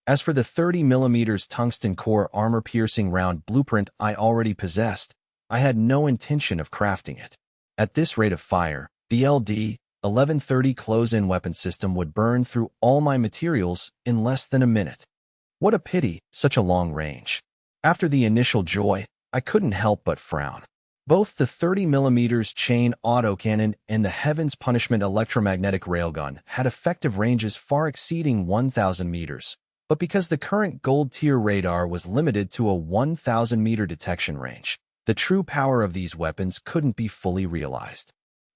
As for the 30mm tungsten core armor-piercing round blueprint I already possessed, I had no intention of crafting it. At this rate of fire, the LD-1130 close-in weapon system would burn through all my materials in less than a minute. What a pity, such a long range. After the initial joy, I couldn't help but frown. Both the 30mm chain autocannon and the Heaven's Punishment electromagnetic railgun had effective ranges far exceeding 1,000 meters, but because the current gold-tier radar was limited to a 1,000-meter detection range, the true power of these weapons couldn't be fully realized.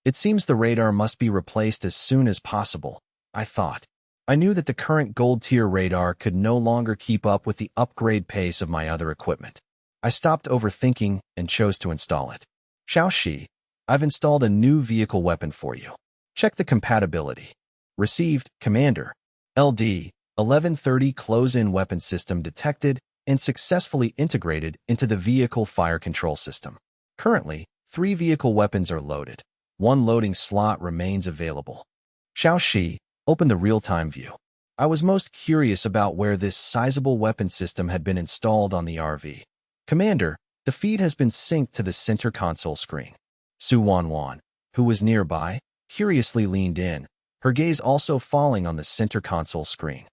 It seems the radar must be replaced as soon as possible, I thought. I knew that the current gold-tier radar could no longer keep up with the upgrade pace of my other equipment. I stopped overthinking and chose to install it. Xiaoxi, I've installed a new vehicle weapon for you. Check the compatibility. Received, Commander. LD-1130 close-in weapon system detected and successfully integrated into the vehicle fire control system. Currently, 3 vehicle weapons are loaded. 1 loading slot remains available. Xiaoxi, open the real-time view. I was most curious about where this sizable weapon system had been installed on the RV. Commander, the feed has been synced to the center console screen. Su Wanwan, who was nearby, curiously leaned in, her gaze also falling on the center console screen.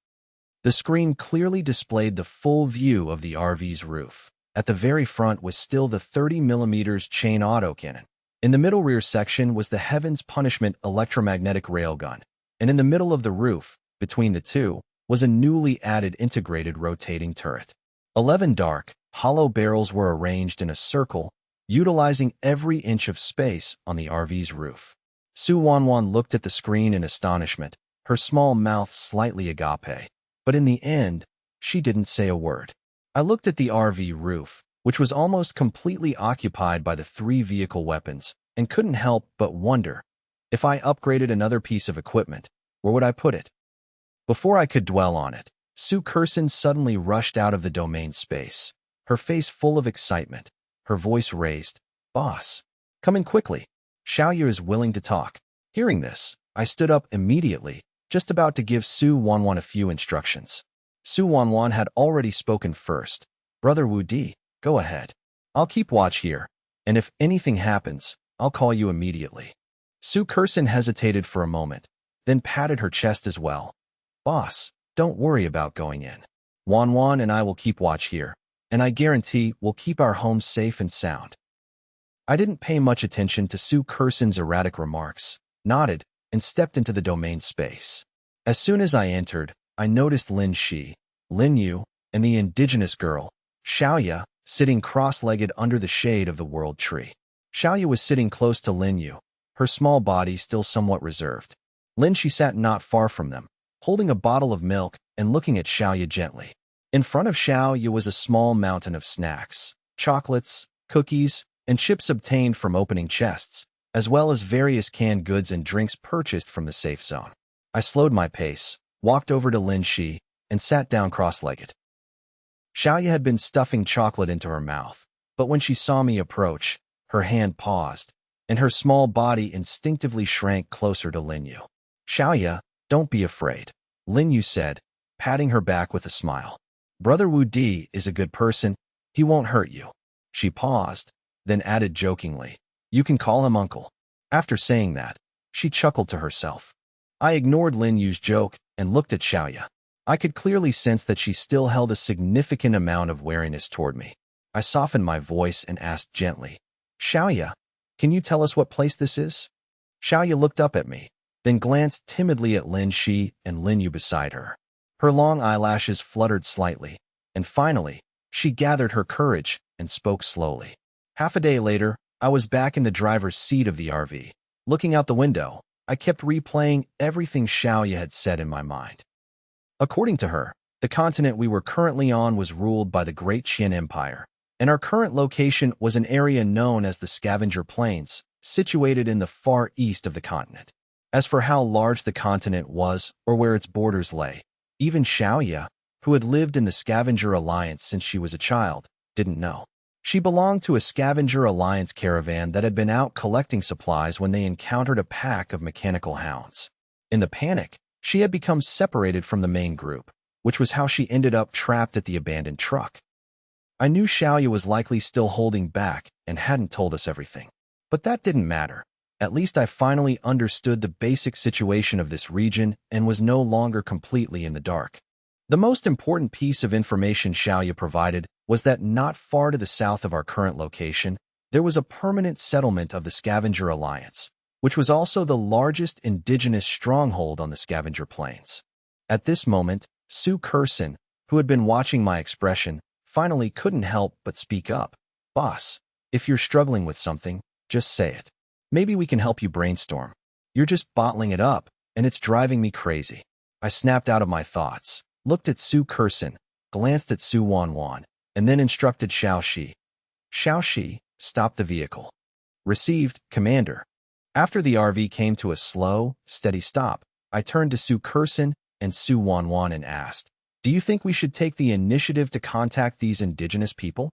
The screen clearly displayed the full view of the RV's roof. At the very front was still the 30mm chain autocannon. In the middle rear section was the Heaven's Punishment electromagnetic railgun, and in the middle of the roof, between the two, was a newly added integrated rotating turret. 11 dark, hollow barrels were arranged in a circle, utilizing every inch of space on the RV's roof. Su Wanwan looked at the screen in astonishment, her small mouth slightly agape. But in the end, she didn't say a word. I looked at the RV roof, which was almost completely occupied by the 3 vehicle weapons, and couldn't help but wonder, if I upgraded another piece of equipment, where would I put it? Before I could dwell on it, Su Kurson suddenly rushed out of the domain space, her face full of excitement, her voice raised. Boss, come in quickly. Xiaoyu is willing to talk. Hearing this, I stood up immediately, just about to give Su Wanwan a few instructions. Su Wanwan had already spoken first. Brother Wu Di, go ahead. I'll keep watch here, and if anything happens, I'll call you immediately. Su Kurson hesitated for a moment, then patted her chest as well. Boss, don't worry about going in. Wanwan and I will keep watch here, and I guarantee we'll keep our home safe and sound. I didn't pay much attention to Su Kurson's erratic remarks, nodded, and stepped into the domain space. As soon as I entered, I noticed Lin Shi, Lin Yu, and the indigenous girl, Xiaoya, sitting cross-legged under the shade of the world tree. Xiaoya was sitting close to Lin Yu, her small body still somewhat reserved. Lin Shi sat not far from them, holding a bottle of milk and looking at Xiaoya gently. In front of Xiaoya was a small mountain of snacks, chocolates, cookies, and chips obtained from opening chests, as well as various canned goods and drinks purchased from the safe zone. I slowed my pace, walked over to Lin Shi, and sat down cross-legged. Xiaoya had been stuffing chocolate into her mouth, but when she saw me approach, her hand paused, and her small body instinctively shrank closer to Lin Yu. Xiaoya, don't be afraid, Lin Yu said, patting her back with a smile. Brother Wu Di is a good person, he won't hurt you. She paused, then added jokingly, you can call him uncle. After saying that, she chuckled to herself. I ignored Lin Yu's joke and looked at Xiaoya. I could clearly sense that she still held a significant amount of wariness toward me. I softened my voice and asked gently, Xiaoya, can you tell us what place this is? Xiaoya looked up at me, then glanced timidly at Lin Shi and Lin Yu beside her. Her long eyelashes fluttered slightly, and finally, she gathered her courage and spoke slowly. Half a day later, I was back in the driver's seat of the RV. Looking out the window, I kept replaying everything Xiaoya had said in my mind. According to her, the continent we were currently on was ruled by the Great Qin Empire, and our current location was an area known as the Scavenger Plains, situated in the far east of the continent. As for how large the continent was or where its borders lay, even Xiaoya, who had lived in the Scavenger Alliance since she was a child, didn't know. She belonged to a Scavenger Alliance caravan that had been out collecting supplies when they encountered a pack of mechanical hounds. In the panic, she had become separated from the main group, which was how she ended up trapped at the abandoned truck. I knew Xiaoya was likely still holding back and hadn't told us everything. But that didn't matter. At least I finally understood the basic situation of this region and was no longer completely in the dark. The most important piece of information Xiaoya provided was that not far to the south of our current location, there was a permanent settlement of the Scavenger Alliance, which was also the largest indigenous stronghold on the Scavenger Plains. At this moment, Su Kurson, who had been watching my expression, finally couldn't help but speak up. "Boss, if you're struggling with something, just say it. Maybe we can help you brainstorm. You're just bottling it up, and it's driving me crazy." I snapped out of my thoughts, looked at Su Kurson, glanced at Su Wanwan, and then instructed Xiao Shi. "Xiao Shi, stop the vehicle." "Received, Commander." After the RV came to a slow, steady stop, I turned to Su Kurson and Su Wanwan and asked, "Do you think we should take the initiative to contact these indigenous people?"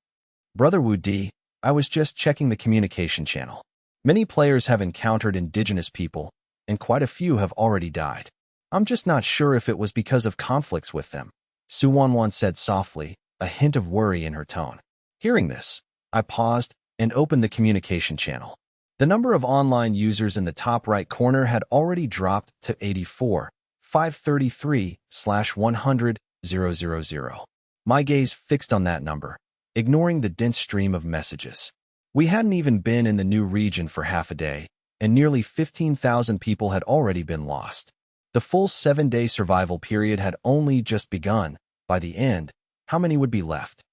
"Brother Wu Di, I was just checking the communication channel. Many players have encountered indigenous people, and quite a few have already died. I'm just not sure if it was because of conflicts with them," Su Wanwan said softly, a hint of worry in her tone. Hearing this, I paused and opened the communication channel. The number of online users in the top right corner had already dropped to 84, 533/100,000. My gaze fixed on that number, ignoring the dense stream of messages. We hadn't even been in the new region for half a day, and nearly 15,000 people had already been lost. The full 7-day survival period had only just begun. By the end, how many would be left?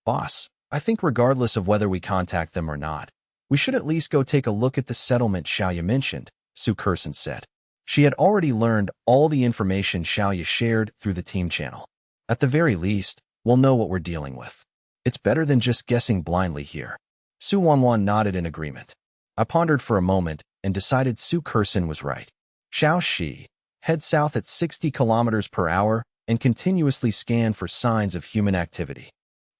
"Boss, I think regardless of whether we contact them or not, we should at least go take a look at the settlement Xiaoya mentioned," Su Kurson said. She had already learned all the information Xiaoya shared through the team channel. "At the very least, we'll know what we're dealing with. It's better than just guessing blindly here." Su Wanwan nodded in agreement. I pondered for a moment and decided Su Kurson was right. Xiao Shi, head south at 60 kilometers per hour and continuously scan for signs of human activity.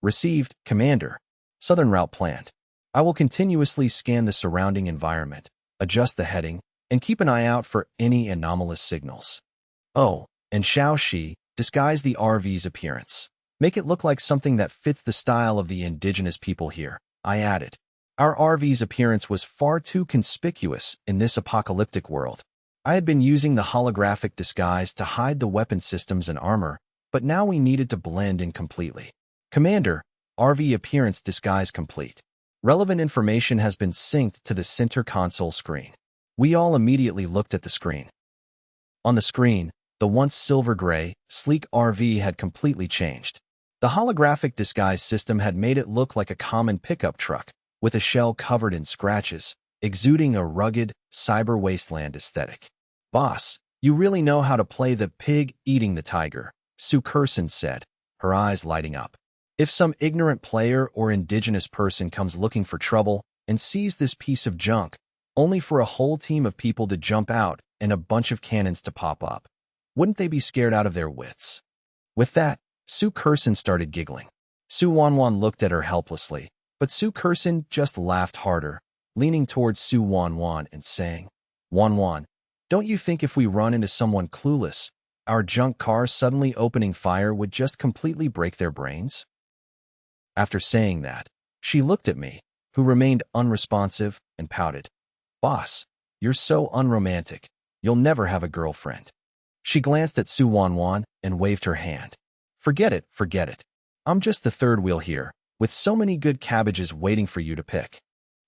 "Received, Commander." "Southern route planned. I will continuously scan the surrounding environment, adjust the heading, and keep an eye out for any anomalous signals." "Oh, and Xiao Shi, disguise the RV's appearance. Make it look like something that fits the style of the indigenous people here," I added. Our RV's appearance was far too conspicuous in this apocalyptic world. I had been using the holographic disguise to hide the weapon systems and armor, but now we needed to blend in completely. "Commander, RV appearance disguise complete. Relevant information has been synced to the center console screen." We all immediately looked at the screen. On the screen, the once silver-gray, sleek RV had completely changed. The holographic disguise system had made it look like a common pickup truck, with a shell covered in scratches, exuding a rugged, cyber wasteland aesthetic. "Boss, you really know how to play the pig eating the tiger," Su Kurson said, her eyes lighting up. "If some ignorant player or indigenous person comes looking for trouble and sees this piece of junk, only for a whole team of people to jump out and a bunch of cannons to pop up, wouldn't they be scared out of their wits?" With that, Su Kurson started giggling. Su Wanwan looked at her helplessly, but Su Kurson just laughed harder, leaning towards Su Wanwan and saying, "Wanwan, don't you think if we run into someone clueless, our junk car suddenly opening fire would just completely break their brains?" After saying that, she looked at me, who remained unresponsive, and pouted. "Boss, you're so unromantic. You'll never have a girlfriend." She glanced at Su Wanwan and waved her hand. Forget it, forget it. I'm just the third wheel here, with so many good cabbages waiting for you to pick."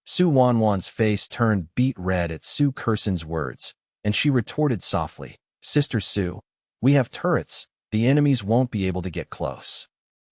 Su Wanwan's face turned beet red at Su Kurson's words, and she retorted softly, "Sister Su, we have turrets. The enemies won't be able to get close."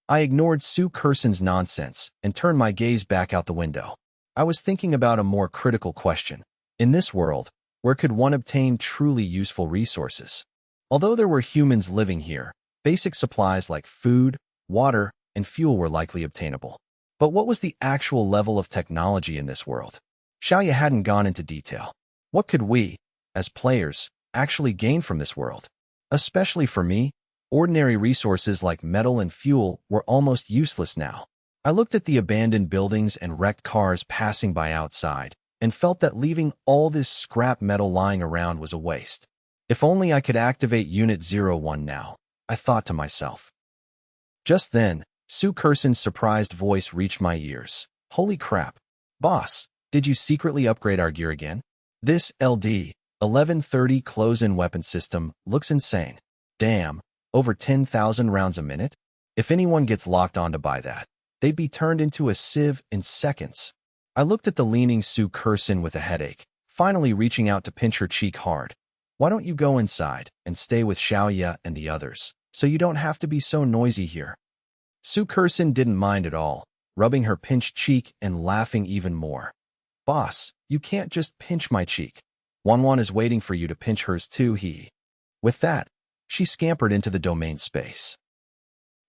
I ignored Su Kurson's nonsense and turned my gaze back out the window. I was thinking about a more critical question. In this world, where could one obtain truly useful resources? Although there were humans living here, basic supplies like food, water, and fuel were likely obtainable. But what was the actual level of technology in this world? Xiaoya hadn't gone into detail. What could we, as players, actually gain from this world? Especially for me, ordinary resources like metal and fuel were almost useless now. I looked at the abandoned buildings and wrecked cars passing by outside, and felt that leaving all this scrap metal lying around was a waste. If only I could activate Unit 01 now. I thought to myself. Just then, Sue Kerson's surprised voice reached my ears. Holy crap. Boss, did you secretly upgrade our gear again? This LD 1130 close-in weapon system looks insane. Damn, over 10,000 rounds a minute? If anyone gets locked on to buy that, they'd be turned into a sieve in seconds. I looked at the leaning Sue Kerson with a headache, finally reaching out to pinch her cheek hard. Why don't you go inside and stay with Xiaoya and the others, so you don't have to be so noisy here? Sue Kerson didn't mind at all, rubbing her pinched cheek and laughing even more. Boss, you can't just pinch my cheek. Wanwan is waiting for you to pinch hers too, With that, she scampered into the domain space.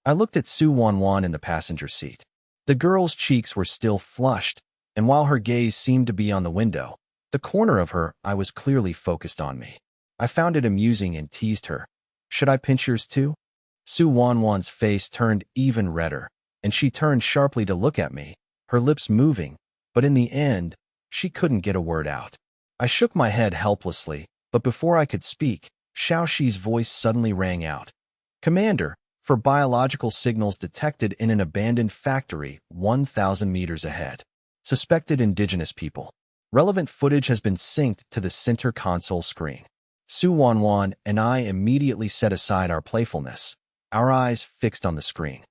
I looked at Su Wanwan in the passenger seat. The girl's cheeks were still flushed, and while her gaze seemed to be on the window, the corner of her eye was clearly focused on me. I found it amusing and teased her. Should I pinch yours too? Su Wanwan's face turned even redder, and she turned sharply to look at me, her lips moving, but in the end, she couldn't get a word out. I shook my head helplessly, but before I could speak, Xiaoxi's voice suddenly rang out. Commander, for biological signals detected in an abandoned factory 1,000 meters ahead. Suspected indigenous people. Relevant footage has been synced to the center console screen. Su Wanwan and I immediately set aside our playfulness, our eyes fixed on the screen.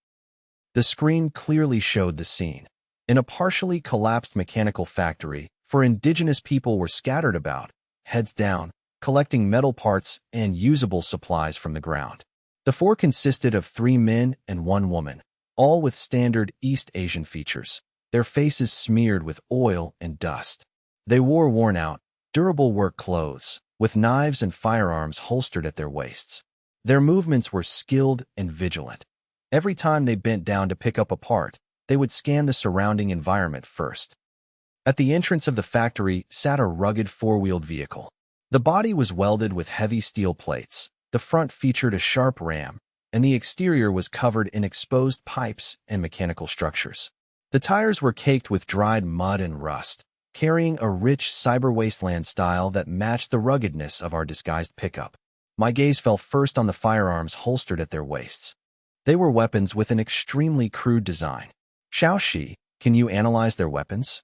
The screen clearly showed the scene. In a partially collapsed mechanical factory, for indigenous people were scattered about, heads down, collecting metal parts and usable supplies from the ground. The four consisted of 3 men and 1 woman, all with standard East Asian features, their faces smeared with oil and dust. They wore worn-out, durable work clothes, with knives and firearms holstered at their waists. Their movements were skilled and vigilant. Every time they bent down to pick up a part, they would scan the surrounding environment first. At the entrance of the factory sat a rugged 4-wheeled vehicle. The body was welded with heavy steel plates, the front featured a sharp ram, and the exterior was covered in exposed pipes and mechanical structures. The tires were caked with dried mud and rust, carrying a rich cyber wasteland style that matched the ruggedness of our disguised pickup. My gaze fell first on the firearms holstered at their waists. They were weapons with an extremely crude design. Xiaoxi, can you analyze their weapons?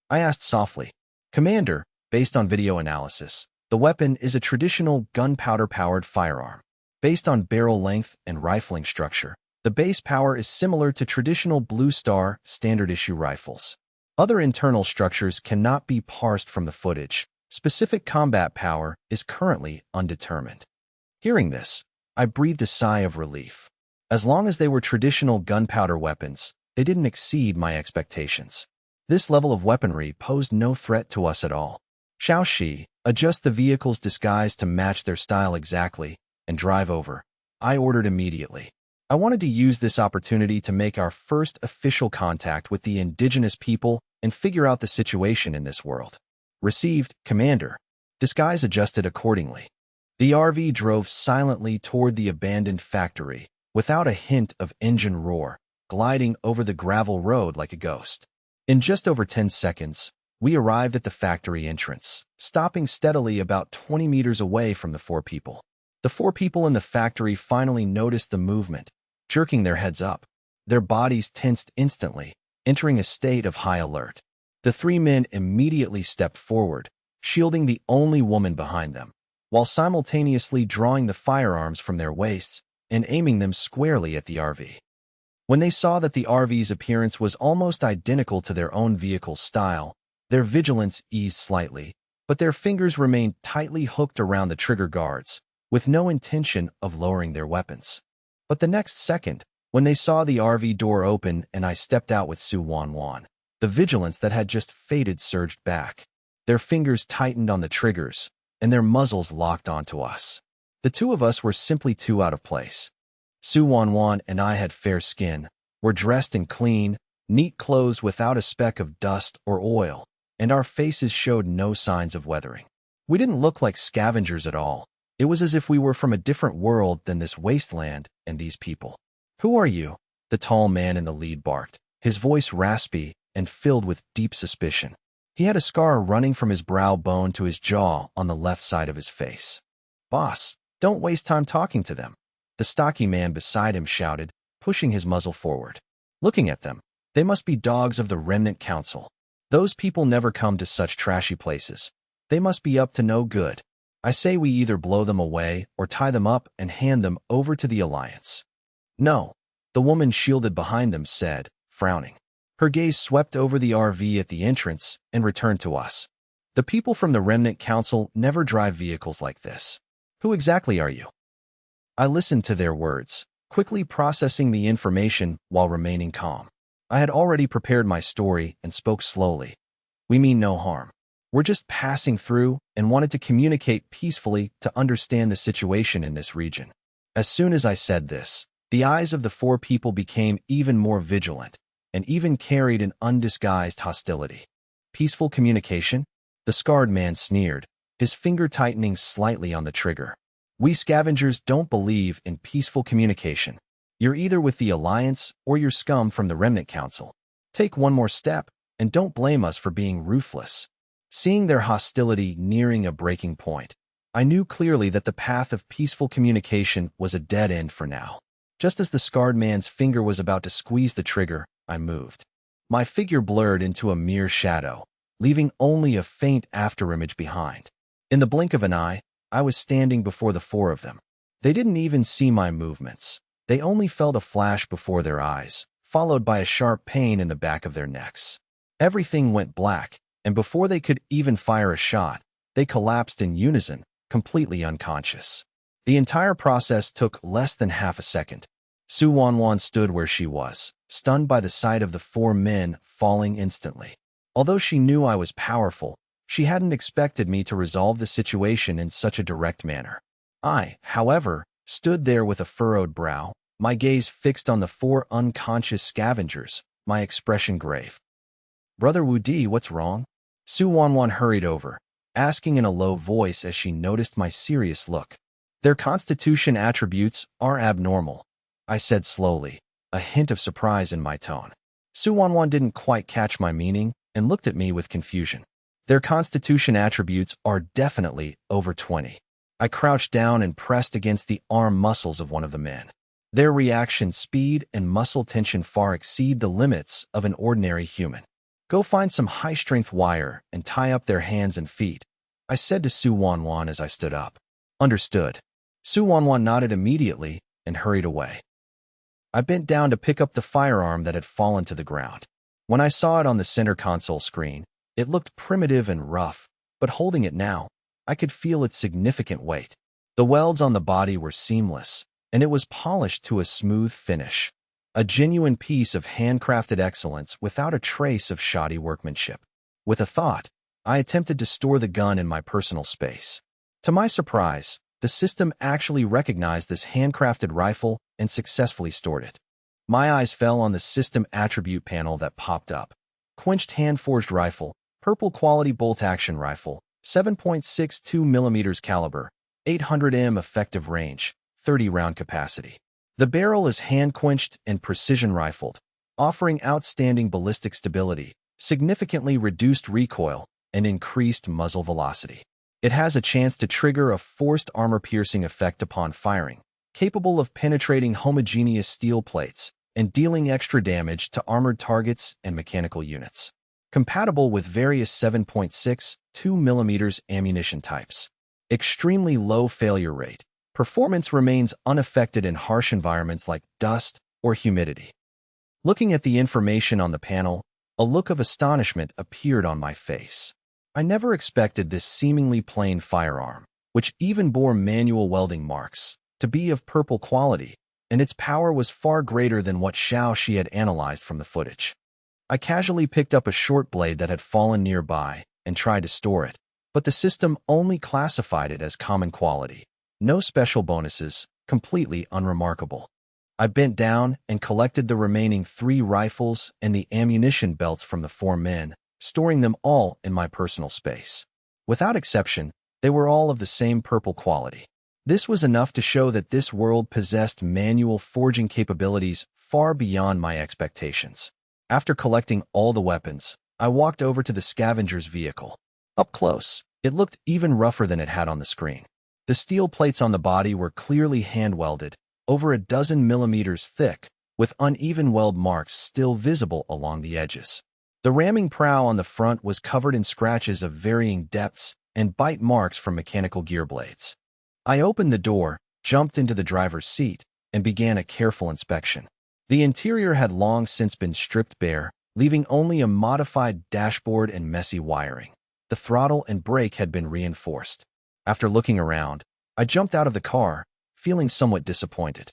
I asked softly. Commander, based on video analysis, the weapon is a traditional gunpowder-powered firearm. Based on barrel length and rifling structure, the base power is similar to traditional Blue Star standard-issue rifles. Other internal structures cannot be parsed from the footage. Specific combat power is currently undetermined. Hearing this, I breathed a sigh of relief. As long as they were traditional gunpowder weapons, they didn't exceed my expectations. This level of weaponry posed no threat to us at all. Xiaoxi, adjust the vehicle's disguise to match their style exactly, and drive over. I ordered immediately. I wanted to use this opportunity to make our first official contact with the indigenous people and figure out the situation in this world. Received, Commander. Disguise adjusted accordingly. The RV drove silently toward the abandoned factory, without a hint of engine roar, gliding over the gravel road like a ghost. In just over 10 seconds, we arrived at the factory entrance, stopping steadily about 20 meters away from the 4 people. The 4 people in the factory finally noticed the movement, jerking their heads up. Their bodies tensed instantly, entering a state of high alert. The 3 men immediately stepped forward, shielding the only woman behind them, while simultaneously drawing the firearms from their waists and aiming them squarely at the RV. When they saw that the RV's appearance was almost identical to their own vehicle's style, their vigilance eased slightly, but their fingers remained tightly hooked around the trigger guards, with no intention of lowering their weapons. But the next second, when they saw the RV door open and I stepped out with Su Wanwan, the vigilance that had just faded surged back. Their fingers tightened on the triggers, and their muzzles locked onto us. The 2 of us were simply too out of place. Su Wanwan and I had fair skin, were dressed in clean, neat clothes without a speck of dust or oil, and our faces showed no signs of weathering. We didn't look like scavengers at all. It was as if we were from a different world than this wasteland and these people. Who are you? The tall man in the lead barked, his voice raspy and filled with deep suspicion. He had a scar running from his brow bone to his jaw on the left side of his face. Boss, don't waste time talking to them. the stocky man beside him shouted, pushing his muzzle forward. Looking at them, they must be dogs of the Remnant Council. Those people never come to such trashy places. They must be up to no good. I say we either blow them away or tie them up and hand them over to the Alliance. No, the woman shielded behind them said, frowning. Her gaze swept over the RV at the entrance and returned to us. The people from the Remnant Council never drive vehicles like this. Who exactly are you? I listened to their words, quickly processing the information while remaining calm. I had already prepared my story and spoke slowly. We mean no harm. We're just passing through and wanted to communicate peacefully to understand the situation in this region. As soon as I said this, the eyes of the four people became even more vigilant and even carried an undisguised hostility. Peaceful communication? The scarred man sneered, his finger tightening slightly on the trigger. We scavengers don't believe in peaceful communication. You're either with the Alliance or you're scum from the Remnant Council. Take one more step and don't blame us for being ruthless. Seeing their hostility nearing a breaking point, I knew clearly that the path of peaceful communication was a dead end for now. Just as the scarred man's finger was about to squeeze the trigger, I moved. My figure blurred into a mere shadow, leaving only a faint afterimage behind. In the blink of an eye, I was standing before the four of them. They didn't even see my movements. They only felt a flash before their eyes, followed by a sharp pain in the back of their necks. Everything went black, and before they could even fire a shot, they collapsed in unison, completely unconscious. The entire process took less than half a second. Su Wanwan stood where she was, stunned by the sight of the four men falling instantly. Although she knew I was powerful, she hadn't expected me to resolve the situation in such a direct manner. I, however, stood there with a furrowed brow, my gaze fixed on the four unconscious scavengers, my expression grave. Brother Wu Di, what's wrong? Su Wanwan hurried over, asking in a low voice as she noticed my serious look. Their constitution attributes are abnormal, I said slowly, a hint of surprise in my tone. Su Wanwan didn't quite catch my meaning and looked at me with confusion. Their constitution attributes are definitely over 20. I crouched down and pressed against the arm muscles of one of the men. Their reaction speed and muscle tension far exceed the limits of an ordinary human. Go find some high-strength wire and tie up their hands and feet, I said to Su Wanwan as I stood up. Understood. Su Wanwan nodded immediately and hurried away. I bent down to pick up the firearm that had fallen to the ground. When I saw it on the center console screen, it looked primitive and rough, but holding it now, I could feel its significant weight. The welds on the body were seamless, and it was polished to a smooth finish. A genuine piece of handcrafted excellence without a trace of shoddy workmanship. With a thought, I attempted to store the gun in my personal space. To my surprise, the system actually recognized this handcrafted rifle and successfully stored it. My eyes fell on the system attribute panel that popped up. Quenched hand-forged rifle, purple quality bolt-action rifle, 7.62 mm caliber, 800 m effective range, 30 round capacity. The barrel is hand-quenched and precision-rifled, offering outstanding ballistic stability, significantly reduced recoil, and increased muzzle velocity. It has a chance to trigger a forced armor-piercing effect upon firing, capable of penetrating homogeneous steel plates and dealing extra damage to armored targets and mechanical units. Compatible with various 7.62 mm ammunition types. Extremely low failure rate. Performance remains unaffected in harsh environments like dust or humidity. Looking at the information on the panel, a look of astonishment appeared on my face. I never expected this seemingly plain firearm, which even bore manual welding marks, to be of purple quality, and its power was far greater than what she had analyzed from the footage. I casually picked up a short blade that had fallen nearby and tried to store it, but the system only classified it as common quality. No special bonuses, completely unremarkable. I bent down and collected the remaining 3 rifles and the ammunition belts from the 4 men, storing them all in my personal space. Without exception, they were all of the same purple quality. This was enough to show that this world possessed manual forging capabilities far beyond my expectations. After collecting all the weapons, I walked over to the scavenger's vehicle. Up close, it looked even rougher than it had on the screen. The steel plates on the body were clearly hand-welded, over a dozen millimeters thick, with uneven weld marks still visible along the edges. The ramming prow on the front was covered in scratches of varying depths and bite marks from mechanical gear blades. I opened the door, jumped into the driver's seat, and began a careful inspection. The interior had long since been stripped bare, leaving only a modified dashboard and messy wiring. The throttle and brake had been reinforced. After looking around, I jumped out of the car, feeling somewhat disappointed.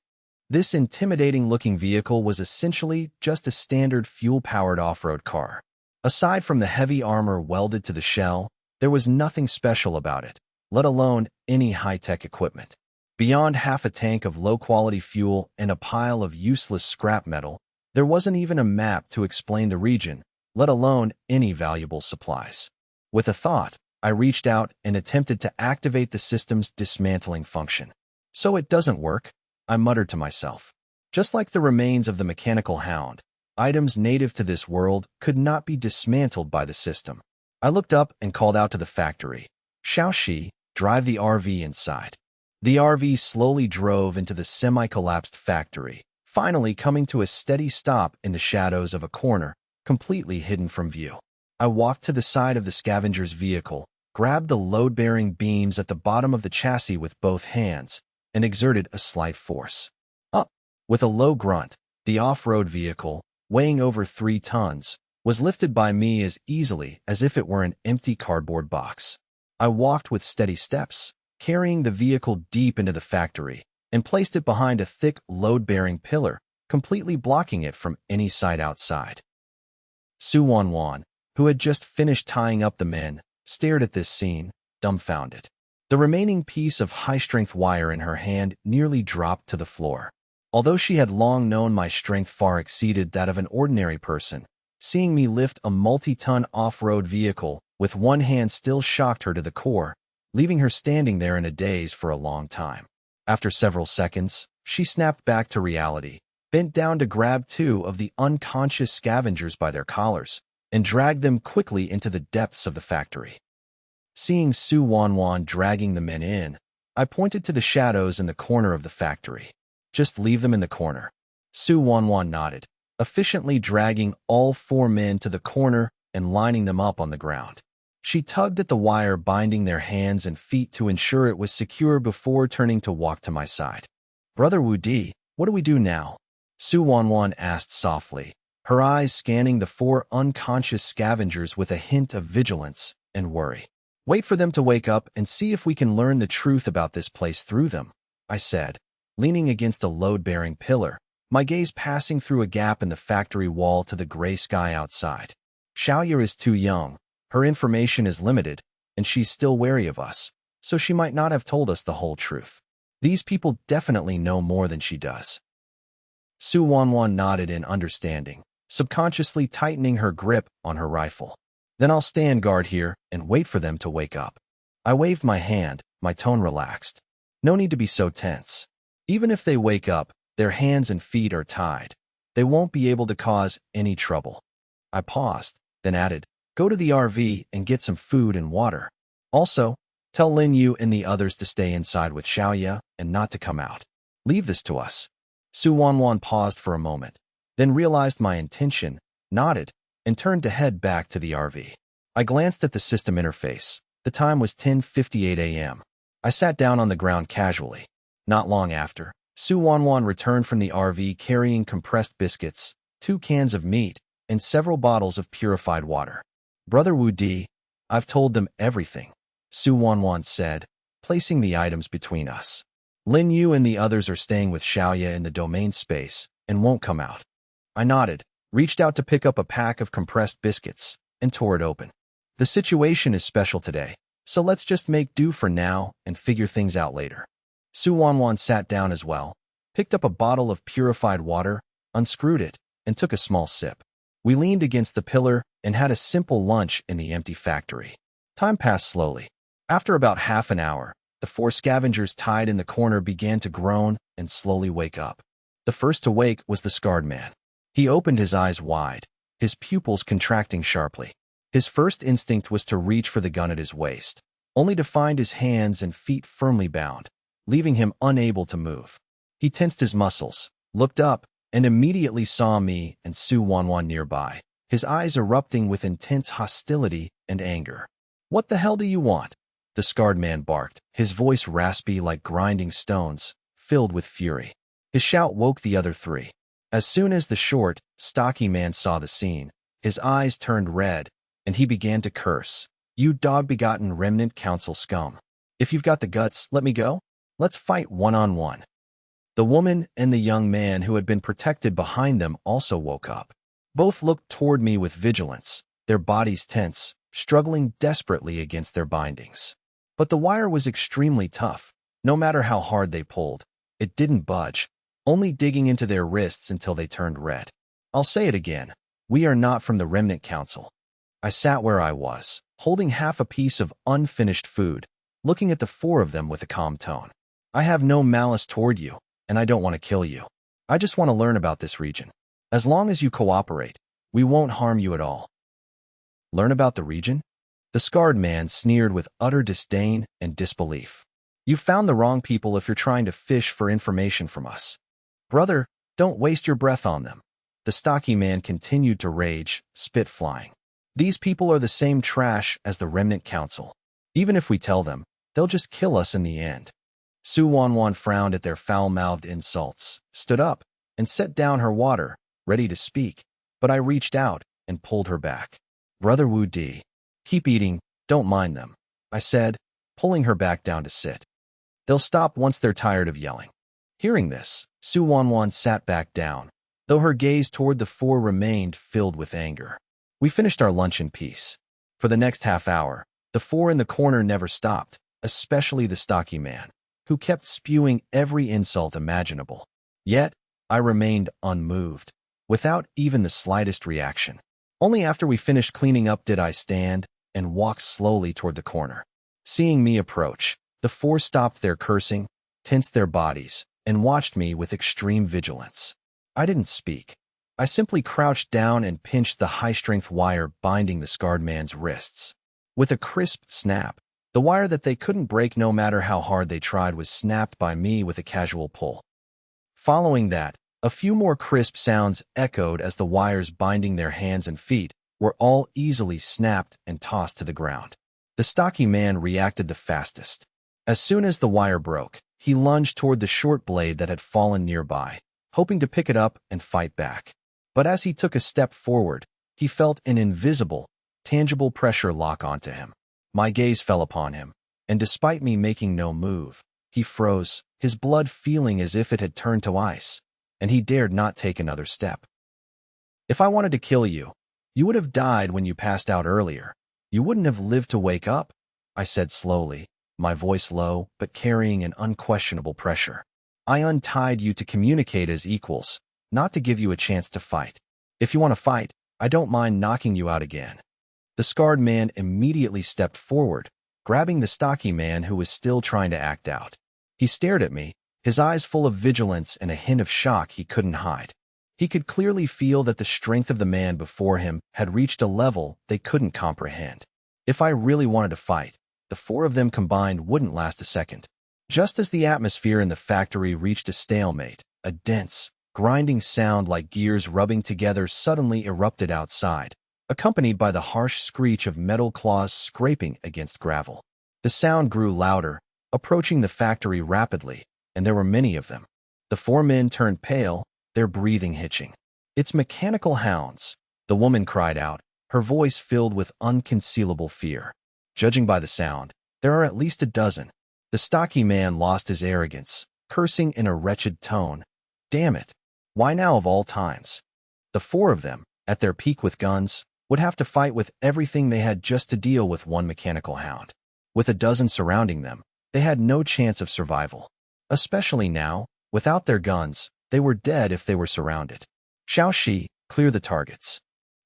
This intimidating-looking vehicle was essentially just a standard fuel-powered off-road car. Aside from the heavy armor welded to the shell, there was nothing special about it, let alone any high-tech equipment. Beyond half a tank of low-quality fuel and a pile of useless scrap metal, there wasn't even a map to explain the region, let alone any valuable supplies. With a thought, I reached out and attempted to activate the system's dismantling function. So it doesn't work, I muttered to myself. Just like the remains of the mechanical hound, items native to this world could not be dismantled by the system. I looked up and called out to the factory. Xiaoxi, drive the RV inside. The RV slowly drove into the semi-collapsed factory, finally coming to a steady stop in the shadows of a corner, completely hidden from view. I walked to the side of the scavenger's vehicle, grabbed the load-bearing beams at the bottom of the chassis with both hands, and exerted a slight force. Up! With a low grunt, the off-road vehicle, weighing over 3 tons, was lifted by me as easily as if it were an empty cardboard box. I walked with steady steps, carrying the vehicle deep into the factory, and placed it behind a thick load-bearing pillar, completely blocking it from any sight outside. Su Wanwan, who had just finished tying up the men, stared at this scene, dumbfounded. The remaining piece of high-strength wire in her hand nearly dropped to the floor. Although she had long known my strength far exceeded that of an ordinary person, seeing me lift a multi-ton off-road vehicle with one hand still shocked her to the core, leaving her standing there in a daze for a long time. After several seconds, she snapped back to reality, bent down to grab 2 of the unconscious scavengers by their collars, and dragged them quickly into the depths of the factory. Seeing Su Wanwan dragging the men in, I pointed to the shadows in the corner of the factory. Just leave them in the corner. Su Wanwan nodded, efficiently dragging all 4 men to the corner and lining them up on the ground. She tugged at the wire binding their hands and feet to ensure it was secure before turning to walk to my side. Brother Wu Di, what do we do now? Su Wanwan asked softly, her eyes scanning the 4 unconscious scavengers with a hint of vigilance and worry. Wait for them to wake up and see if we can learn the truth about this place through them, I said, leaning against a load-bearing pillar, my gaze passing through a gap in the factory wall to the gray sky outside. Xiaoya is too young, her information is limited, and she's still wary of us, so she might not have told us the whole truth. These people definitely know more than she does. Su Wanwan nodded in understanding, subconsciously tightening her grip on her rifle. Then I'll stand guard here and wait for them to wake up. I waved my hand, my tone relaxed. No need to be so tense. Even if they wake up, their hands and feet are tied. They won't be able to cause any trouble. I paused, then added, go to the RV and get some food and water. Also, tell Lin Yu and the others to stay inside with Xiaoya and not to come out. Leave this to us. Su Wanwan paused for a moment, then realized my intention, nodded, and turned to head back to the RV. I glanced at the system interface. The time was 10:58 a.m. I sat down on the ground casually. Not long after, Su Wanwan returned from the RV carrying compressed biscuits, 2 cans of meat, and several bottles of purified water. Brother Wu Di, I've told them everything, Su Wanwan said, placing the items between us. Lin Yu and the others are staying with Xiaoya in the domain space and won't come out. I nodded, reached out to pick up a pack of compressed biscuits, and tore it open. The situation is special today, so let's just make do for now and figure things out later. Su Wanwan sat down as well, picked up a bottle of purified water, unscrewed it, and took a small sip. We leaned against the pillar and had a simple lunch in the empty factory. Time passed slowly. After about half an hour, the 4 scavengers tied in the corner began to groan and slowly wake up. The first to wake was the scarred man. He opened his eyes wide, his pupils contracting sharply. His first instinct was to reach for the gun at his waist, only to find his hands and feet firmly bound, leaving him unable to move. He tensed his muscles, looked up, and immediately saw me and Su Wanwan nearby, his eyes erupting with intense hostility and anger. "What the hell do you want?" the scarred man barked, his voice raspy like grinding stones, filled with fury. His shout woke the other three. As soon as the short, stocky man saw the scene, his eyes turned red, and he began to curse. "You dog-begotten remnant council scum. If you've got the guts, let me go. Let's fight one-on-one." The woman and the young man who had been protected behind them also woke up. Both looked toward me with vigilance, their bodies tense, struggling desperately against their bindings. But the wire was extremely tough. No matter how hard they pulled, it didn't budge, only digging into their wrists until they turned red. I'll say it again. We are not from the Remnant Council. I sat where I was, holding half a piece of unfinished food, looking at the four of them with a calm tone. I have no malice toward you, and I don't want to kill you. I just want to learn about this region. As long as you cooperate, we won't harm you at all. Learn about the region? The scarred man sneered with utter disdain and disbelief. You found the wrong people if you're trying to fish for information from us. Brother, don't waste your breath on them. The stocky man continued to rage, spit flying. These people are the same trash as the Remnant Council. Even if we tell them, they'll just kill us in the end. Su Wanwan frowned at their foul-mouthed insults, stood up, and set down her water, ready to speak, but I reached out and pulled her back. Brother Wu Di, keep eating, don't mind them, I said, pulling her back down to sit. They'll stop once they're tired of yelling. Hearing this, Su Wanwan sat back down, though her gaze toward the four remained filled with anger. We finished our lunch in peace. For the next half hour, the four in the corner never stopped, especially the stocky man, who kept spewing every insult imaginable. Yet, I remained unmoved, without even the slightest reaction. Only after we finished cleaning up did I stand and walk slowly toward the corner. Seeing me approach, the four stopped their cursing, tensed their bodies, and watched me with extreme vigilance. I didn't speak. I simply crouched down and pinched the high-strength wire binding the scarred man's wrists. With a crisp snap, the wire that they couldn't break no matter how hard they tried was snapped by me with a casual pull. Following that, a few more crisp sounds echoed as the wires binding their hands and feet were all easily snapped and tossed to the ground. The stocky man reacted the fastest. As soon as the wire broke, he lunged toward the short blade that had fallen nearby, hoping to pick it up and fight back. But as he took a step forward, he felt an invisible, tangible pressure lock onto him. My gaze fell upon him, and despite me making no move, he froze, his blood feeling as if it had turned to ice, and he dared not take another step. If I wanted to kill you, you would have died when you passed out earlier. You wouldn't have lived to wake up, I said slowly, my voice low but carrying an unquestionable pressure. I untied you to communicate as equals, not to give you a chance to fight. If you want to fight, I don't mind knocking you out again. The scarred man immediately stepped forward, grabbing the stocky man who was still trying to act out. He stared at me, his eyes full of vigilance and a hint of shock he couldn't hide. He could clearly feel that the strength of the man before him had reached a level they couldn't comprehend. If I really wanted to fight, the four of them combined wouldn't last a second. Just as the atmosphere in the factory reached a stalemate, a dense, grinding sound like gears rubbing together suddenly erupted outside, accompanied by the harsh screech of metal claws scraping against gravel. The sound grew louder, approaching the factory rapidly, and there were many of them. The four men turned pale, their breathing hitching. "It's mechanical hounds," the woman cried out, her voice filled with unconcealable fear. Judging by the sound, there are at least a dozen. The stocky man lost his arrogance, cursing in a wretched tone. Damn it! Why now of all times? The four of them, at their peak with guns, would have to fight with everything they had just to deal with one mechanical hound. With a dozen surrounding them, they had no chance of survival. Especially now, without their guns, they were dead if they were surrounded. Xiaoxi, clear the targets.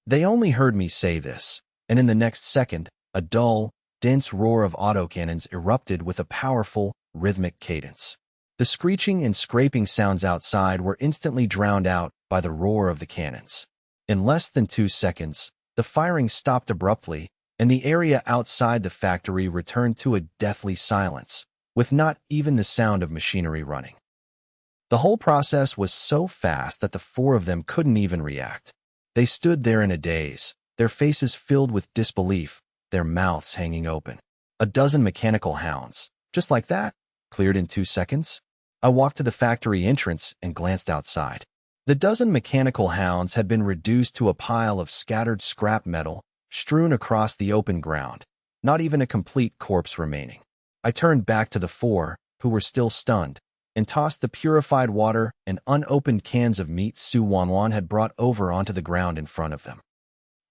They only heard me say this, and in the next second, a dull, dense roar of autocannons erupted with a powerful, rhythmic cadence. The screeching and scraping sounds outside were instantly drowned out by the roar of the cannons. In less than 2 seconds, the firing stopped abruptly, and the area outside the factory returned to a deathly silence, with not even the sound of machinery running. The whole process was so fast that the four of them couldn't even react. They stood there in a daze, their faces filled with disbelief, their mouths hanging open. A dozen mechanical hounds, just like that, cleared in 2 seconds? I walked to the factory entrance and glanced outside. The dozen mechanical hounds had been reduced to a pile of scattered scrap metal strewn across the open ground, not even a complete corpse remaining. I turned back to the four, who were still stunned, and tossed the purified water and unopened cans of meat Su Wanwan had brought over onto the ground in front of them.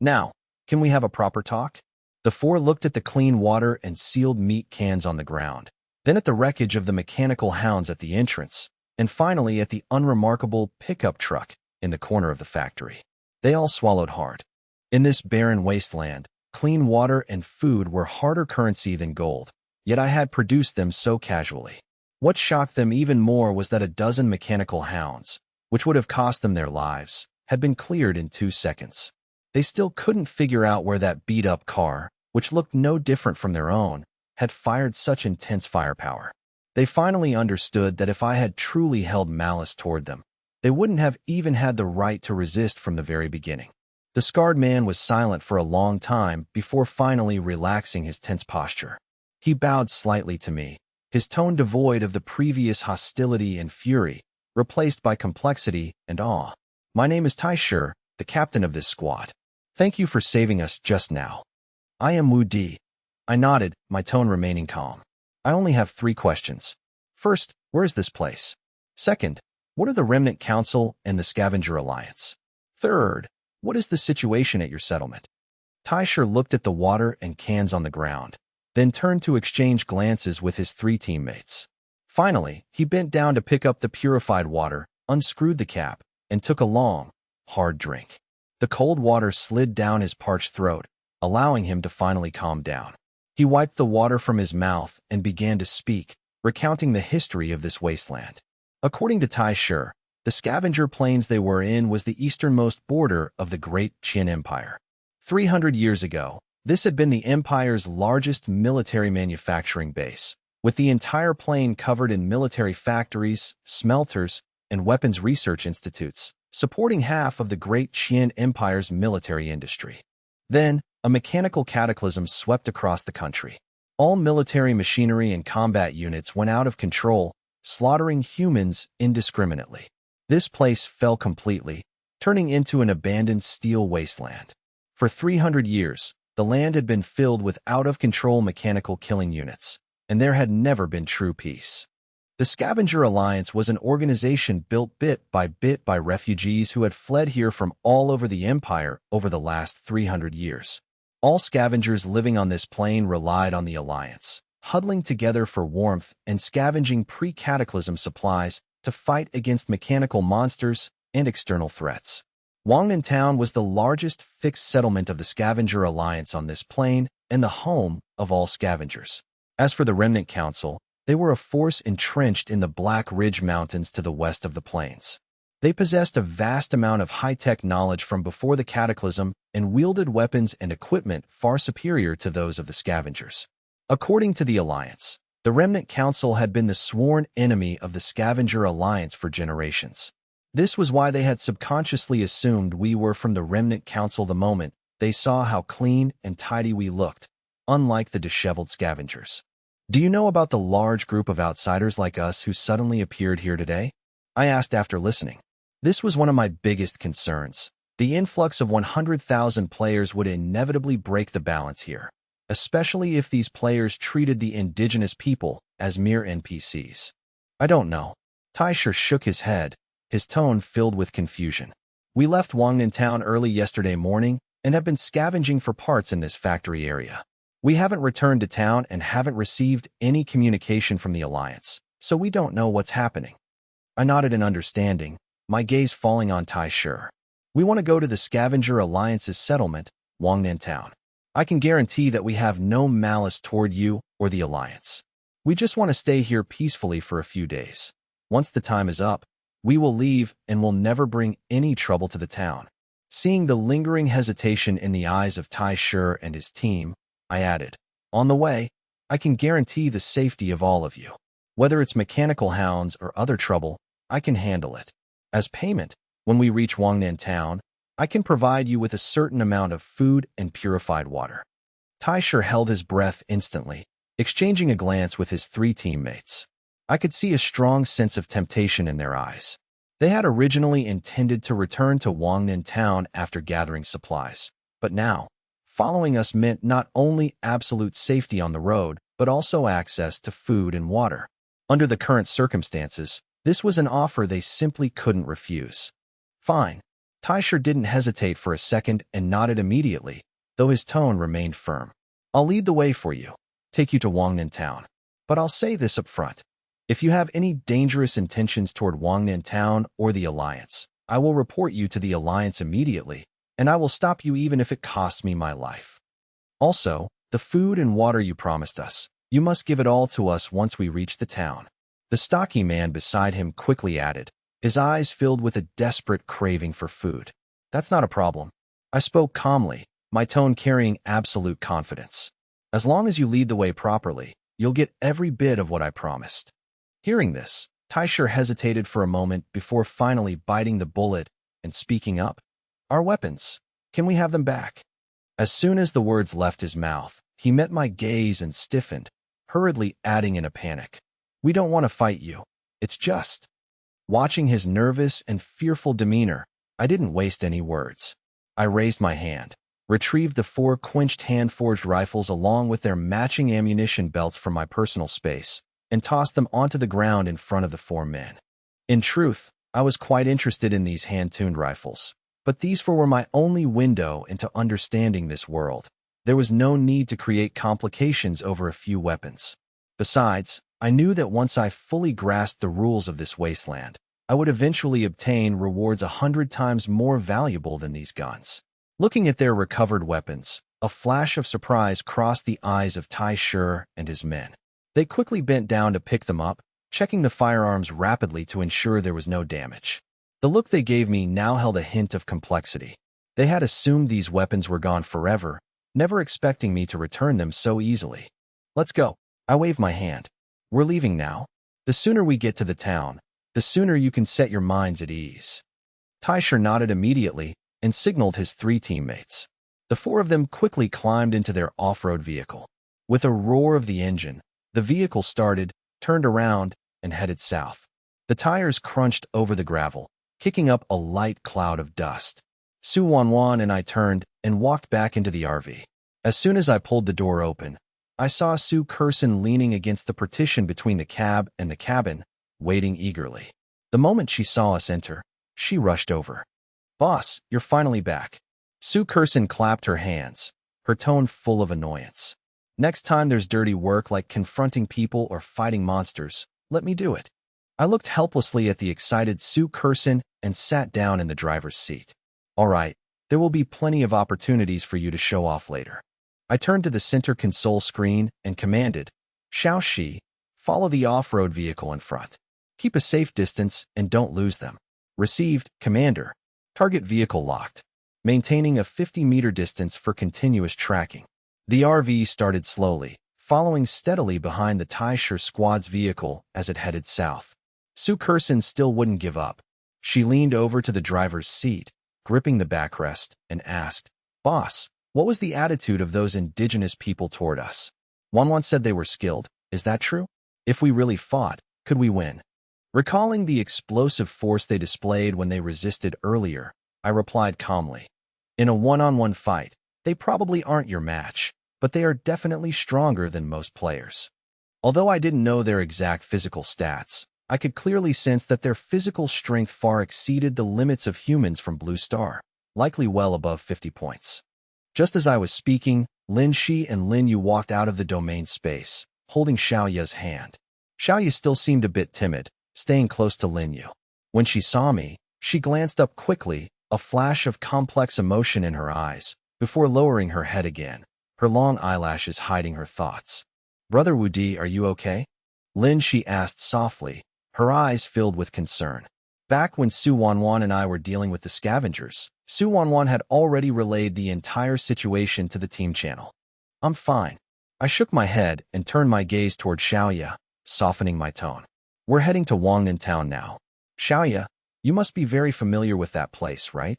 Now, can we have a proper talk? The four looked at the clean water and sealed meat cans on the ground, then at the wreckage of the mechanical hounds at the entrance, and finally at the unremarkable pickup truck in the corner of the factory. They all swallowed hard. In this barren wasteland, clean water and food were harder currency than gold, yet I had produced them so casually. What shocked them even more was that a dozen mechanical hounds, which would have cost them their lives, had been cleared in 2 seconds. They still couldn't figure out where that beat-up car, which looked no different from their own, had fired such intense firepower. They finally understood that if I had truly held malice toward them, they wouldn't have even had the right to resist from the very beginning. The scarred man was silent for a long time before finally relaxing his tense posture. He bowed slightly to me, his tone devoid of the previous hostility and fury, replaced by complexity and awe. "My name is Tai Shi, the captain of this squad. Thank you for saving us just now. I am Wu Di." I nodded, my tone remaining calm. "I only have 3 questions. First, where is this place? Second, what are the Remnant Council and the Scavenger Alliance? Third, what is the situation at your settlement?" Tai Shi looked at the water and cans on the ground, then turned to exchange glances with his 3 teammates. Finally, he bent down to pick up the purified water, unscrewed the cap, and took a long, hard drink. The cold water slid down his parched throat, allowing him to finally calm down. He wiped the water from his mouth and began to speak, recounting the history of this wasteland. According to Tai Shi, the scavenger plains they were in was the easternmost border of the Great Qin Empire. 300 years ago, this had been the empire's largest military manufacturing base, with the entire plain covered in military factories, smelters, and weapons research institutes, supporting half of the Great Qin Empire's military industry. Then, a mechanical cataclysm swept across the country. All military machinery and combat units went out of control, slaughtering humans indiscriminately. This place fell completely, turning into an abandoned steel wasteland. For 300 years, the land had been filled with out-of-control mechanical killing units, and there had never been true peace. The Scavenger Alliance was an organization built bit by refugees who had fled here from all over the empire over the last 300 years. All scavengers living on this plain relied on the Alliance, huddling together for warmth and scavenging pre-cataclysm supplies to fight against mechanical monsters and external threats. Wangnan Town was the largest fixed settlement of the Scavenger Alliance on this plain and the home of all scavengers. As for the Remnant Council, they were a force entrenched in the Black Ridge Mountains to the west of the plains. They possessed a vast amount of high-tech knowledge from before the cataclysm and wielded weapons and equipment far superior to those of the scavengers. According to the Alliance, the Remnant Council had been the sworn enemy of the Scavenger Alliance for generations. This was why they had subconsciously assumed we were from the Remnant Council the moment they saw how clean and tidy we looked, unlike the disheveled scavengers. "Do you know about the large group of outsiders like us who suddenly appeared here today?" I asked after listening. This was one of my biggest concerns. The influx of 100,000 players would inevitably break the balance here, especially if these players treated the indigenous people as mere NPCs. "I don't know." Tai Shi shook his head, his tone filled with confusion. "We left Wangnan Town early yesterday morning and have been scavenging for parts in this factory area. We haven't returned to town and haven't received any communication from the Alliance, so we don't know what's happening." I nodded in understanding, my gaze falling on Tai Shi. "We want to go to the Scavenger Alliance's settlement, Wangnan Town. I can guarantee that we have no malice toward you or the Alliance. We just want to stay here peacefully for a few days. Once the time is up, we will leave and will never bring any trouble to the town." Seeing the lingering hesitation in the eyes of Tai Shi and his team, I added, "On the way, I can guarantee the safety of all of you. Whether it's mechanical hounds or other trouble, I can handle it. As payment, when we reach Wangnan Town, I can provide you with a certain amount of food and purified water. Taisher held his breath instantly, exchanging a glance with his three teammates. I could see a strong sense of temptation in their eyes. They had originally intended to return to Wangnan Town after gathering supplies, but now, following us meant not only absolute safety on the road, but also access to food and water. Under the current circumstances, this was an offer they simply couldn't refuse. Fine. Taisher didn't hesitate for a second and nodded immediately, though his tone remained firm. I'll lead the way for you, take you to Wangnan Town. But I'll say this up front. If you have any dangerous intentions toward Wangnan Town or the Alliance, I will report you to the Alliance immediately, and I will stop you even if it costs me my life. Also, the food and water you promised us, you must give it all to us once we reach the town. The stocky man beside him quickly added, his eyes filled with a desperate craving for food. That's not a problem. I spoke calmly, my tone carrying absolute confidence. As long as you lead the way properly, you'll get every bit of what I promised. Hearing this, Taisher hesitated for a moment before finally biting the bullet and speaking up. Our weapons. Can we have them back? As soon as the words left his mouth, he met my gaze and stiffened, hurriedly adding in a panic. We don't want to fight you. It's just. Watching his nervous and fearful demeanor, I didn't waste any words. I raised my hand, retrieved the 4 quenched hand-forged rifles along with their matching ammunition belts from my personal space, and tossed them onto the ground in front of the 4 men. In truth, I was quite interested in these hand-tuned rifles, but these 4 were my only window into understanding this world. There was no need to create complications over a few weapons. Besides, I knew that once I fully grasped the rules of this wasteland, I would eventually obtain rewards 100 times more valuable than these guns. Looking at their recovered weapons, a flash of surprise crossed the eyes of Taisher and his men. They quickly bent down to pick them up, checking the firearms rapidly to ensure there was no damage. The look they gave me now held a hint of complexity. They had assumed these weapons were gone forever, never expecting me to return them so easily. Let's go. I waved my hand. We're leaving now. The sooner we get to the town, the sooner you can set your minds at ease. Taisher nodded immediately and signaled his 3 teammates. The 4 of them quickly climbed into their off-road vehicle. With a roar of the engine, the vehicle started, turned around, and headed south. The tires crunched over the gravel, kicking up a light cloud of dust. Su Wanwan and I turned and walked back into the RV. As soon as I pulled the door open, I saw Su Kurson leaning against the partition between the cab and the cabin, waiting eagerly. The moment she saw us enter, she rushed over. Boss, you're finally back. Su Kurson clapped her hands, her tone full of annoyance. Next time there's dirty work like confronting people or fighting monsters, let me do it. I looked helplessly at the excited Su Kurson and sat down in the driver's seat. All right, there will be plenty of opportunities for you to show off later. I turned to the center console screen and commanded, Xiao Shi, follow the off-road vehicle in front. Keep a safe distance and don't lose them. Received, Commander. Target vehicle locked. Maintaining a 50-meter distance for continuous tracking. The RV started slowly, following steadily behind the Taisher squad's vehicle as it headed south. Su Kurson still wouldn't give up. She leaned over to the driver's seat, gripping the backrest, and asked, Boss, what was the attitude of those indigenous people toward us? Wanwan said they were skilled. Is that true? If we really fought, could we win? Recalling the explosive force they displayed when they resisted earlier, I replied calmly. In a one-on-one fight, they probably aren't your match, but they are definitely stronger than most players. Although I didn't know their exact physical stats, I could clearly sense that their physical strength far exceeded the limits of humans from Blue Star, likely well above 50 points. Just as I was speaking, Lin Shi and Lin Yu walked out of the domain space, holding Xiaoya's hand. Xiaoya still seemed a bit timid, staying close to Lin Yu. When she saw me, she glanced up quickly, a flash of complex emotion in her eyes, before lowering her head again, her long eyelashes hiding her thoughts. Brother Wudi, are you okay? Lin Shi asked softly, her eyes filled with concern. Back when Su Wanwan and I were dealing with the scavengers, Su Wanwan had already relayed the entire situation to the team channel. I'm fine. I shook my head and turned my gaze toward Xiaoya, softening my tone. We're heading to Wangnan Town now. Xiaoya, you must be very familiar with that place, right?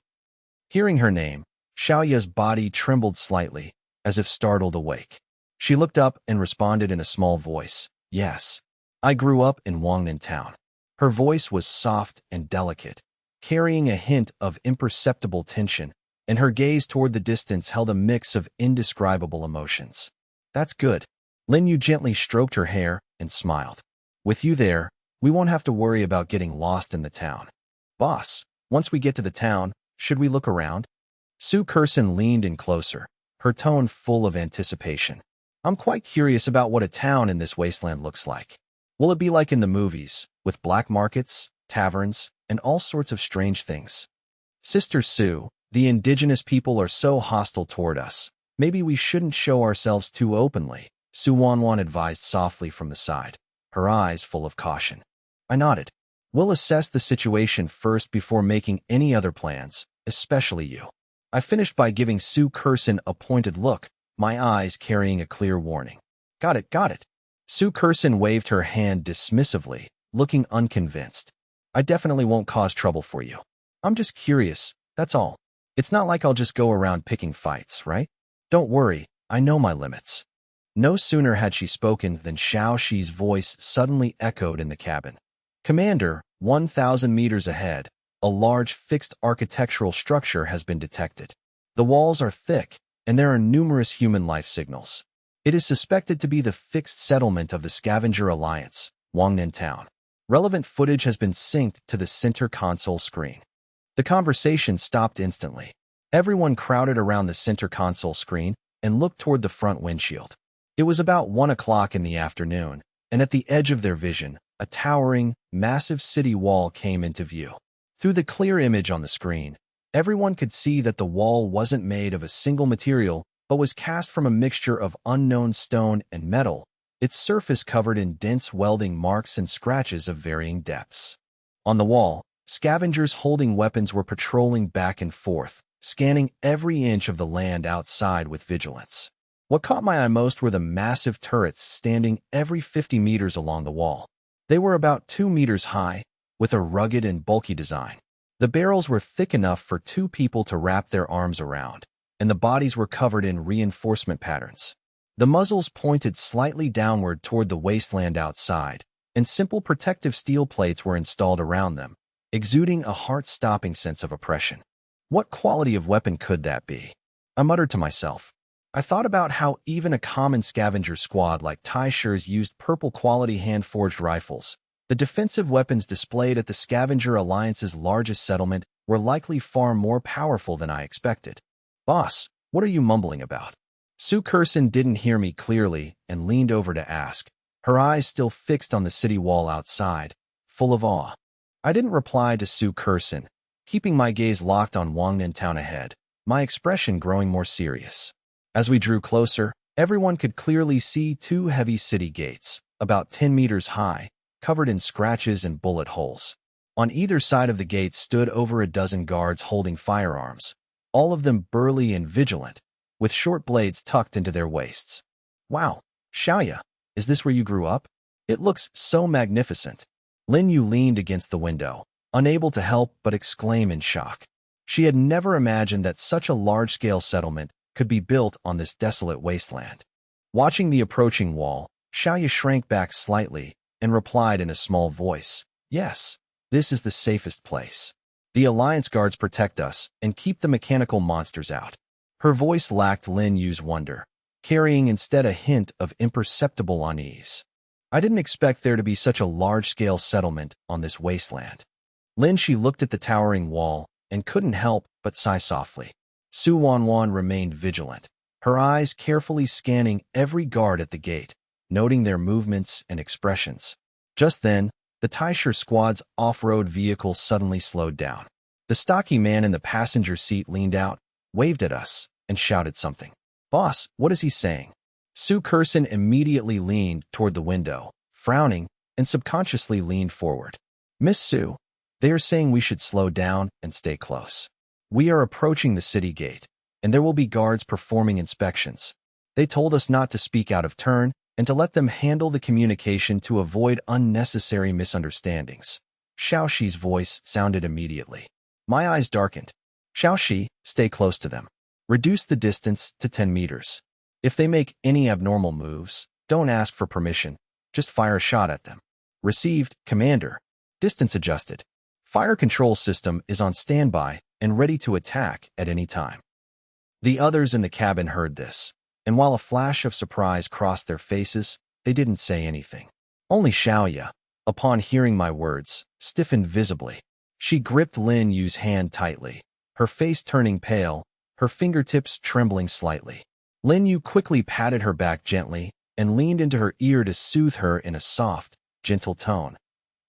Hearing her name, Xiaoya's body trembled slightly, as if startled awake. She looked up and responded in a small voice, yes. I grew up in Wangnan town. Her voice was soft and delicate, carrying a hint of imperceptible tension, and her gaze toward the distance held a mix of indescribable emotions. That's good. Lin Yu gently stroked her hair and smiled. With you there, we won't have to worry about getting lost in the town. Boss, once we get to the town, should we look around? Su Kurson leaned in closer, her tone full of anticipation. I'm quite curious about what a town in this wasteland looks like. Will it be like in the movies, with black markets, taverns, and all sorts of strange things? Sister Su, the indigenous people are so hostile toward us. Maybe we shouldn't show ourselves too openly, Su Wanwan advised softly from the side, her eyes full of caution. I nodded. We'll assess the situation first before making any other plans, especially you. I finished by giving Su Kurson a pointed look, my eyes carrying a clear warning. Got it, got it. Su Kurson waved her hand dismissively, looking unconvinced. I definitely won't cause trouble for you. I'm just curious, that's all. It's not like I'll just go around picking fights, right? Don't worry, I know my limits. No sooner had she spoken than Xiao Shi's voice suddenly echoed in the cabin. Commander, 1,000 meters ahead, a large fixed architectural structure has been detected. The walls are thick, and there are numerous human life signals. It is suspected to be the fixed settlement of the Scavenger Alliance, Wangnan Town. Relevant footage has been synced to the center console screen. The conversation stopped instantly. Everyone crowded around the center console screen and looked toward the front windshield. It was about 1 o'clock in the afternoon, and at the edge of their vision, a towering, massive city wall came into view. Through the clear image on the screen, everyone could see that the wall wasn't made of a single material, but was cast from a mixture of unknown stone and metal, its surface covered in dense welding marks and scratches of varying depths. On the wall, scavengers holding weapons were patrolling back and forth, scanning every inch of the land outside with vigilance. What caught my eye most were the massive turrets standing every 50 meters along the wall. They were about 2 meters high, with a rugged and bulky design. The barrels were thick enough for 2 people to wrap their arms around, and the bodies were covered in reinforcement patterns. The muzzles pointed slightly downward toward the wasteland outside, and simple protective steel plates were installed around them, exuding a heart-stopping sense of oppression. What quality of weapon could that be? I muttered to myself. I thought about how even a common scavenger squad like Taishers used purple-quality hand-forged rifles. The defensive weapons displayed at the Scavenger Alliance's largest settlement were likely far more powerful than I expected. Boss, what are you mumbling about? Su Kurson didn't hear me clearly and leaned over to ask, her eyes still fixed on the city wall outside, full of awe. I didn't reply to Su Kurson, keeping my gaze locked on Wangnan Town ahead, my expression growing more serious. As we drew closer, everyone could clearly see 2 heavy city gates, about 10 meters high, covered in scratches and bullet holes. On either side of the gates stood over a dozen guards holding firearms, all of them burly and vigilant, with short blades tucked into their waists. Wow, Xiaoya, is this where you grew up? It looks so magnificent. Lin Yu leaned against the window, unable to help but exclaim in shock. She had never imagined that such a large-scale settlement could be built on this desolate wasteland. Watching the approaching wall, Xiaoya shrank back slightly and replied in a small voice, yes, this is the safest place. The Alliance guards protect us and keep the mechanical monsters out. Her voice lacked Lin Yu's wonder, carrying instead a hint of imperceptible unease. I didn't expect there to be such a large-scale settlement on this wasteland. Lin Shi looked at the towering wall and couldn't help but sigh softly. Su Wanwan remained vigilant, her eyes carefully scanning every guard at the gate, noting their movements and expressions. Just then, the Taisher squad's off-road vehicle suddenly slowed down. The stocky man in the passenger seat leaned out, waved at us, and shouted something. Boss, what is he saying? Su Kurson immediately leaned toward the window, frowning, and subconsciously leaned forward. Miss Su, they are saying we should slow down and stay close. We are approaching the city gate, and there will be guards performing inspections. They told us not to speak out of turn and to let them handle the communication to avoid unnecessary misunderstandings. Xiaoxi's voice sounded immediately. My eyes darkened. Xiaoxi, stay close to them. Reduce the distance to 10 meters. If they make any abnormal moves, don't ask for permission. Just fire a shot at them. Received, Commander. Distance adjusted. Fire control system is on standby and ready to attack at any time. The others in the cabin heard this, and while a flash of surprise crossed their faces, they didn't say anything. Only Xiaoya, upon hearing my words, stiffened visibly. She gripped Lin Yu's hand tightly, her face turning pale, her fingertips trembling slightly. Lin Yu quickly patted her back gently and leaned into her ear to soothe her in a soft, gentle tone.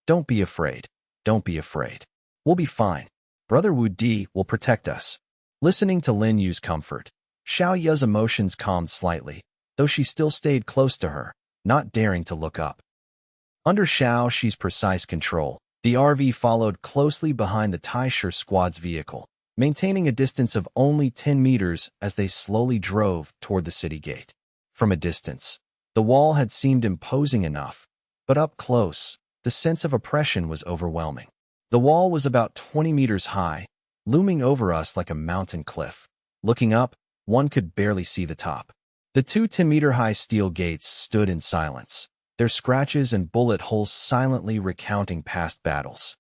Don't be afraid. Don't be afraid. We'll be fine. Brother Wu Di will protect us. Listening to Lin Yu's comfort, Xiaoya's emotions calmed slightly, though she still stayed close to her, not daring to look up. Under Xiaoxi's precise control, the RV followed closely behind the Taisher squad's vehicle, maintaining a distance of only 10 meters as they slowly drove toward the city gate. From a distance, the wall had seemed imposing enough, but up close, the sense of oppression was overwhelming. The wall was about 20 meters high, looming over us like a mountain cliff. Looking up, one could barely see the top. The two 10-meter-high steel gates stood in silence, their scratches and bullet holes silently recounting past battles.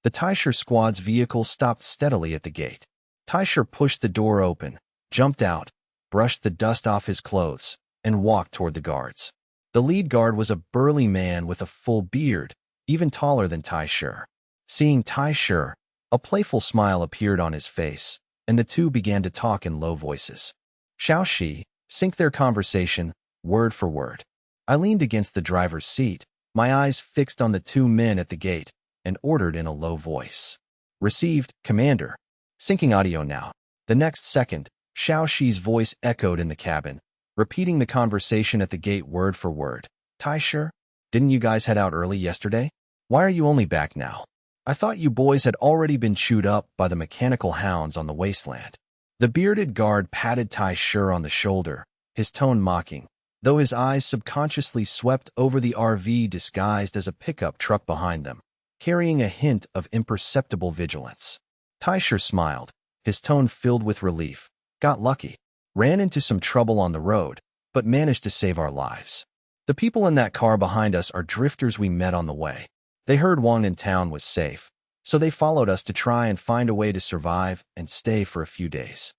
The Taisher squad's vehicle stopped steadily at the gate. Taisher pushed the door open, jumped out, brushed the dust off his clothes, and walked toward the guards. The lead guard was a burly man with a full beard, even taller than Taisher. Seeing Taisher, a playful smile appeared on his face, and the two began to talk in low voices. Xiaoxi, sync their conversation, word for word. I leaned against the driver's seat, my eyes fixed on the two men at the gate, and ordered in a low voice. Received, Commander. Syncing audio now. The next second, Xiaoxi's voice echoed in the cabin, repeating the conversation at the gate word for word. Taisher, didn't you guys head out early yesterday? Why are you only back now? I thought you boys had already been chewed up by the mechanical hounds on the wasteland. The bearded guard patted Taisher on the shoulder, his tone mocking, though his eyes subconsciously swept over the RV disguised as a pickup truck behind them, carrying a hint of imperceptible vigilance. Taisher smiled, his tone filled with relief. Got lucky. Ran into some trouble on the road, but managed to save our lives. The people in that car behind us are drifters we met on the way. They heard Wang in town was safe, so they followed us to try and find a way to survive and stay for a few days.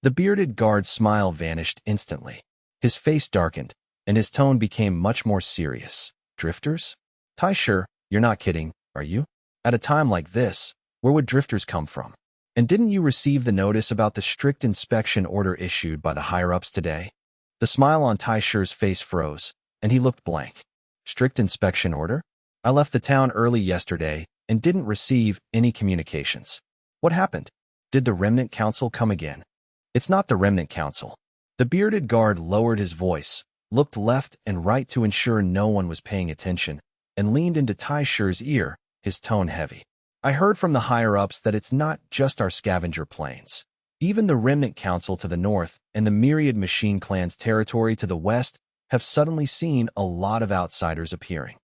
The bearded guard's smile vanished instantly. His face darkened, and his tone became much more serious. Drifters? Taisher, you're not kidding, are you? At a time like this, where would drifters come from? And didn't you receive the notice about the strict inspection order issued by the higher-ups today? The smile on Taisher's face froze, and he looked blank. Strict inspection order? I left the town early yesterday and didn't receive any communications. What happened? Did the Remnant Council come again? It's not the Remnant Council. The bearded guard lowered his voice, looked left and right to ensure no one was paying attention, and leaned into Taisher's ear, his tone heavy. I heard from the higher-ups that it's not just our scavenger planes. Even the Remnant Council to the north and the myriad machine clans territory to the west have suddenly seen a lot of outsiders appearing.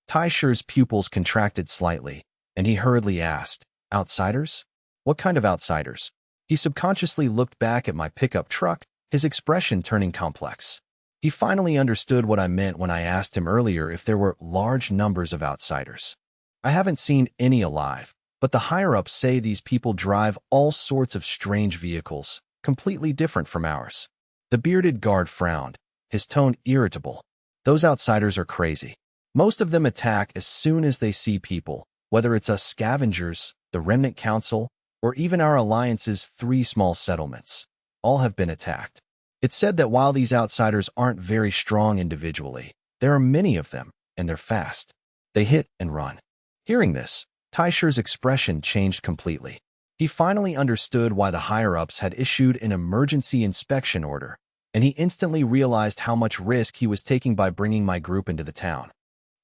Taisher's pupils contracted slightly, and he hurriedly asked, Outsiders? What kind of outsiders? He subconsciously looked back at my pickup truck, his expression turning complex. He finally understood what I meant when I asked him earlier if there were large numbers of outsiders. I haven't seen any alive, but the higher-ups say these people drive all sorts of strange vehicles, completely different from ours. The bearded guard frowned, his tone irritable. Those outsiders are crazy. Most of them attack as soon as they see people, whether it's us scavengers, the Remnant Council, or even our alliance's 3 small settlements. All have been attacked. It's said that while these outsiders aren't very strong individually, there are many of them, and they're fast. They hit and run. Hearing this, Taisher's expression changed completely. He finally understood why the higher-ups had issued an emergency inspection order, and he instantly realized how much risk he was taking by bringing my group into the town.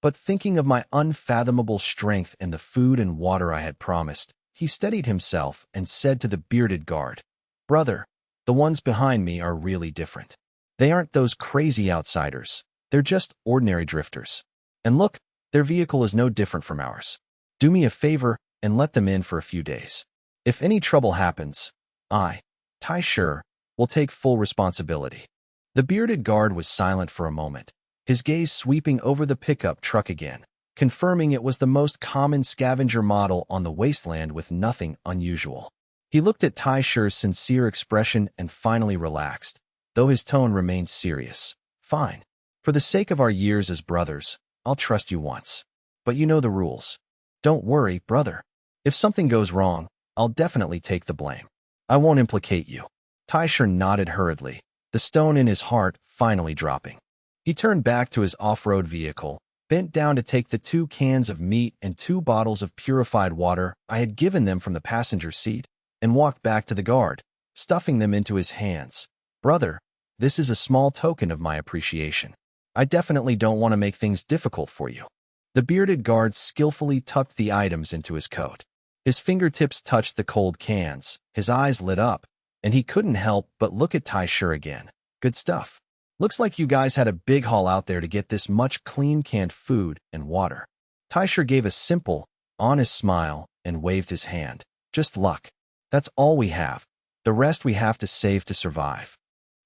But thinking of my unfathomable strength and the food and water I had promised, he steadied himself and said to the bearded guard, Brother, the ones behind me are really different. They aren't those crazy outsiders. They're just ordinary drifters. And look, their vehicle is no different from ours. Do me a favor and let them in for a few days. If any trouble happens, Tai Shi, will take full responsibility." The bearded guard was silent for a moment, his gaze sweeping over the pickup truck again, confirming it was the most common scavenger model on the wasteland with nothing unusual. He looked at Tai Shi's sincere expression and finally relaxed, though his tone remained serious. "Fine. For the sake of our years as brothers, I'll trust you once. But you know the rules. Don't worry, brother. If something goes wrong, I'll definitely take the blame. I won't implicate you." Tai Shi nodded hurriedly, the stone in his heart finally dropping. He turned back to his off-road vehicle, bent down to take the 2 cans of meat and 2 bottles of purified water I had given them from the passenger seat, and walked back to the guard, stuffing them into his hands. "Brother, this is a small token of my appreciation. I definitely don't want to make things difficult for you." The bearded guard skillfully tucked the items into his coat. His fingertips touched the cold cans, his eyes lit up, and he couldn't help but look at Tai Shi again. "Good stuff. Looks like you guys had a big haul out there to get this much clean canned food and water." Tai Shi gave a simple, honest smile and waved his hand. "Just luck. That's all we have. The rest we have to save to survive."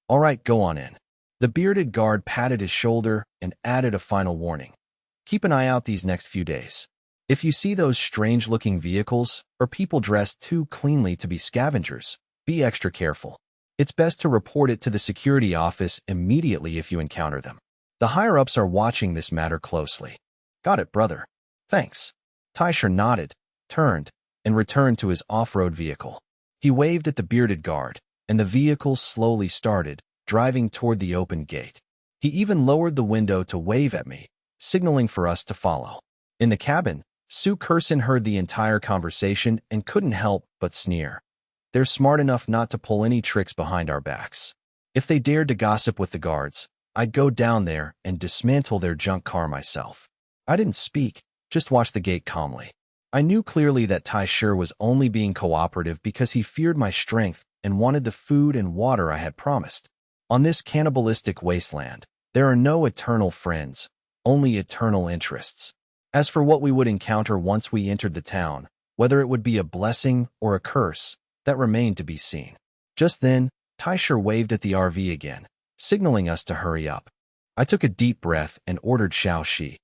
"All right, go on in." The bearded guard patted his shoulder and added a final warning. "Keep an eye out these next few days. If you see those strange-looking vehicles or people dressed too cleanly to be scavengers, be extra careful. It's best to report it to the security office immediately if you encounter them. The higher-ups are watching this matter closely." "Got it, brother. Thanks." Tai Shi nodded, turned, and returned to his off-road vehicle. He waved at the bearded guard, and the vehicle slowly started, driving toward the open gate. He even lowered the window to wave at me, signaling for us to follow. In the cabin, Sue Curson heard the entire conversation and couldn't help but sneer. "They're smart enough not to pull any tricks behind our backs. If they dared to gossip with the guards, I'd go down there and dismantle their junk car myself." I didn't speak, just watched the gate calmly. I knew clearly that Tai Shi was only being cooperative because he feared my strength and wanted the food and water I had promised. On this cannibalistic wasteland, there are no eternal friends, only eternal interests. As for what we would encounter once we entered the town, whether it would be a blessing or a curse, that remained to be seen. Just then, Tai Shi waved at the RV again, signaling us to hurry up. I took a deep breath and ordered Xiaoxi.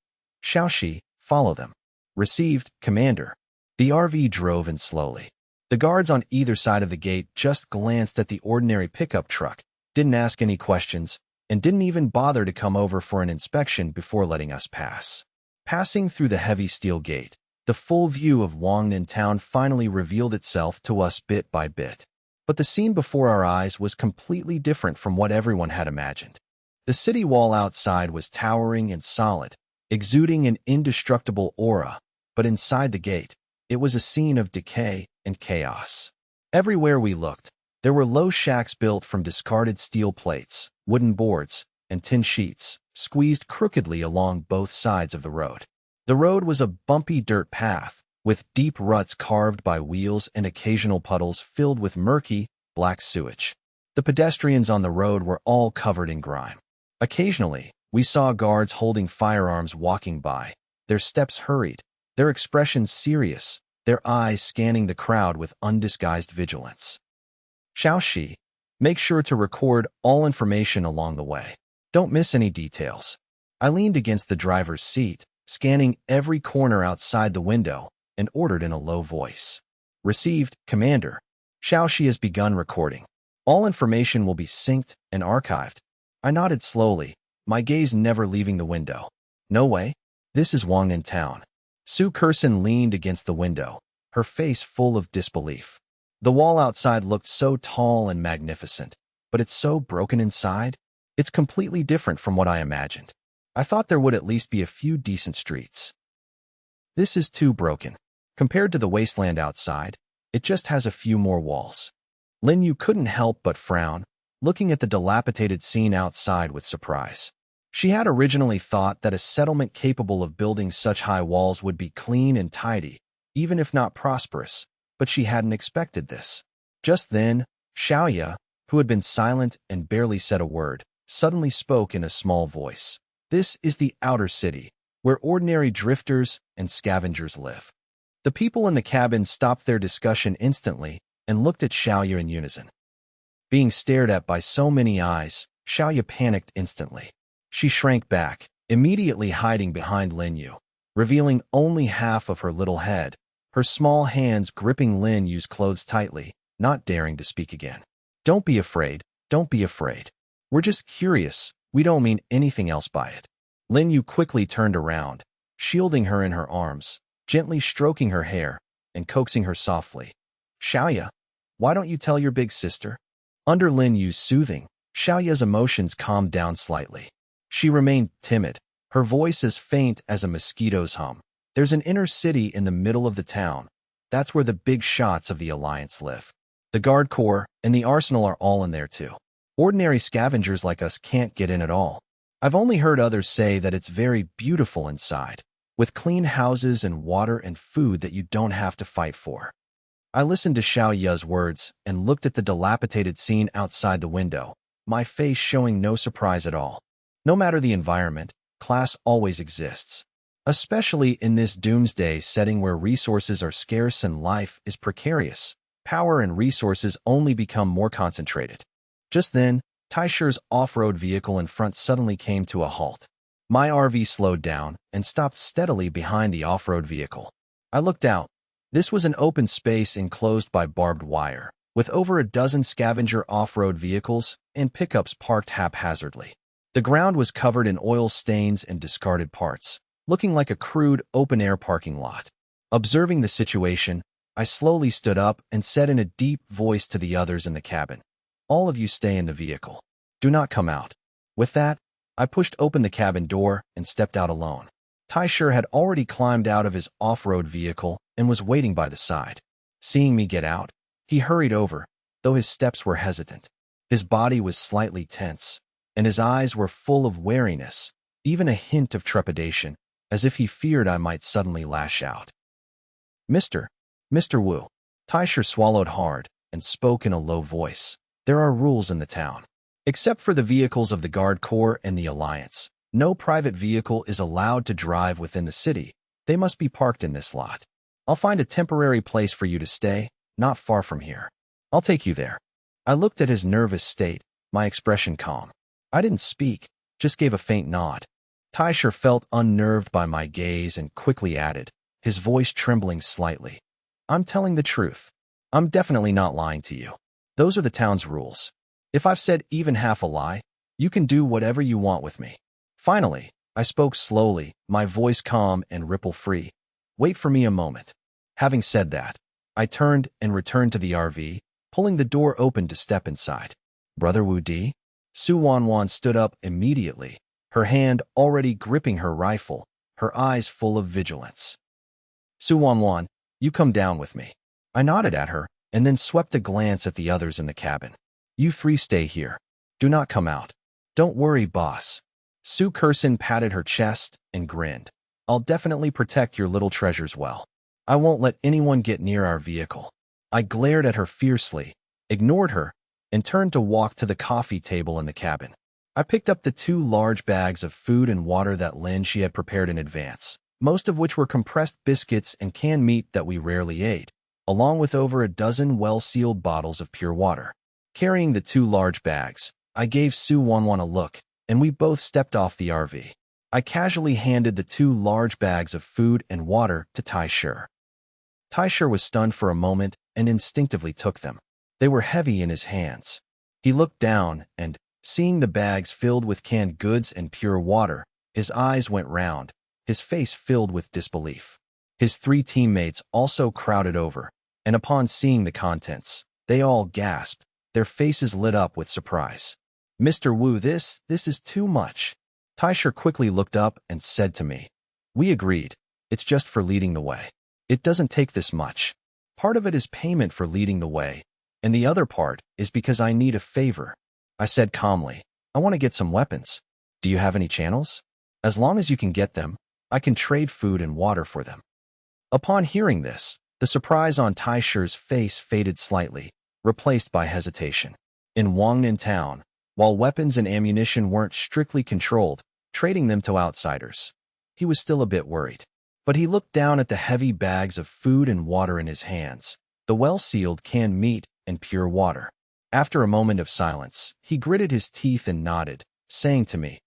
"Xiaoxi, follow them." "Received, Commander." The RV drove in slowly. The guards on either side of the gate just glanced at the ordinary pickup truck, didn't ask any questions, and didn't even bother to come over for an inspection before letting us pass. Passing through the heavy steel gate, the full view of Wangnan town finally revealed itself to us bit by bit. But the scene before our eyes was completely different from what everyone had imagined. The city wall outside was towering and solid, exuding an indestructible aura, but inside the gate, it was a scene of decay and chaos. Everywhere we looked, there were low shacks built from discarded steel plates, wooden boards, and tin sheets, squeezed crookedly along both sides of the road. The road was a bumpy dirt path, with deep ruts carved by wheels and occasional puddles filled with murky, black sewage. The pedestrians on the road were all covered in grime. Occasionally, we saw guards holding firearms walking by, their steps hurried, their expressions serious, their eyes scanning the crowd with undisguised vigilance. "Xiaoxi, make sure to record all information along the way. Don't miss any details." I leaned against the driver's seat, scanning every corner outside the window, and ordered in a low voice. "Received, Commander." Xiaoxi has begun recording. "All information will be synced and archived." I nodded slowly, my gaze never leaving the window. "No way. This is Wangnan town." Sue Curson leaned against the window, her face full of disbelief. The wall outside looked so tall and magnificent, but it's so broken inside. It's completely different from what I imagined. I thought there would at least be a few decent streets. This is too broken. Compared to the wasteland outside, it just has a few more walls. Lin Yu couldn't help but frown, looking at the dilapidated scene outside with surprise. She had originally thought that a settlement capable of building such high walls would be clean and tidy, even if not prosperous, but she hadn't expected this. Just then, Xiaoya, who had been silent and barely said a word, suddenly spoke in a small voice. "This is the outer city, where ordinary drifters and scavengers live. The people in the cabin stopped their discussion instantly and looked at Xiaoyu in unison. Being stared at by so many eyes, Xiaoyu panicked instantly. She shrank back, immediately hiding behind Lin Yu, revealing only half of her little head, her small hands gripping Lin Yu's clothes tightly, not daring to speak again. Don't be afraid, don't be afraid. We're just curious, we don't mean anything else by it. Lin Yu quickly turned around, shielding her in her arms, gently stroking her hair and coaxing her softly. Xiaoyu, why don't you tell your big sister? Under Lin Yu's soothing, Xiaoya's emotions calmed down slightly. She remained timid, her voice as faint as a mosquito's hum. There's an inner city in the middle of the town. That's where the big shots of the Alliance live. The Guard Corps and the Arsenal are all in there too. Ordinary scavengers like us can't get in at all. I've only heard others say that it's very beautiful inside, with clean houses and water and food that you don't have to fight for. I listened to Xiaoya's words and looked at the dilapidated scene outside the window, my face showing no surprise at all. No matter the environment, class always exists. Especially in this doomsday setting where resources are scarce and life is precarious, power and resources only become more concentrated. Just then, Taisher's off-road vehicle in front suddenly came to a halt. My RV slowed down and stopped steadily behind the off-road vehicle. I looked out. This was an open space enclosed by barbed wire, with over a dozen scavenger off-road vehicles and pickups parked haphazardly. The ground was covered in oil stains and discarded parts, looking like a crude open-air parking lot. Observing the situation, I slowly stood up and said in a deep voice to the others in the cabin, "All of you stay in the vehicle. Do not come out." With that, I pushed open the cabin door and stepped out alone. Taisher had already climbed out of his off-road vehicle and was waiting by the side. Seeing me get out, he hurried over, though his steps were hesitant. His body was slightly tense, and his eyes were full of wariness, even a hint of trepidation, as if he feared I might suddenly lash out. Mr. Wu. Taisher swallowed hard and spoke in a low voice. There are rules in the town. Except for the vehicles of the Guard Corps and the Alliance, no private vehicle is allowed to drive within the city. They must be parked in this lot. I'll find a temporary place for you to stay, not far from here. I'll take you there. I looked at his nervous state, my expression calm. I didn't speak, just gave a faint nod. Taisher felt unnerved by my gaze and quickly added, his voice trembling slightly. I'm telling the truth. I'm definitely not lying to you. Those are the town's rules. If I've said even half a lie, you can do whatever you want with me. Finally, I spoke slowly, my voice calm and ripple-free. Wait for me a moment. Having said that, I turned and returned to the RV, pulling the door open to step inside. Brother Wu Di? Su Wanwan stood up immediately, her hand already gripping her rifle, her eyes full of vigilance. Su Wanwan, you come down with me. I nodded at her and then swept a glance at the others in the cabin. You three stay here. Do not come out. Don't worry, boss. Su Kursin patted her chest and grinned. I'll definitely protect your little treasures well. I won't let anyone get near our vehicle. I glared at her fiercely, ignored her, and turned to walk to the coffee table in the cabin. I picked up the 2 large bags of food and water that she had prepared in advance, most of which were compressed biscuits and canned meat that we rarely ate, along with over a dozen well-sealed bottles of pure water. Carrying the 2 large bags, I gave Su Wanwan a look, and we both stepped off the RV. I casually handed the 2 large bags of food and water to Taisher. Taisher was stunned for a moment and instinctively took them. They were heavy in his hands. He looked down and, seeing the bags filled with canned goods and pure water, his eyes went round, his face filled with disbelief. His 3 teammates also crowded over, and upon seeing the contents, they all gasped, their faces lit up with surprise. Mr. Wu, this is too much. Taisher quickly looked up and said to me, We agreed. It's just for leading the way. It doesn't take this much. Part of it is payment for leading the way, and the other part is because I need a favor. I said calmly, I want to get some weapons. Do you have any channels? As long as you can get them, I can trade food and water for them. Upon hearing this, the surprise on Taisher's face faded slightly, replaced by hesitation. In Wangnan town, while weapons and ammunition weren't strictly controlled, trading them to outsiders, he was still a bit worried. But he looked down at the heavy bags of food and water in his hands, the well-sealed canned meat and pure water. After a moment of silence, he gritted his teeth and nodded, saying to me,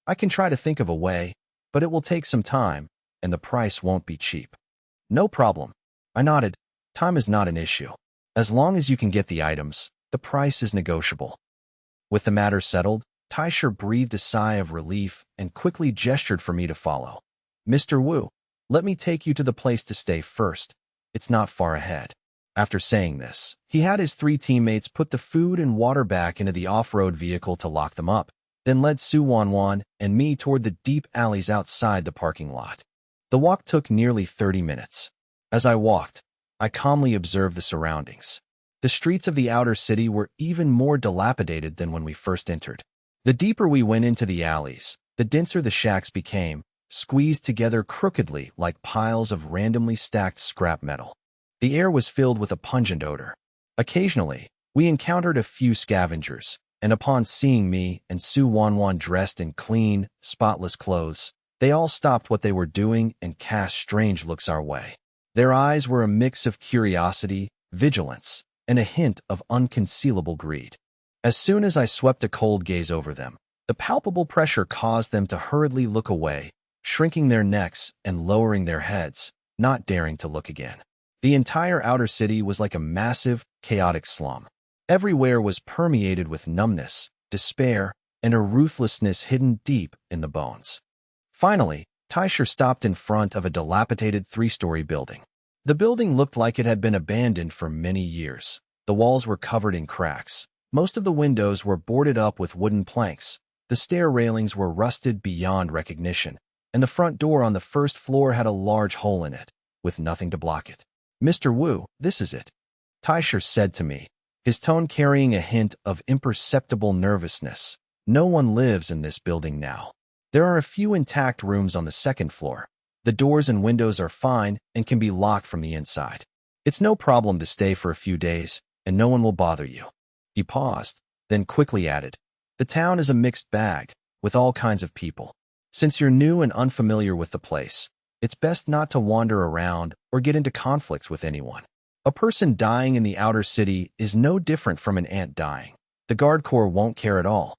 "I can try to think of a way, but it will take some time, and the price won't be cheap." "No problem." I nodded. Time is not an issue. As long as you can get the items, the price is negotiable. With the matter settled, Taisher breathed a sigh of relief and quickly gestured for me to follow. "Mr. Wu, let me take you to the place to stay first. It's not far ahead." After saying this, he had his 3 teammates put the food and water back into the off-road vehicle to lock them up, then led Su Wanwan and me toward the deep alleys outside the parking lot. The walk took nearly 30 minutes. As I walked, I calmly observed the surroundings. The streets of the outer city were even more dilapidated than when we first entered. The deeper we went into the alleys, the denser the shacks became, squeezed together crookedly like piles of randomly stacked scrap metal. The air was filled with a pungent odor. Occasionally, we encountered a few scavengers, and upon seeing me and Su Wanwan dressed in clean, spotless clothes, they all stopped what they were doing and cast strange looks our way. Their eyes were a mix of curiosity, vigilance, and a hint of unconcealable greed. As soon as I swept a cold gaze over them, the palpable pressure caused them to hurriedly look away, shrinking their necks and lowering their heads, not daring to look again. The entire outer city was like a massive, chaotic slum. Everywhere was permeated with numbness, despair, and a ruthlessness hidden deep in the bones. Finally, Taisher stopped in front of a dilapidated 3-story building. The building looked like it had been abandoned for many years. The walls were covered in cracks. Most of the windows were boarded up with wooden planks. The stair railings were rusted beyond recognition, and the front door on the first floor had a large hole in it, with nothing to block it. "Mr. Wu, this is it," Taisher said to me, his tone carrying a hint of imperceptible nervousness. "No one lives in this building now. There are a few intact rooms on the second floor. The doors and windows are fine and can be locked from the inside. It's no problem to stay for a few days, and no one will bother you." He paused, then quickly added, "The town is a mixed bag, with all kinds of people. Since you're new and unfamiliar with the place, it's best not to wander around or get into conflicts with anyone. A person dying in the outer city is no different from an ant dying. The guard corps won't care at all."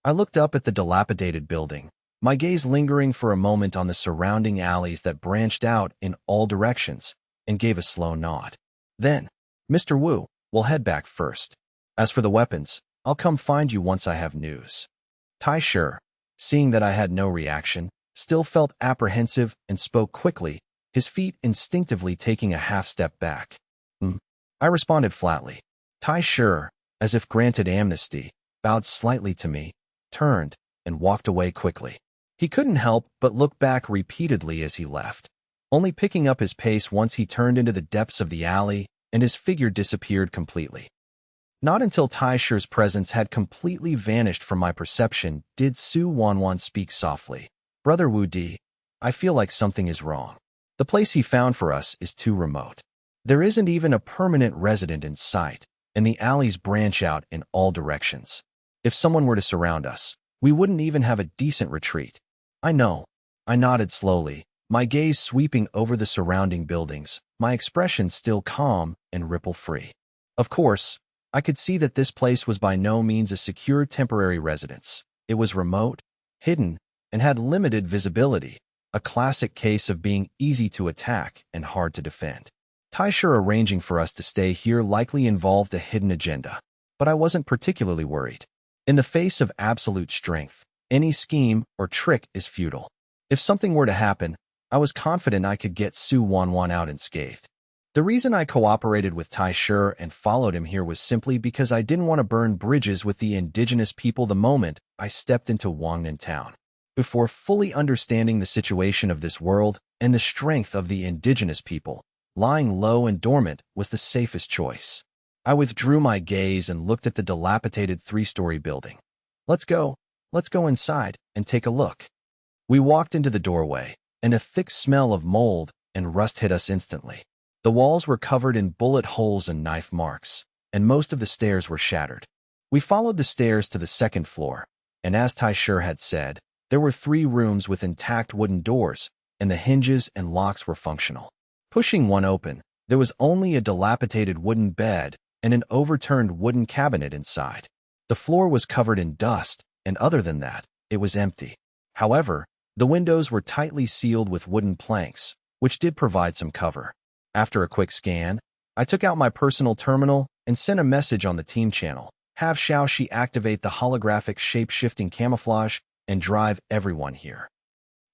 I looked up at the dilapidated building, my gaze lingering for a moment on the surrounding alleys that branched out in all directions, and gave a slow nod. Then, "Mr. Wu, we'll head back first. As for the weapons, I'll come find you once I have news." Taisher, seeing that I had no reaction, still felt apprehensive and spoke quickly, his feet instinctively taking a half-step back. I responded flatly. Taisher, as if granted amnesty, bowed slightly to me, turned, and walked away quickly. He couldn't help but look back repeatedly as he left, only picking up his pace once he turned into the depths of the alley and his figure disappeared completely. Not until Taisher's presence had completely vanished from my perception did Su Wanwan speak softly. "Brother Wu Di, I feel like something is wrong. The place he found for us is too remote. There isn't even a permanent resident in sight, and the alleys branch out in all directions. If someone were to surround us, we wouldn't even have a decent retreat." "I know." I nodded slowly, my gaze sweeping over the surrounding buildings, my expression still calm and ripple-free. Of course, I could see that this place was by no means a secure temporary residence. It was remote, hidden, and had limited visibility, a classic case of being easy to attack and hard to defend. Taisher arranging for us to stay here likely involved a hidden agenda, but I wasn't particularly worried. In the face of absolute strength, any scheme or trick is futile. If something were to happen, I was confident I could get Su Wanwan out unscathed. The reason I cooperated with Taisher and followed him here was simply because I didn't want to burn bridges with the indigenous people the moment I stepped into Wangnan town. Before fully understanding the situation of this world and the strength of the indigenous people, lying low and dormant was the safest choice. I withdrew my gaze and looked at the dilapidated 3-story building. Let's go inside and take a look." We walked into the doorway, and a thick smell of mold and rust hit us instantly. The walls were covered in bullet holes and knife marks, and most of the stairs were shattered. We followed the stairs to the second floor, and as Taisher had said, there were 3 rooms with intact wooden doors, and the hinges and locks were functional. Pushing one open, there was only a dilapidated wooden bed and an overturned wooden cabinet inside. The floor was covered in dust, and other than that, it was empty. However, the windows were tightly sealed with wooden planks, which did provide some cover. After a quick scan, I took out my personal terminal and sent a message on the team channel. Have Xiaoxi activate the holographic shape-shifting camouflage and drive everyone here.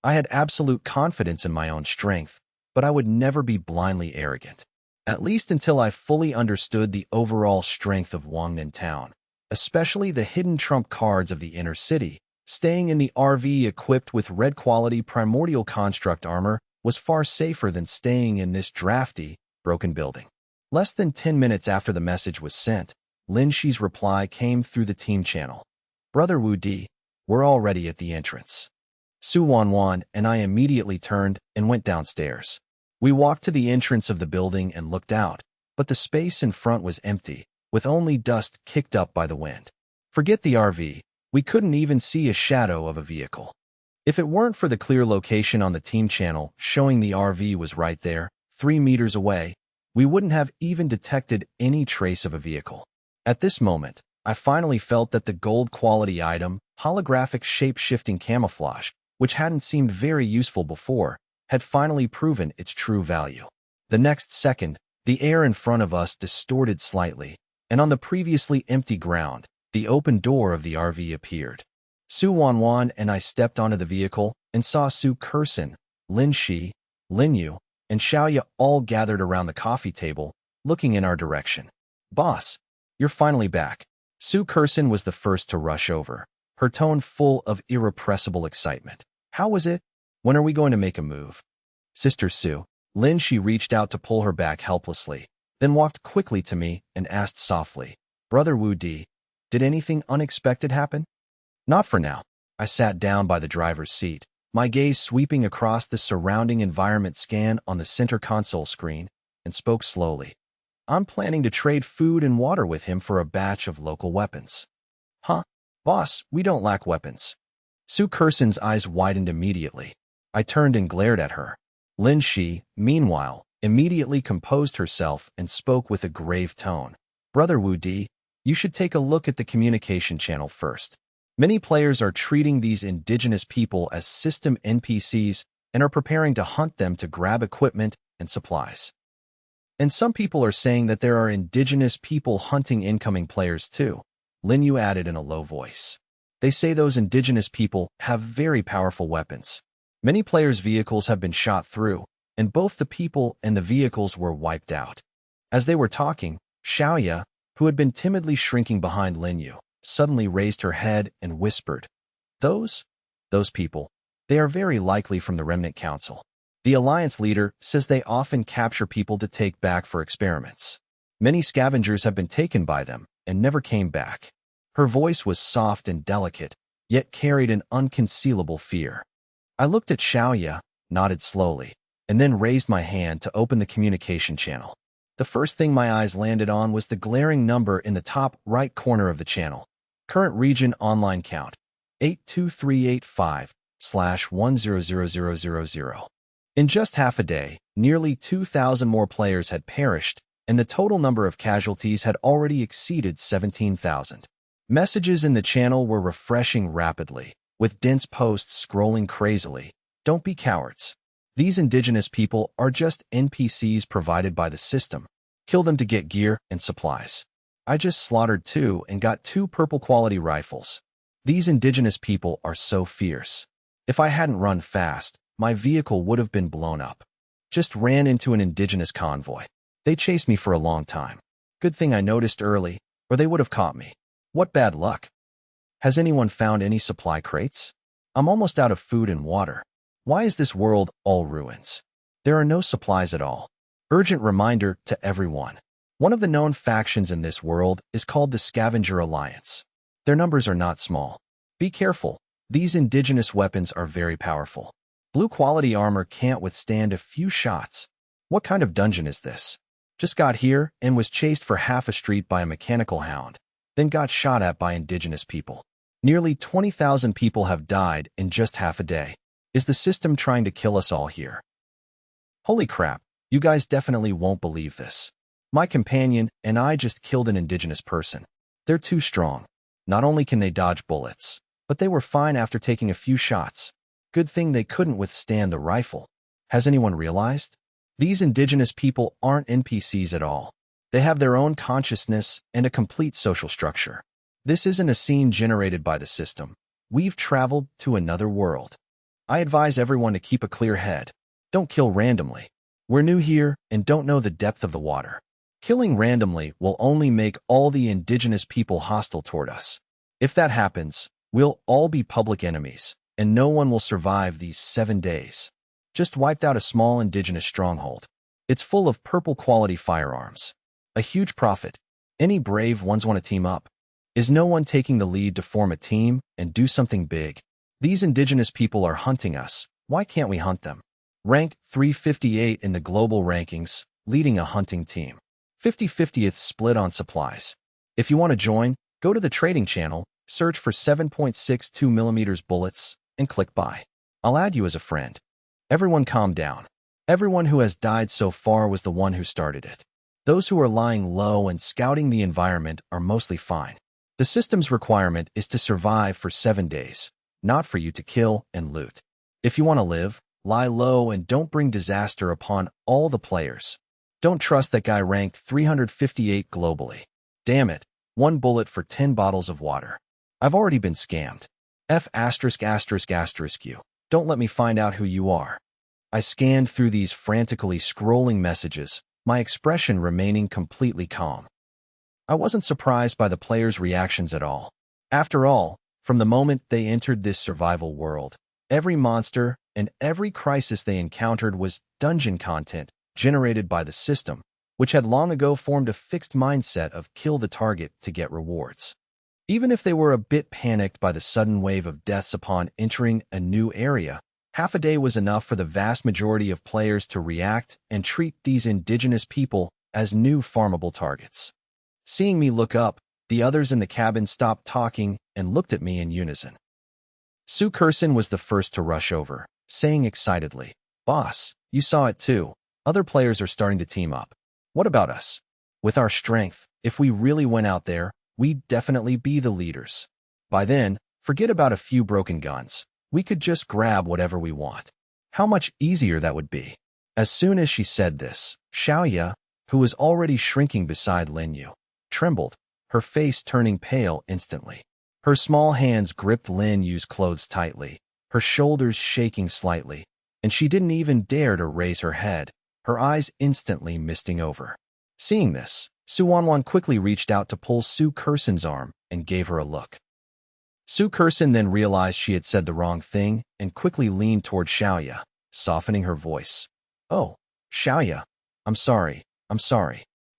I had absolute confidence in my own strength, but I would never be blindly arrogant. At least until I fully understood the overall strength of Wangnan Town, especially the hidden trump cards of the inner city. Staying in the RV equipped with red quality primordial construct armor was far safer than staying in this drafty, broken building. Less than 10 minutes after the message was sent, Lin Shi's reply came through the team channel. Brother Wu Di, we're already at the entrance. Su Wanwan and I immediately turned and went downstairs. We walked to the entrance of the building and looked out, but the space in front was empty, with only dust kicked up by the wind. Forget the RV, we couldn't even see a shadow of a vehicle. If it weren't for the clear location on the team channel showing the RV was right there, 3 meters away, we wouldn't have even detected any trace of a vehicle. At this moment, I finally felt that the gold quality item, holographic shape-shifting camouflage, which hadn't seemed very useful before, had finally proven its true value. The next second, the air in front of us distorted slightly, and on the previously empty ground, the open door of the RV appeared. Su Wanwan and I stepped onto the vehicle and saw Su Kersen, Lin Shi, Lin Yu, and Xiaoya all gathered around the coffee table, looking in our direction. Boss, you're finally back. Su Kersen was the first to rush over, her tone full of irrepressible excitement. How was it? When are we going to make a move? Sister Su, Lin Shi reached out to pull her back helplessly, then walked quickly to me and asked softly, Brother Wu Di, did anything unexpected happen? Not for now. I sat down by the driver's seat, my gaze sweeping across the surrounding environment scan on the center console screen, and spoke slowly. I'm planning to trade food and water with him for a batch of local weapons. Huh? Boss, we don't lack weapons. Su Kersen's eyes widened immediately. I turned and glared at her. Lin Shi, meanwhile, immediately composed herself and spoke with a grave tone. Brother Wu Di, you should take a look at the communication channel first. Many players are treating these indigenous people as system NPCs and are preparing to hunt them to grab equipment and supplies. And some people are saying that there are indigenous people hunting incoming players too, Lin Yu added in a low voice. They say those indigenous people have very powerful weapons. Many players' vehicles have been shot through, and both the people and the vehicles were wiped out. As they were talking, Xiaoya, who had been timidly shrinking behind Lin Yu, suddenly raised her head and whispered, Those people, they are very likely from the Remnant Council. The Alliance leader says they often capture people to take back for experiments. Many scavengers have been taken by them and never came back. Her voice was soft and delicate, yet carried an unconcealable fear. I looked at Xiaoya, nodded slowly, and then raised my hand to open the communication channel. The first thing my eyes landed on was the glaring number in the top right corner of the channel. Current region online count, 82385/100000. In just half a day, nearly 2,000 more players had perished, and the total number of casualties had already exceeded 17,000. Messages in the channel were refreshing rapidly, with dense posts scrolling crazily. Don't be cowards. These indigenous people are just NPCs provided by the system. Kill them to get gear and supplies. I just slaughtered 2 and got 2 purple quality rifles. These indigenous people are so fierce. If I hadn't run fast, my vehicle would have been blown up. Just ran into an indigenous convoy. They chased me for a long time. Good thing I noticed early, or they would have caught me. What bad luck. Has anyone found any supply crates? I'm almost out of food and water. Why is this world all ruins? There are no supplies at all. Urgent reminder to everyone. One of the known factions in this world is called the Scavenger Alliance. Their numbers are not small. Be careful. These indigenous weapons are very powerful. Blue quality armor can't withstand a few shots. What kind of dungeon is this? Just got here and was chased for half a street by a mechanical hound, then got shot at by indigenous people. Nearly 20,000 people have died in just half a day. Is the system trying to kill us all here? Holy crap, you guys definitely won't believe this. My companion and I just killed an indigenous person. They're too strong. Not only can they dodge bullets, but they were fine after taking a few shots. Good thing they couldn't withstand the rifle. Has anyone realized? These indigenous people aren't NPCs at all. They have their own consciousness and a complete social structure. This isn't a scene generated by the system. We've traveled to another world. I advise everyone to keep a clear head. Don't kill randomly. We're new here and don't know the depth of the water. Killing randomly will only make all the indigenous people hostile toward us. If that happens, we'll all be public enemies, and no one will survive these 7 days. Just wiped out a small indigenous stronghold. It's full of purple-quality firearms. A huge profit. Any brave ones want to team up? Is no one taking the lead to form a team and do something big? These indigenous people are hunting us. Why can't we hunt them? Rank 358 in the global rankings, leading a hunting team. 50/50th split on supplies. If you want to join, go to the trading channel, search for 7.62mm bullets, and click buy. I'll add you as a friend. Everyone calm down. Everyone who has died so far was the one who started it. Those who are lying low and scouting the environment are mostly fine. The system's requirement is to survive for 7 days, not for you to kill and loot. If you want to live, lie low and don't bring disaster upon all the players. Don't trust that guy ranked 358 globally. Damn it, 1 bullet for 10 bottles of water. I've already been scammed. F**********. Don't let me find out who you are. I scanned through these frantically scrolling messages, my expression remaining completely calm. I wasn't surprised by the players' reactions at all. After all, from the moment they entered this survival world, every monster and every crisis they encountered was dungeon content generated by the system, which had long ago formed a fixed mindset of kill the target to get rewards. Even if they were a bit panicked by the sudden wave of deaths upon entering a new area, half a day was enough for the vast majority of players to react and treat these indigenous people as new farmable targets. Seeing me look up, the others in the cabin stopped talking and looked at me in unison. Sue Curson was the first to rush over, saying excitedly, "Boss, you saw it too. Other players are starting to team up. What about us? With our strength, if we really went out there, we'd definitely be the leaders. By then, forget about a few broken guns. We could just grab whatever we want. How much easier that would be." As soon as she said this, Xiaoya, who was already shrinking beside Lin Yu, trembled, her face turning pale instantly. Her small hands gripped Lin Yu's clothes tightly, her shoulders shaking slightly, and she didn't even dare to raise her head, her eyes instantly misting over. Seeing this, Su Wanwan quickly reached out to pull Sue Curson's arm and gave her a look. Sue Curson then realized she had said the wrong thing and quickly leaned toward Xiaoya, softening her voice. "Oh, Xiaoya, I'm sorry.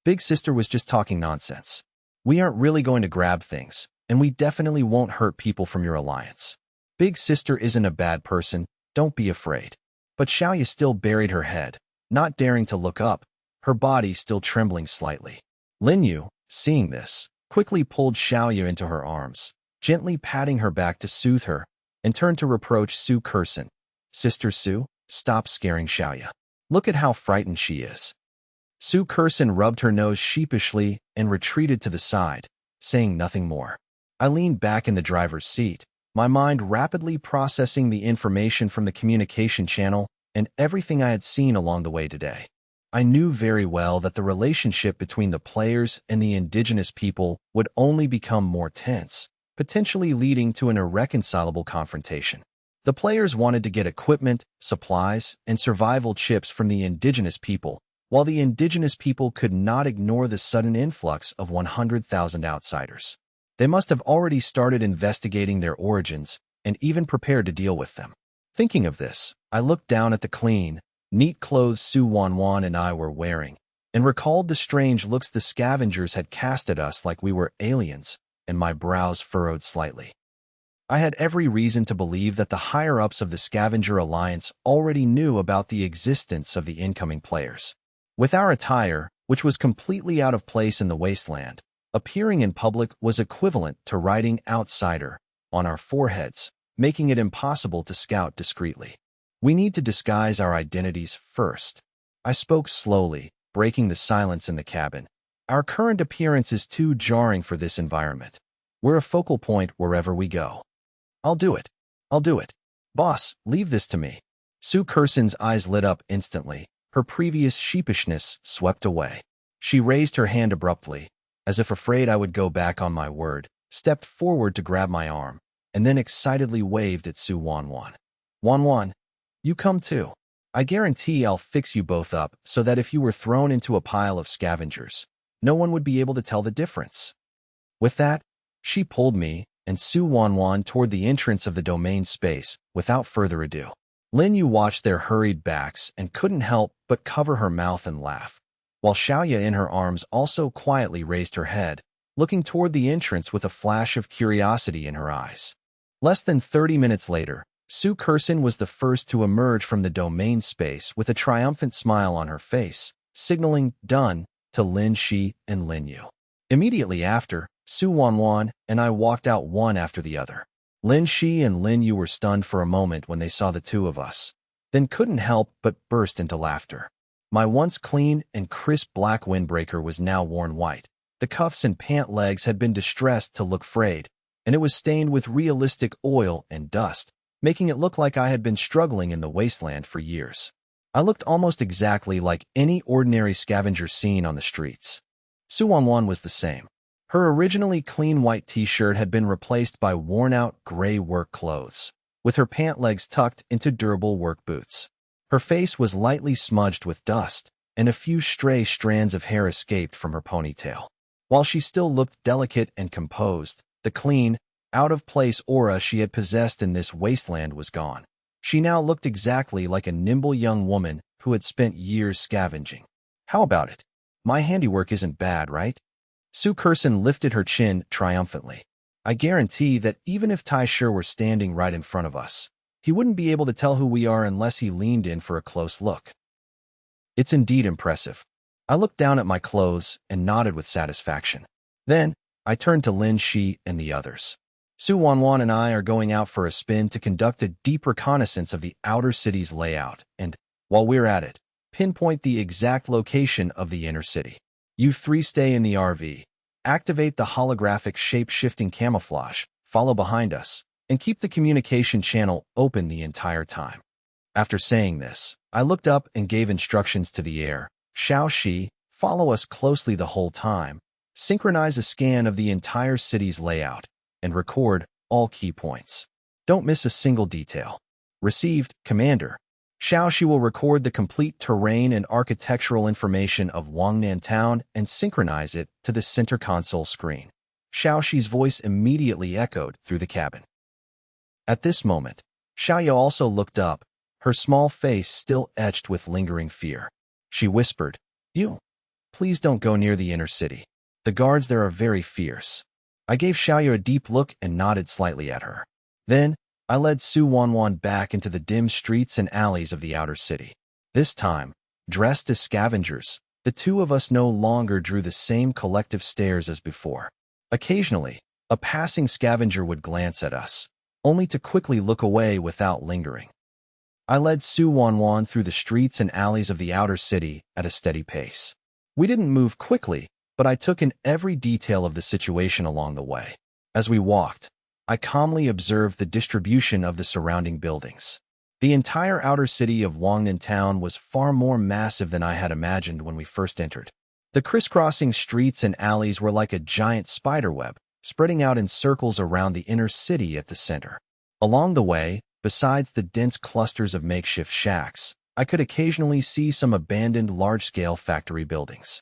Big sister was just talking nonsense. We aren't really going to grab things, and we definitely won't hurt people from your alliance. Big sister isn't a bad person, don't be afraid." But Xiaoya still buried her head, not daring to look up, her body still trembling slightly. Lin Yu, seeing this, quickly pulled Xiaoya into her arms, gently patting her back to soothe her, and turned to reproach Sue Curson. "Sister Sue, stop scaring Xiaoya. Look at how frightened she is." Sue Curson rubbed her nose sheepishly and retreated to the side, saying nothing more. I leaned back in the driver's seat, my mind rapidly processing the information from the communication channel and everything I had seen along the way today. I knew very well that the relationship between the players and the indigenous people would only become more tense, potentially leading to an irreconcilable confrontation. The players wanted to get equipment, supplies, and survival chips from the indigenous people, while the indigenous people could not ignore the sudden influx of 100,000 outsiders. They must have already started investigating their origins and even prepared to deal with them. Thinking of this, I looked down at the clean, neat clothes Su Wanwan and I were wearing, and recalled the strange looks the scavengers had cast at us like we were aliens, and my brows furrowed slightly. I had every reason to believe that the higher-ups of the Scavenger Alliance already knew about the existence of the incoming players. With our attire, which was completely out of place in the wasteland, appearing in public was equivalent to writing outsider on our foreheads, making it impossible to scout discreetly. We need to disguise our identities first. I spoke slowly, breaking the silence in the cabin. Our current appearance is too jarring for this environment. We're a focal point wherever we go. I'll do it. I'll do it. Boss, leave this to me. Sue Kerson's eyes lit up instantly. Her previous sheepishness swept away. She raised her hand abruptly, as if afraid I would go back on my word, stepped forward to grab my arm, and then excitedly waved at Su Wanwan. Wanwan, you come too. I guarantee I'll fix you both up so that if you were thrown into a pile of scavengers, no one would be able to tell the difference. With that, she pulled me and Su Wanwan toward the entrance of the domain space without further ado. Lin Yu watched their hurried backs and couldn't help but cover her mouth and laugh, while Xiaoya in her arms also quietly raised her head, looking toward the entrance with a flash of curiosity in her eyes. Less than 30 minutes later, Sue Kerson was the first to emerge from the domain space with a triumphant smile on her face, signaling done to Lin Shi and Lin Yu. Immediately after, Su Wanwan and I walked out one after the other. Lin Shi and Lin Yu were stunned for a moment when they saw the two of us, then couldn't help but burst into laughter. My once clean and crisp black windbreaker was now worn white. The cuffs and pant legs had been distressed to look frayed, and it was stained with realistic oil and dust, making it look like I had been struggling in the wasteland for years. I looked almost exactly like any ordinary scavenger seen on the streets. Su Wanwan was the same. Her originally clean white t-shirt had been replaced by worn-out gray work clothes, with her pant legs tucked into durable work boots. Her face was lightly smudged with dust, and a few stray strands of hair escaped from her ponytail. While she still looked delicate and composed, the clean, out-of-place aura she had possessed in this wasteland was gone. She now looked exactly like a nimble young woman who had spent years scavenging. How about it? My handiwork isn't bad, right? Sue Kerson lifted her chin triumphantly. I guarantee that even if Tai Shi were standing right in front of us, he wouldn't be able to tell who we are unless he leaned in for a close look. It's indeed impressive. I looked down at my clothes and nodded with satisfaction. Then, I turned to Lin Shi and the others. Su Wanwan and I are going out for a spin to conduct a deep reconnaissance of the outer city's layout and, while we're at it, pinpoint the exact location of the inner city. You three stay in the RV, activate the holographic shape-shifting camouflage, follow behind us, and keep the communication channel open the entire time. After saying this, I looked up and gave instructions to the air. Xiao Shi, follow us closely the whole time, synchronize a scan of the entire city's layout, and record all key points. Don't miss a single detail. Received, Commander. Xiao Shi will record the complete terrain and architectural information of Wangnan Town and synchronize it to the center console screen. Xiao Shi's voice immediately echoed through the cabin. At this moment, Xiaoya also looked up, her small face still etched with lingering fear. She whispered, "You, please don't go near the inner city. The guards there are very fierce." I gave Xiaoya a deep look and nodded slightly at her. Then, I led Su Wanwan back into the dim streets and alleys of the outer city. This time, dressed as scavengers, the two of us no longer drew the same collective stares as before. Occasionally, a passing scavenger would glance at us, only to quickly look away without lingering. I led Su Wanwan through the streets and alleys of the outer city at a steady pace. We didn't move quickly, but I took in every detail of the situation along the way. As we walked, I calmly observed the distribution of the surrounding buildings. The entire outer city of Wangnan Town was far more massive than I had imagined when we first entered. The crisscrossing streets and alleys were like a giant spiderweb, spreading out in circles around the inner city at the center. Along the way, besides the dense clusters of makeshift shacks, I could occasionally see some abandoned large-scale factory buildings.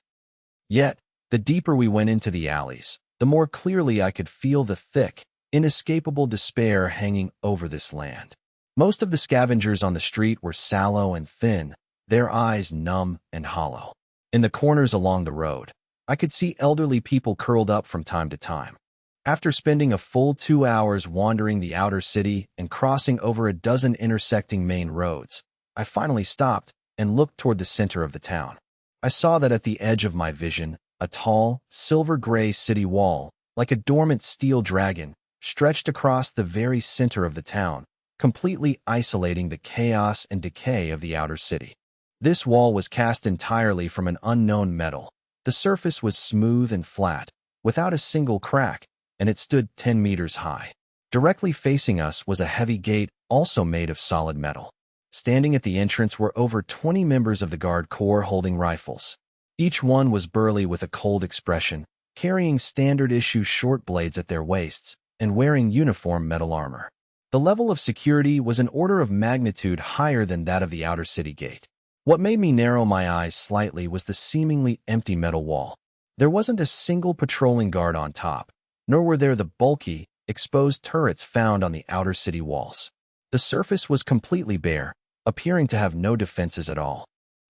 Yet, the deeper we went into the alleys, the more clearly I could feel the thick, inescapable despair hanging over this land. Most of the scavengers on the street were sallow and thin, their eyes numb and hollow. In the corners along the road, I could see elderly people curled up from time to time. After spending a full 2 hours wandering the outer city and crossing over a dozen intersecting main roads, I finally stopped and looked toward the center of the town. I saw that at the edge of my vision, a tall, silver-gray city wall, like a dormant steel dragon, stretched across the very center of the town, completely isolating the chaos and decay of the outer city. This wall was cast entirely from an unknown metal. The surface was smooth and flat, without a single crack, and it stood 10 meters high. Directly facing us was a heavy gate, also made of solid metal. Standing at the entrance were over 20 members of the Guard Corps holding rifles. Each one was burly with a cold expression, carrying standard-issue short blades at their waists, and wearing uniform metal armor. The level of security was an order of magnitude higher than that of the outer city gate. What made me narrow my eyes slightly was the seemingly empty metal wall. There wasn't a single patrolling guard on top, nor were there the bulky, exposed turrets found on the outer city walls. The surface was completely bare, appearing to have no defenses at all.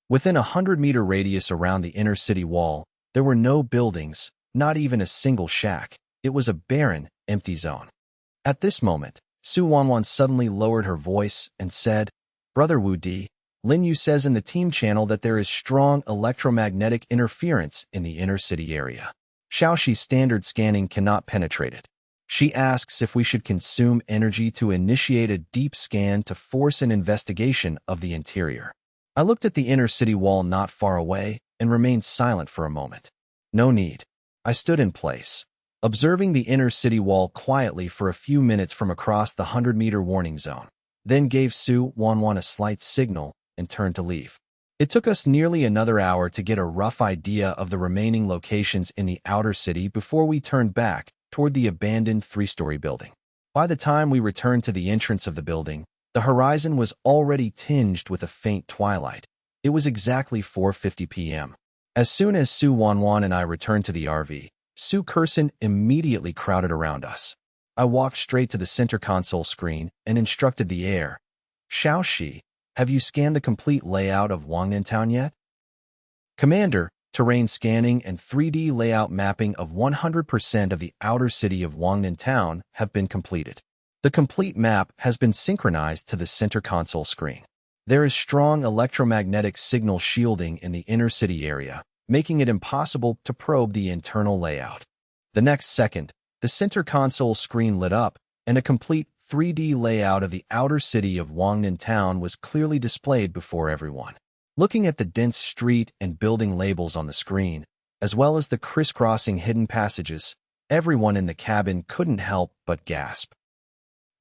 Within a 100-meter radius around the inner city wall, there were no buildings, not even a single shack. It was a barren, empty zone. At this moment, Su Wanwan suddenly lowered her voice and said, "Brother Wu Di, Lin Yu says in the team channel that there is strong electromagnetic interference in the inner city area. Shaoxi's standard scanning cannot penetrate it. She asks if we should consume energy to initiate a deep scan to force an investigation of the interior." I looked at the inner city wall not far away and remained silent for a moment. No need. I stood in place, observing the inner city wall quietly for a few minutes from across the 100-meter warning zone, then gave Su Wanwan a slight signal and turned to leave. It took us nearly another hour to get a rough idea of the remaining locations in the outer city before we turned back toward the abandoned 3-story building. By the time we returned to the entrance of the building, the horizon was already tinged with a faint twilight. It was exactly 4:50 p.m. As soon as Su Wanwan and I returned to the RV, Su Kurson immediately crowded around us. I walked straight to the center console screen and instructed the air. "Shaoxi, have you scanned the complete layout of Wangnan Town yet?" "Commander, terrain scanning and 3D layout mapping of 100% of the outer city of Wangnan Town have been completed. The complete map has been synchronized to the center console screen. There is strong electromagnetic signal shielding in the inner city area, making it impossible to probe the internal layout." The next second, the center console screen lit up, and a complete 3D layout of the outer city of Wangnan Town was clearly displayed before everyone. Looking at the dense street and building labels on the screen, as well as the crisscrossing hidden passages, everyone in the cabin couldn't help but gasp.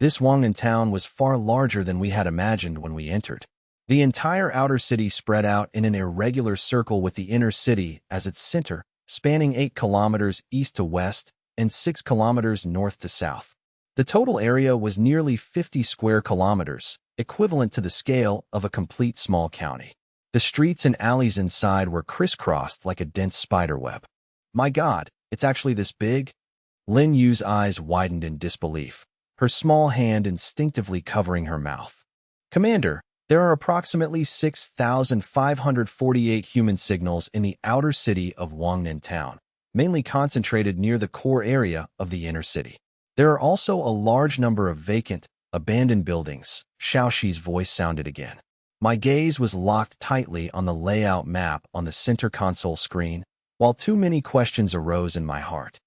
This Wangnan Town was far larger than we had imagined when we entered. The entire outer city spread out in an irregular circle with the inner city as its center, spanning 8 kilometers east to west and 6 kilometers north to south. The total area was nearly 50 square kilometers, equivalent to the scale of a complete small county. The streets and alleys inside were crisscrossed like a dense spiderweb. "My God, it's actually this big?" Lin Yu's eyes widened in disbelief, her small hand instinctively covering her mouth. "Commander, there are approximately 6,548 human signals in the outer city of Wangnan Town, mainly concentrated near the core area of the inner city. There are also a large number of vacant, abandoned buildings." Shaoxi's voice sounded again. My gaze was locked tightly on the layout map on the center console screen, while too many questions arose in my heart.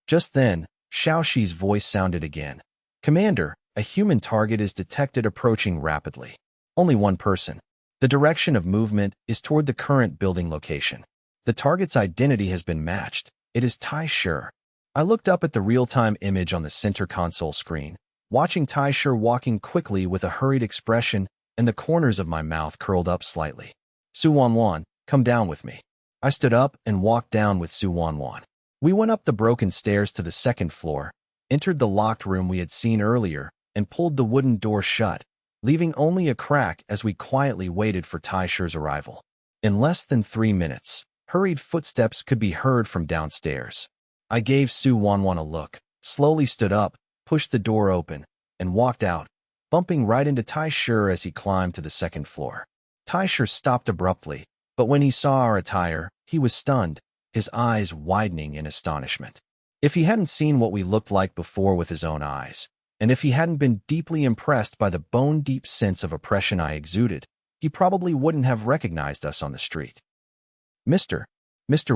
Just then, Shaoxi's voice sounded again. "Commander, a human target is detected approaching rapidly. Only one person. The direction of movement is toward the current building location. The target's identity has been matched. It is Tai Shi." I looked up at the real-time image on the center console screen, watching Tai Shi walking quickly with a hurried expression, and the corners of my mouth curled up slightly. "Su Wanwan, come down with me." I stood up and walked down with Su Wanwan. We went up the broken stairs to the second floor, entered the locked room we had seen earlier, and pulled the wooden door shut, leaving only a crack as we quietly waited for Tai Shi's arrival. In less than 3 minutes, hurried footsteps could be heard from downstairs. I gave Su Wanwan a look, slowly stood up, pushed the door open, and walked out, bumping right into Tai Shi as he climbed to the second floor. Tai Shi stopped abruptly, but when he saw our attire, he was stunned, his eyes widening in astonishment. If he hadn't seen what we looked like before with his own eyes, and if he hadn't been deeply impressed by the bone-deep sense of oppression I exuded, he probably wouldn't have recognized us on the street. Mr.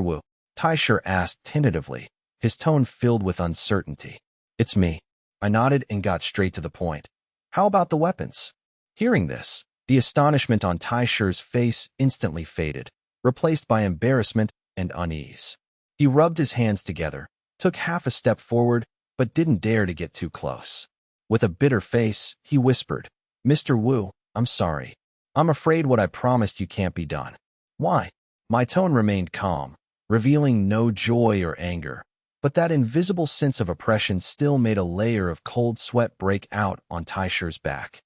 Wu," Tai Shi asked tentatively, his tone filled with uncertainty. "It's me." I nodded and got straight to the point. How about the weapons? Hearing this, the astonishment on Taisher's face instantly faded, replaced by embarrassment and unease. He rubbed his hands together, took half a step forward, but didn't dare to get too close. With a bitter face, he whispered, "Mr. Wu, I'm sorry. I'm afraid what I promised you can't be done." "Why?" My tone remained calm, revealing no joy or anger, but that invisible sense of oppression still made a layer of cold sweat break out on Taisher's back.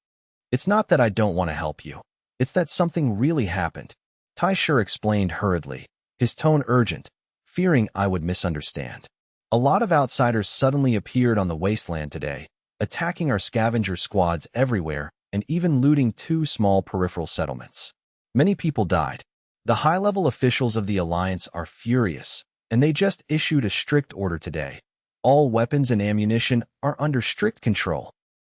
"It's not that I don't want to help you. It's that something really happened," Taisher explained hurriedly, his tone urgent, fearing I would misunderstand. "A lot of outsiders suddenly appeared on the wasteland today, attacking our scavenger squads everywhere and even looting 2 small peripheral settlements. Many people died. The high-level officials of the Alliance are furious, and they just issued a strict order today. All weapons and ammunition are under strict control."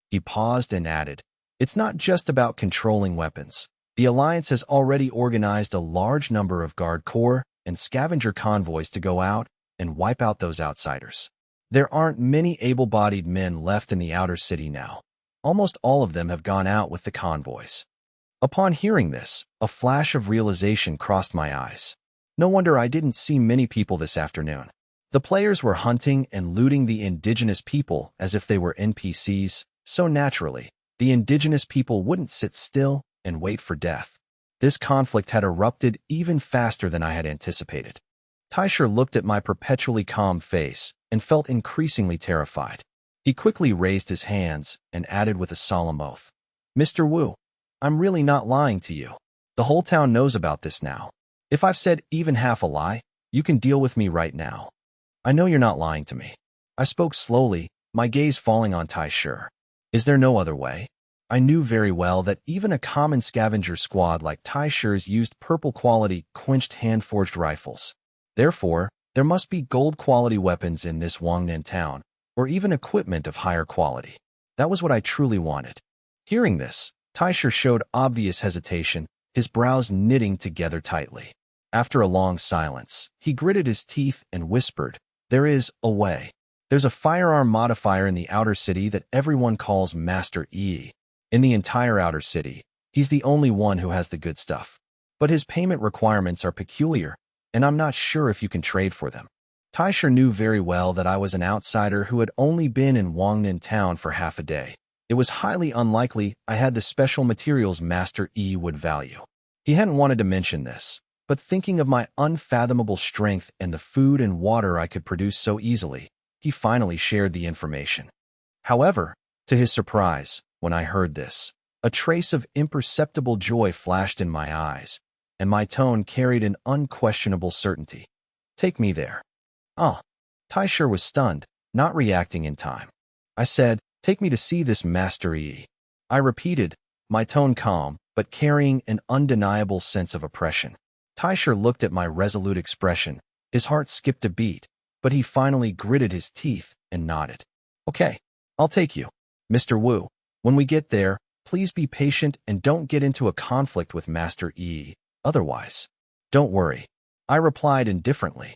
He paused and added, "It's not just about controlling weapons. The Alliance has already organized a large number of Guard Corps and scavenger convoys to go out and wipe out those outsiders. There aren't many able-bodied men left in the outer city now. Almost all of them have gone out with the convoys." Upon hearing this, a flash of realization crossed my eyes. No wonder I didn't see many people this afternoon. The players were hunting and looting the indigenous people as if they were NPCs, so naturally, the indigenous people wouldn't sit still and wait for death. This conflict had erupted even faster than I had anticipated. Taisher looked at my perpetually calm face and felt increasingly terrified. He quickly raised his hands and added with a solemn oath, "Mr. Wu, I'm really not lying to you. The whole town knows about this now. If I've said even half a lie, you can deal with me right now. I know you're not lying to me." I spoke slowly, my gaze falling on Taisher. "Is there no other way?" I knew very well that even a common scavenger squad like Taisher's used purple-quality, quenched hand-forged rifles. Therefore, there must be gold-quality weapons in this Wangnan town, or even equipment of higher quality. That was what I truly wanted. Hearing this, Taisher showed obvious hesitation, his brows knitting together tightly. After a long silence, he gritted his teeth and whispered, "There is a way. There's a firearm modifier in the outer city that everyone calls Master E. In the entire outer city, he's the only one who has the good stuff. But his payment requirements are peculiar, and I'm not sure if you can trade for them." Taisher knew very well that I was an outsider who had only been in Wangnan town for half a day. It was highly unlikely I had the special materials Master E would value. He hadn't wanted to mention this, but thinking of my unfathomable strength and the food and water I could produce so easily, he finally shared the information. However, to his surprise, when I heard this, a trace of imperceptible joy flashed in my eyes, and my tone carried an unquestionable certainty. "Take me there." "Ah." Taisher was stunned, not reacting in time. I said, "Take me to see this Master E." I repeated, my tone calm, but carrying an undeniable sense of oppression. Taisher looked at my resolute expression. His heart skipped a beat, but he finally gritted his teeth and nodded. "Okay, I'll take you. Mr. Wu, when we get there, please be patient and don't get into a conflict with Master E. Otherwise, don't worry." I replied indifferently.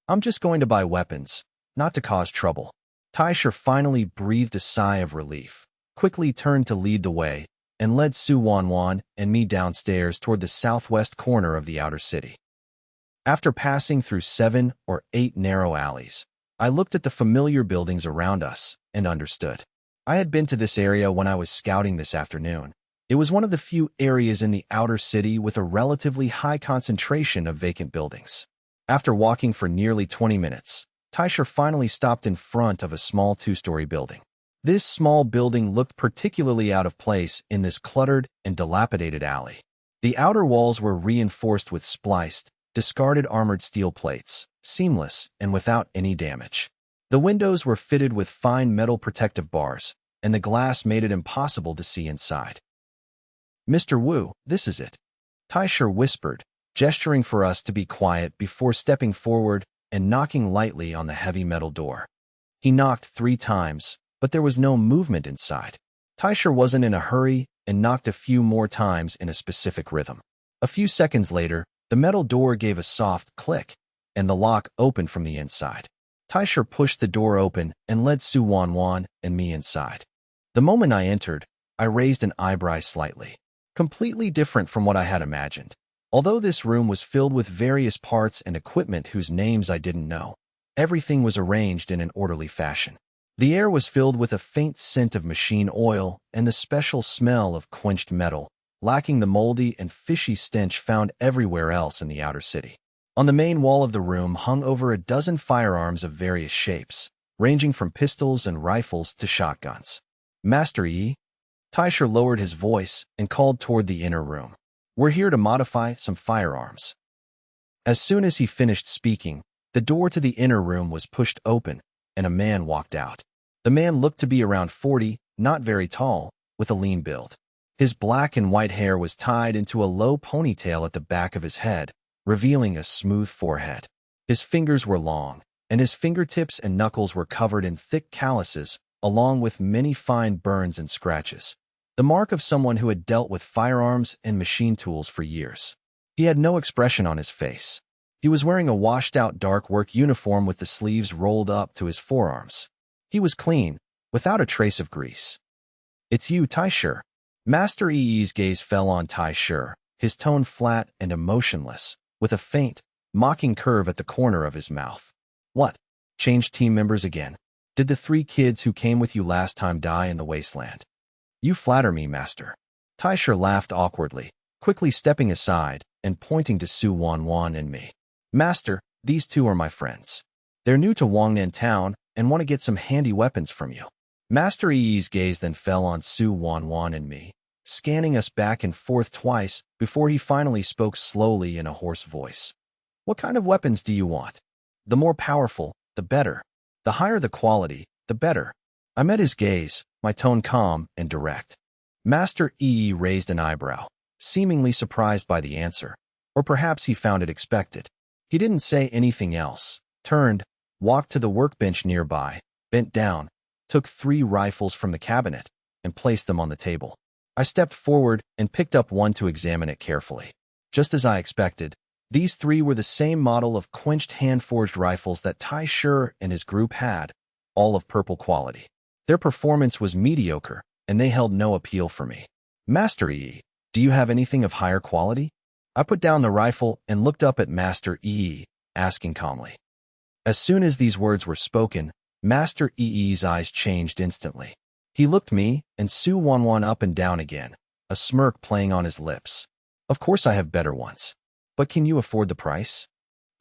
"I'm just going to buy weapons, not to cause trouble." Taisher finally breathed a sigh of relief, quickly turned to lead the way, and led Su Wanwan and me downstairs toward the southwest corner of the outer city. After passing through 7 or 8 narrow alleys, I looked at the familiar buildings around us and understood. I had been to this area when I was scouting this afternoon. It was one of the few areas in the outer city with a relatively high concentration of vacant buildings. After walking for nearly 20 minutes, Taisher finally stopped in front of a small 2-story building. This small building looked particularly out of place in this cluttered and dilapidated alley. The outer walls were reinforced with spliced, discarded armored steel plates, seamless and without any damage. The windows were fitted with fine metal protective bars, and the glass made it impossible to see inside. "Mr. Wu, this is it," Taisher whispered, gesturing for us to be quiet before stepping forward and knocking lightly on the heavy metal door. He knocked 3 times, but there was no movement inside. Taisher wasn't in a hurry and knocked a few more times in a specific rhythm. A few seconds later, the metal door gave a soft click, and the lock opened from the inside. Taisher pushed the door open and led Su Wanwan and me inside. The moment I entered, I raised an eyebrow slightly. Completely different from what I had imagined. Although this room was filled with various parts and equipment whose names I didn't know, everything was arranged in an orderly fashion. The air was filled with a faint scent of machine oil and the special smell of quenched metal, lacking the moldy and fishy stench found everywhere else in the outer city. On the main wall of the room hung over a dozen firearms of various shapes, ranging from pistols and rifles to shotguns. Master Yi? Taisher lowered his voice and called toward the inner room. We're here to modify some firearms. As soon as he finished speaking, the door to the inner room was pushed open, and a man walked out. The man looked to be around 40, not very tall, with a lean build. His black and white hair was tied into a low ponytail at the back of his head, revealing a smooth forehead. His fingers were long, and his fingertips and knuckles were covered in thick calluses, along with many fine burns and scratches. The mark of someone who had dealt with firearms and machine tools for years. He had no expression on his face. He was wearing a washed-out dark work uniform with the sleeves rolled up to his forearms. He was clean, without a trace of grease. It's you, Taisher. Master Yi's gaze fell on Taisher, his tone flat and emotionless, with a faint, mocking curve at the corner of his mouth. What? Changed team members again? Did the 3 kids who came with you last time die in the wasteland? You flatter me, Master. Taisher laughed awkwardly, quickly stepping aside and pointing to Su Wanwan and me. Master, these 2 are my friends. They're new to Wangnan town and want to get some handy weapons from you. Master Yi's gaze then fell on Su Wanwan and me, scanning us back and forth twice before he finally spoke slowly in a hoarse voice. What kind of weapons do you want? The more powerful, the better. The higher the quality, the better. I met his gaze, my tone calm and direct. Master Yi raised an eyebrow, seemingly surprised by the answer, or perhaps he found it expected. He didn't say anything else, turned, walked to the workbench nearby, bent down, took 3 rifles from the cabinet, and placed them on the table. I stepped forward and picked up one to examine it carefully. Just as I expected, these 3 were the same model of quenched hand-forged rifles that Taisher and his group had, all of purple quality. Their performance was mediocre, and they held no appeal for me. Master Yi, do you have anything of higher quality? I put down the rifle and looked up at Master Yi, asking calmly. As soon as these words were spoken, Master Yi's eyes changed instantly. He looked me and Su Wanwan up and down again, a smirk playing on his lips. Of course I have better ones. But can you afford the price?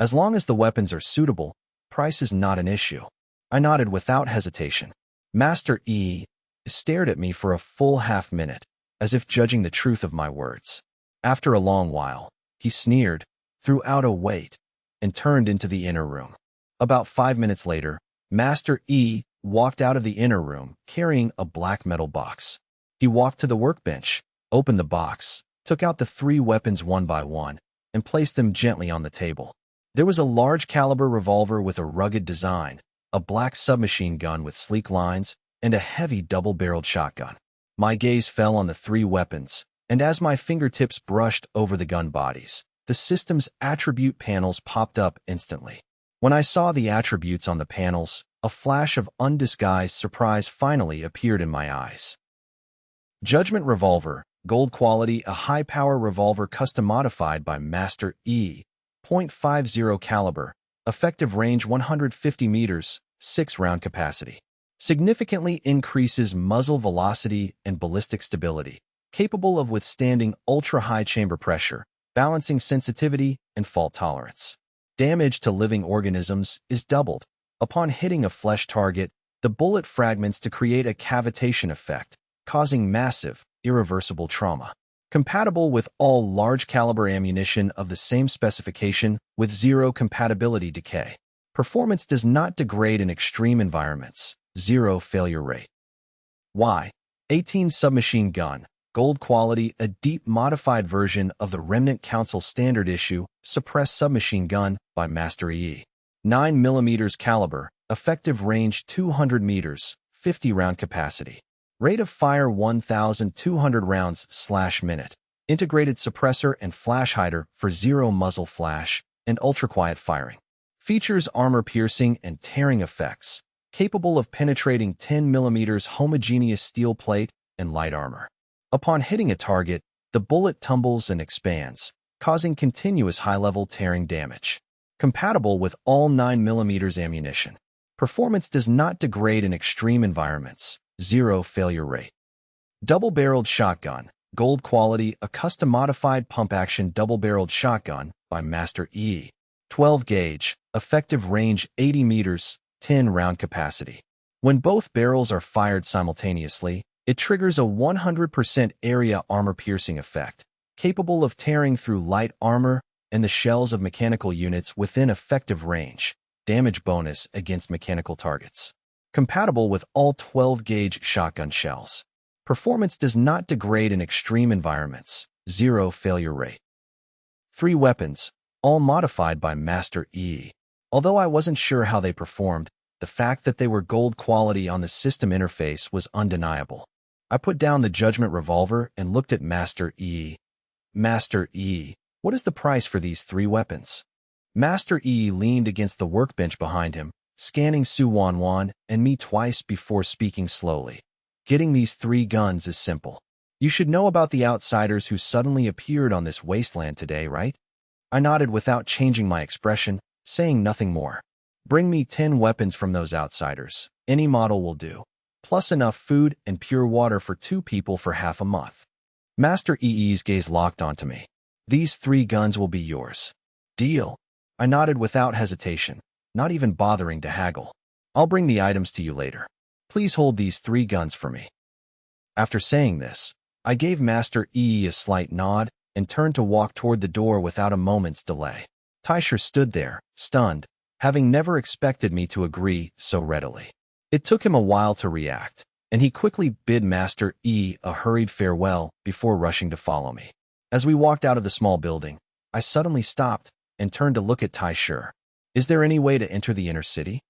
As long as the weapons are suitable, price is not an issue. I nodded without hesitation. Master Yi stared at me for a full half-minute, as if judging the truth of my words. After a long while, he sneered, threw out a weight, and turned into the inner room. About 5 minutes later, Master Yi walked out of the inner room carrying a black metal box. He walked to the workbench, opened the box, took out the 3 weapons one by one, and placed them gently on the table. There was a large-caliber revolver with a rugged design, a black submachine gun with sleek lines, and a heavy double-barreled shotgun. My gaze fell on the 3 weapons, and as my fingertips brushed over the gun bodies, the system's attribute panels popped up instantly. When I saw the attributes on the panels, a flash of undisguised surprise finally appeared in my eyes. Judgment Revolver, Gold Quality, a high-power revolver custom-modified by Master Yi, .50 caliber, effective range 150 meters, 6-round capacity. Significantly increases muzzle velocity and ballistic stability, capable of withstanding ultra-high chamber pressure, balancing sensitivity and fault tolerance. Damage to living organisms is doubled. Upon hitting a flesh target, the bullet fragments to create a cavitation effect, causing massive, irreversible trauma. Compatible with all large-caliber ammunition of the same specification with 0 compatibility decay. Performance does not degrade in extreme environments. 0 failure rate. Y-18 Submachine Gun, Gold Quality, a deep modified version of the Remnant Council Standard Issue Suppressed Submachine Gun by Master Yi. 9mm caliber, effective range 200 meters, 50-round capacity. Rate of fire 1,200 rounds/minute. Integrated suppressor and flash hider for 0 muzzle flash and ultra-quiet firing. Features armor-piercing and tearing effects. Capable of penetrating 10mm homogeneous steel plate and light armor. Upon hitting a target, the bullet tumbles and expands, causing continuous high-level tearing damage. Compatible with all 9mm ammunition. Performance does not degrade in extreme environments. 0 failure rate. Double-barreled shotgun. Gold quality, a custom-modified pump-action double-barreled shotgun by Master E. 12 gauge, effective range 80 meters, 10 round capacity. When both barrels are fired simultaneously, it triggers a 100% area armor-piercing effect, capable of tearing through light armor and the shells of mechanical units within effective range. Damage bonus against mechanical targets. Compatible with all 12-gauge shotgun shells. Performance does not degrade in extreme environments. 0 failure rate. 3 weapons, all modified by Master E. Although I wasn't sure how they performed, the fact that they were gold quality on the system interface was undeniable. I put down the Judgment revolver and looked at Master E. Master E, what is the price for these 3 weapons? Master E leaned against the workbench behind him, scanning Su Wanwan and me twice before speaking slowly. Getting these 3 guns is simple. You should know about the outsiders who suddenly appeared on this wasteland today, right? I nodded without changing my expression, saying nothing more. Bring me 10 weapons from those outsiders. Any model will do. Plus enough food and pure water for 2 people for half a month. Master EE's gaze locked onto me. These 3 guns will be yours. Deal. I nodded without hesitation, not even bothering to haggle. I'll bring the items to you later. Please hold these 3 guns for me. After saying this, I gave Master E a slight nod and turned to walk toward the door without a moment's delay. Taisher stood there, stunned, having never expected me to agree so readily. It took him a while to react, and he quickly bid Master E a hurried farewell before rushing to follow me. As we walked out of the small building, I suddenly stopped and turned to look at Taisher. Is there any way to enter the inner city?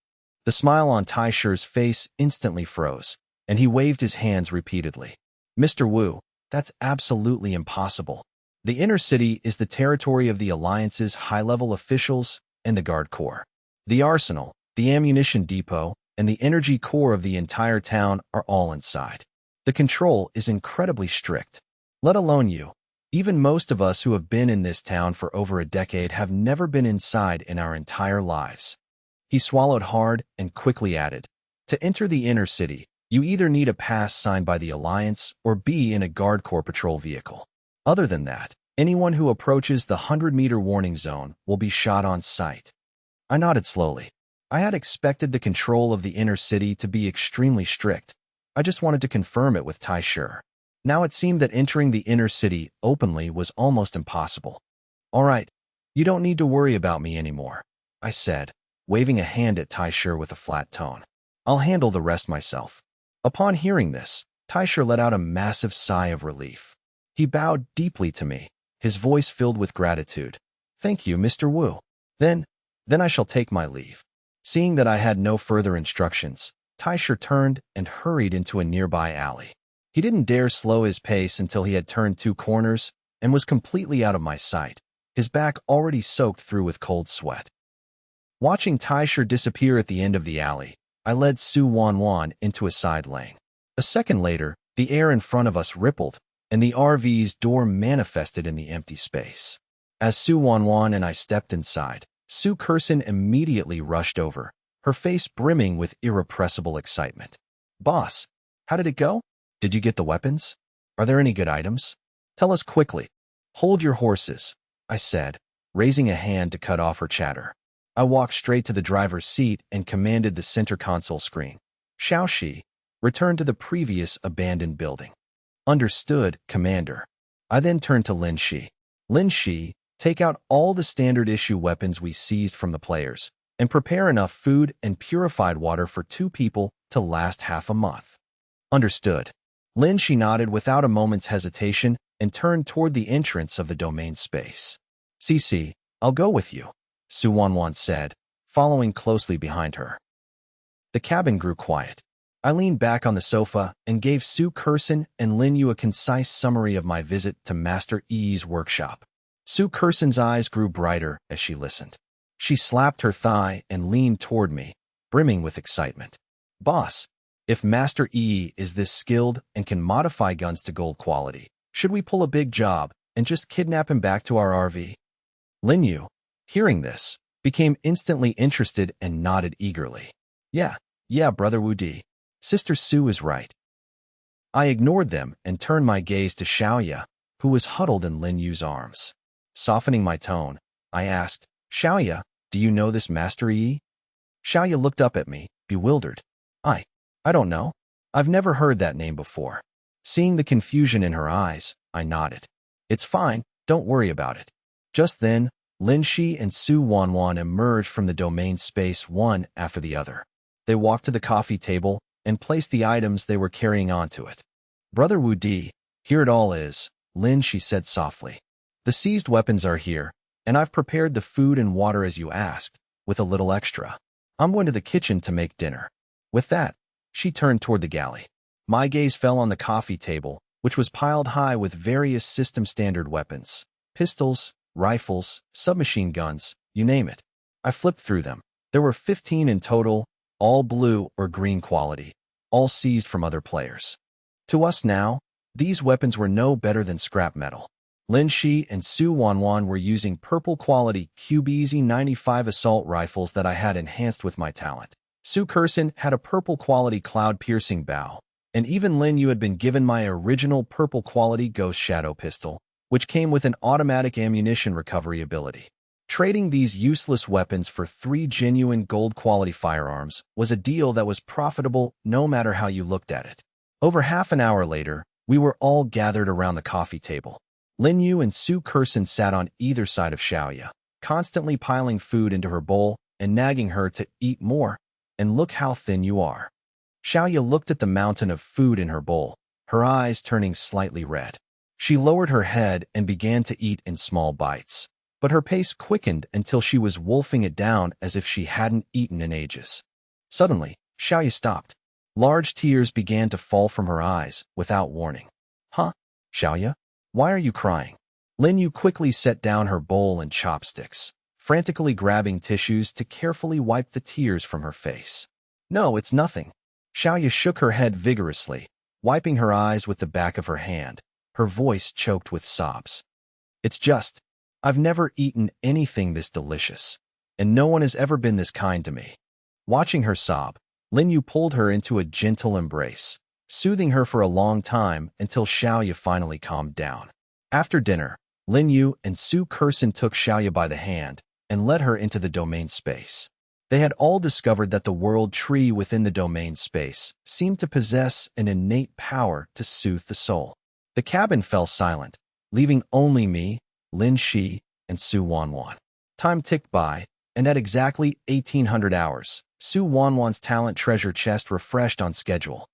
The smile on Taisher's face instantly froze, and he waved his hands repeatedly. Mr. Wu, that's absolutely impossible. The inner city is the territory of the Alliance's high-level officials and the Guard Corps. The arsenal, the ammunition depot, and the energy core of the entire town are all inside. The control is incredibly strict. Let alone you. Even most of us who have been in this town for over a decade have never been inside in our entire lives. He swallowed hard and quickly added, to enter the inner city, you either need a pass signed by the Alliance or be in a Guard Corps patrol vehicle. Other than that, anyone who approaches the 100-meter warning zone will be shot on sight. I nodded slowly. I had expected the control of the inner city to be extremely strict. I just wanted to confirm it with Taisher. Now it seemed that entering the inner city openly was almost impossible. All right, you don't need to worry about me anymore, I said, waving a hand at Taisher with a flat tone. I'll handle the rest myself. Upon hearing this, Taisher let out a massive sigh of relief. He bowed deeply to me, his voice filled with gratitude. Thank you, Mr. Wu. Then I shall take my leave. Seeing that I had no further instructions, Taisher turned and hurried into a nearby alley. He didn't dare slow his pace until he had turned 2 corners and was completely out of my sight, his back already soaked through with cold sweat. Watching Taisher disappear at the end of the alley, I led Su Wanwan into a side lane. A second later, the air in front of us rippled, and the RV's door manifested in the empty space. As Su Wanwan and I stepped inside, Su Kurson immediately rushed over, her face brimming with irrepressible excitement. Boss, how did it go? Did you get the weapons? Are there any good items? Tell us quickly. Hold your horses, I said, raising a hand to cut off her chatter. I walked straight to the driver's seat and commanded the center console screen. Xiaoxi, return to the previous abandoned building. Understood, Commander. I then turned to Lin Shi. Lin Shi, take out all the standard issue weapons we seized from the players, and prepare enough food and purified water for 2 people to last half a month. Understood. Lin Shi nodded without a moment's hesitation and turned toward the entrance of the domain space. Cici, I'll go with you, Su Wanwan said, following closely behind her. The cabin grew quiet. I leaned back on the sofa and gave Su Kurson and Lin Yu a concise summary of my visit to Master Yi's workshop. Su Kurson's eyes grew brighter as she listened. She slapped her thigh and leaned toward me, brimming with excitement. Boss, If Master Yi is this skilled and can modify guns to gold quality, should we pull a big job and just kidnap him back to our RV? Lin Yu, hearing this, became instantly interested and nodded eagerly. Yeah, Brother Wu Di. Sister Su is right. I ignored them and turned my gaze to Xiaoya, who was huddled in Lin Yu's arms. Softening my tone, I asked, Xiaoya, do you know this Master Yi? Xiaoya looked up at me, bewildered. I don't know. I've never heard that name before. Seeing the confusion in her eyes, I nodded. It's fine, don't worry about it. Just then, Lin Shi and Su Wanwan emerged from the domain space one after the other. They walked to the coffee table and placed the items they were carrying onto it. Brother Wu Di, here it all is, Lin Shi said softly. The seized weapons are here, and I've prepared the food and water as you asked, with a little extra. I'm going to the kitchen to make dinner. With that, she turned toward the galley. My gaze fell on the coffee table, which was piled high with various system-standard weapons. Pistols, rifles, submachine guns, you name it. I flipped through them. There were 15 in total, all blue or green quality, all seized from other players. To us now, these weapons were no better than scrap metal. Lin Shi and Su Wanwan were using purple quality QBZ 95 assault rifles that I had enhanced with my talent. Su Kursin had a purple quality cloud-piercing bow, and even Lin Yu had been given my original purple quality Ghost Shadow pistol, which came with an automatic ammunition recovery ability. Trading these useless weapons for 3 genuine gold quality firearms was a deal that was profitable no matter how you looked at it. Over half an hour later, we were all gathered around the coffee table. Lin Yu and Su Kursin sat on either side of Xiaoya, constantly piling food into her bowl and nagging her to eat more. And look how thin you are. Xiaoya looked at the mountain of food in her bowl, her eyes turning slightly red. She lowered her head and began to eat in small bites, but her pace quickened until she was wolfing it down as if she hadn't eaten in ages. Suddenly, Xiaoya stopped. Large tears began to fall from her eyes, without warning. Huh? Xiaoya? Why are you crying? Lin Yu quickly set down her bowl and chopsticks, frantically grabbing tissues to carefully wipe the tears from her face. No, it's nothing. Xiaoya shook her head vigorously, wiping her eyes with the back of her hand, her voice choked with sobs. It's just, I've never eaten anything this delicious, and no one has ever been this kind to me. Watching her sob, Lin Yu pulled her into a gentle embrace, soothing her for a long time until Xiaoya finally calmed down. After dinner, Lin Yu and Su Kursin took Xiaoya by the hand and led her into the domain space. They had all discovered that the world tree within the domain space seemed to possess an innate power to soothe the soul. The cabin fell silent, leaving only me, Lin Shi, and Su Wanwan. Time ticked by, and at exactly 1800 hours, Su Wanwan's talent treasure chest refreshed on schedule.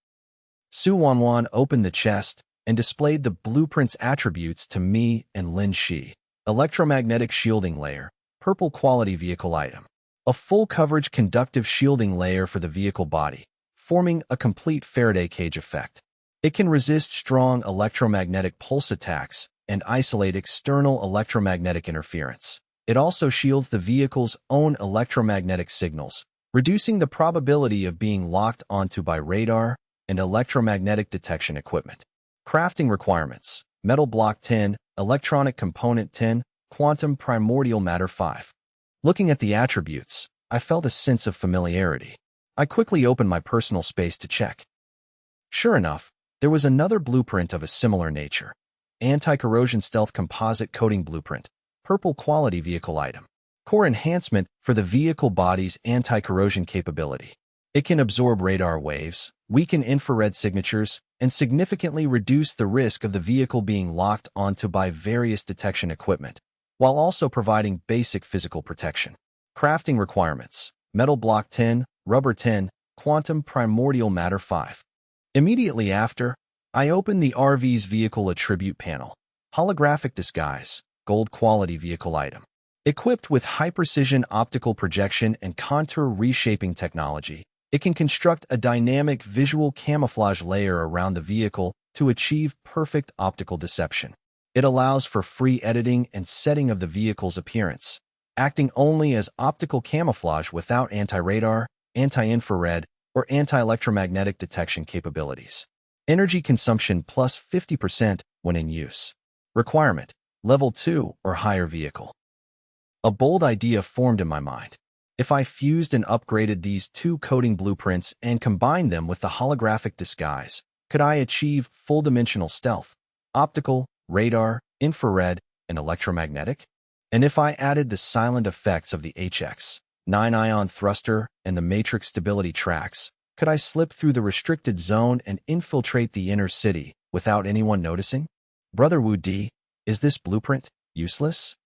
Su Wanwan opened the chest and displayed the blueprint's attributes to me and Lin Shi. Electromagnetic shielding layer, purple quality vehicle item. A full coverage conductive shielding layer for the vehicle body, forming a complete Faraday cage effect. It can resist strong electromagnetic pulse attacks and isolate external electromagnetic interference. It also shields the vehicle's own electromagnetic signals, reducing the probability of being locked onto by radar and electromagnetic detection equipment. Crafting requirements: metal block 10, electronic component 10, quantum primordial matter 5. Looking at the attributes, I felt a sense of familiarity. I quickly opened my personal space to check. Sure enough, there was another blueprint of a similar nature. Anti-corrosion stealth composite coating blueprint, purple quality vehicle item. Core enhancement for the vehicle body's anti-corrosion capability. It can absorb radar waves, weaken infrared signatures, and significantly reduce the risk of the vehicle being locked onto by various detection equipment, while also providing basic physical protection. Crafting requirements: metal block 10, rubber 10, quantum primordial matter 5. Immediately after, I opened the RV's vehicle attribute panel. Holographic disguise, gold quality vehicle item. Equipped with high-precision optical projection and contour reshaping technology, it can construct a dynamic visual camouflage layer around the vehicle to achieve perfect optical deception. It allows for free editing and setting of the vehicle's appearance, acting only as optical camouflage without anti-radar, anti-infrared, or anti-electromagnetic detection capabilities. Energy consumption plus 50% when in use. Requirement: Level 2 or higher vehicle. A bold idea formed in my mind. If I fused and upgraded these two coding blueprints and combined them with the holographic disguise, could I achieve full-dimensional stealth? Optical, radar, infrared, and electromagnetic? And if I added the silent effects of the HX-9 ion thruster and the matrix stability tracks, could I slip through the restricted zone and infiltrate the inner city without anyone noticing? Brother Wu Di, is this blueprint useless?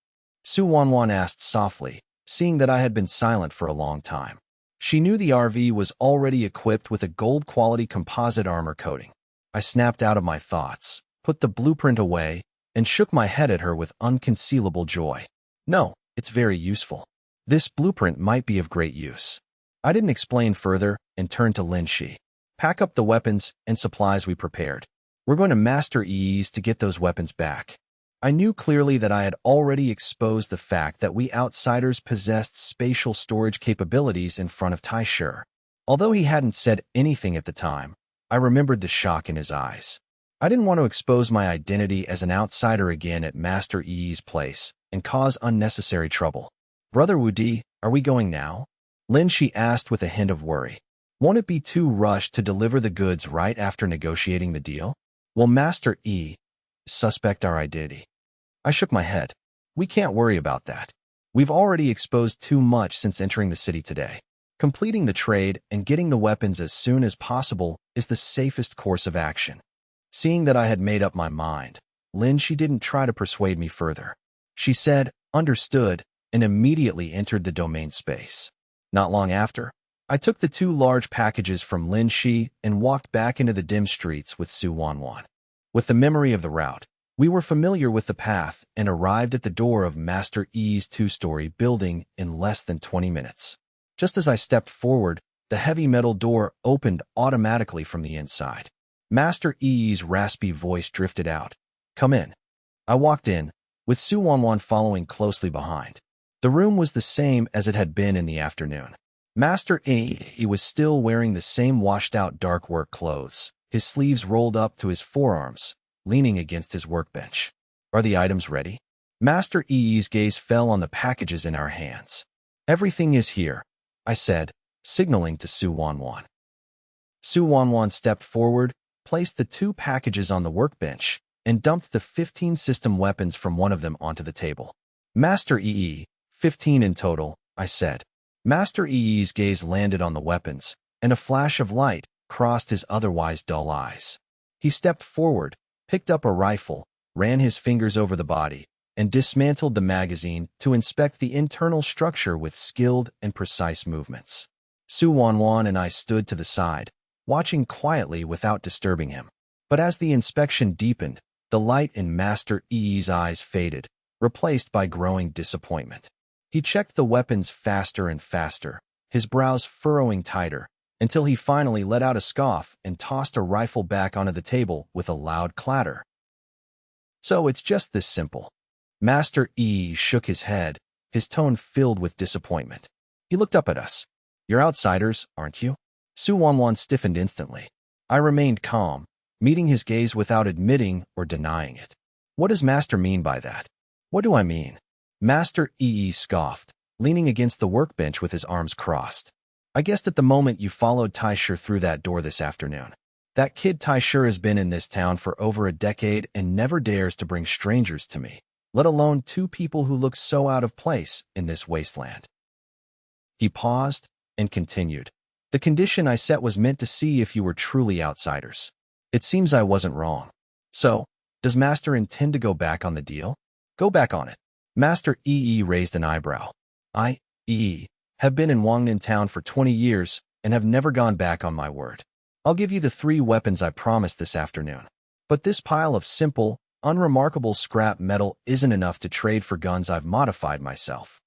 Su Wanwan asked softly, seeing that I had been silent for a long time. She knew the RV was already equipped with a gold-quality composite armor coating. I snapped out of my thoughts, put the blueprint away, and shook my head at her with unconcealable joy. No, it's very useful. This blueprint might be of great use. I didn't explain further and turned to Lin Shi. Pack up the weapons and supplies we prepared. We're going to master EEs to get those weapons back. I knew clearly that I had already exposed the fact that we outsiders possessed spatial storage capabilities in front of Taisher. Although he hadn't said anything at the time, I remembered the shock in his eyes. I didn't want to expose my identity as an outsider again at Master EE's place and cause unnecessary trouble. Brother Wu Di, are we going now? Lin Shi asked with a hint of worry. Won't it be too rushed to deliver the goods right after negotiating the deal? Will Master E suspect our identity? I shook my head. We can't worry about that. We've already exposed too much since entering the city today. Completing the trade and getting the weapons as soon as possible is the safest course of action. Seeing that I had made up my mind, Lin Shi didn't try to persuade me further. She said, understood, and immediately entered the domain space. Not long after, I took the two large packages from Lin Shi and walked back into the dim streets with Su Wanwan. With the memory of the route, we were familiar with the path and arrived at the door of Master Yi's two-story building in less than 20 minutes. Just as I stepped forward, the heavy metal door opened automatically from the inside. Master Yi's raspy voice drifted out. Come in. I walked in, with Su Wanwan following closely behind. The room was the same as it had been in the afternoon. Master Yi was still wearing the same washed-out dark work clothes, his sleeves rolled up to his forearms, leaning against his workbench. Are the items ready? Master Yi's gaze fell on the packages in our hands. Everything is here, I said, signaling to Su Wanwan. Su Wanwan stepped forward, placed the two packages on the workbench, and dumped the 15 system weapons from one of them onto the table. Master Yi, 15 in total, I said. Master Yi's gaze landed on the weapons, and a flash of light crossed his otherwise dull eyes. He stepped forward, picked up a rifle, ran his fingers over the body, and dismantled the magazine to inspect the internal structure with skilled and precise movements. Su Wanwan and I stood to the side, watching quietly without disturbing him. But as the inspection deepened, the light in Master Yi's eyes faded, replaced by growing disappointment. He checked the weapons faster and faster, his brows furrowing tighter, until he finally let out a scoff and tossed a rifle back onto the table with a loud clatter. So it's just this simple. Master Yi shook his head, his tone filled with disappointment. He looked up at us. You're outsiders, aren't you? Su Wanwan stiffened instantly. I remained calm, meeting his gaze without admitting or denying it. What does Master mean by that? What do I mean? Master Yi scoffed, leaning against the workbench with his arms crossed. I guessed at the moment you followed Taisher through that door this afternoon. That kid Taisher has been in this town for over a decade and never dares to bring strangers to me, let alone two people who look so out of place in this wasteland. He paused and continued. The condition I set was meant to see if you were truly outsiders. It seems I wasn't wrong. So, does Master intend to go back on the deal? Go back on it. Master Yi raised an eyebrow. I, Yi, have been in Wangnan town for 20 years and have never gone back on my word. I'll give you the 3 weapons I promised this afternoon. But this pile of simple, unremarkable scrap metal isn't enough to trade for guns I've modified myself.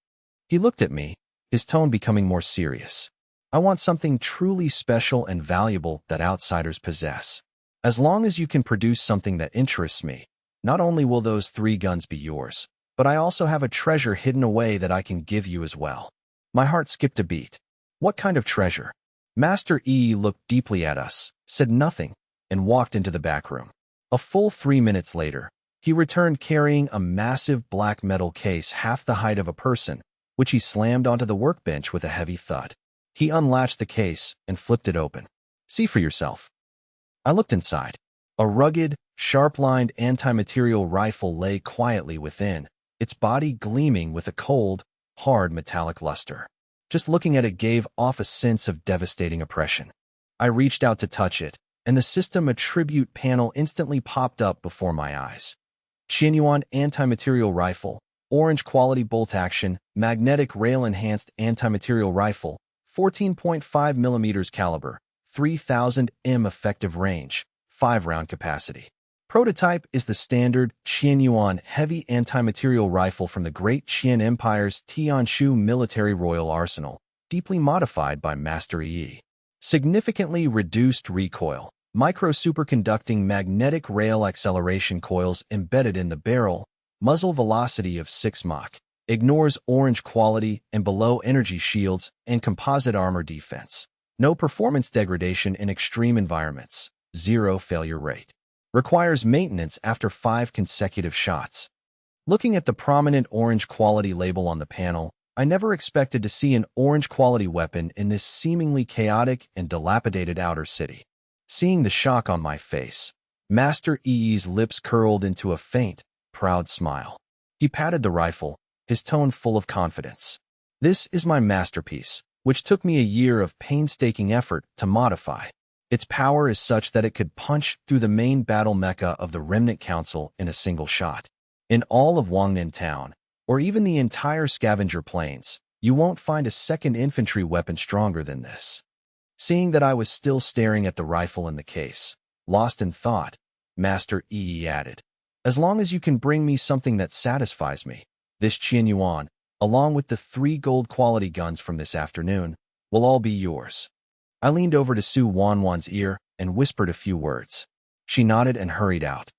He looked at me, his tone becoming more serious. I want something truly special and valuable that outsiders possess. As long as you can produce something that interests me, not only will those 3 guns be yours, but I also have a treasure hidden away that I can give you as well. My heart skipped a beat. What kind of treasure? Master Yi looked deeply at us, said nothing, and walked into the back room. A full 3 minutes later, he returned carrying a massive black metal case half the height of a person, which he slammed onto the workbench with a heavy thud. He unlatched the case and flipped it open. "See for yourself." I looked inside. A rugged, sharp-lined anti-material rifle lay quietly within, its body gleaming with a cold, hard metallic luster. Just looking at it gave off a sense of devastating oppression. I reached out to touch it, and the system attribute panel instantly popped up before my eyes. Qianyuan Anti-Material Rifle, Orange Quality Bolt Action, Magnetic Rail Enhanced Anti-Material Rifle, 14.5 mm caliber, 3000 m effective range, 5-round capacity. Prototype is the standard Qianyuan heavy anti-material rifle from the Great Qian Empire's Tianshu Military Royal Arsenal, deeply modified by Master Yi. Significantly reduced recoil, micro-superconducting magnetic rail acceleration coils embedded in the barrel, muzzle velocity of 6 Mach, ignores orange quality and below energy shields and composite armor defense. No performance degradation in extreme environments, 0 failure rate. Requires maintenance after 5 consecutive shots. Looking at the prominent orange quality label on the panel, I never expected to see an orange quality weapon in this seemingly chaotic and dilapidated outer city. Seeing the shock on my face, Master Yi's lips curled into a faint, proud smile. He patted the rifle, his tone full of confidence. "This is my masterpiece, which took me a year of painstaking effort to modify. Its power is such that it could punch through the main battle mecca of the Remnant Council in a single shot. In all of Wangnan Town, or even the entire Scavenger Plains, you won't find a second infantry weapon stronger than this." Seeing that I was still staring at the rifle in the case, lost in thought, Master Yi added, "As long as you can bring me something that satisfies me, this Qianyuan, along with the 3 gold quality guns from this afternoon, will all be yours." I leaned over to Su Wanwan's ear and whispered a few words. She nodded and hurried out.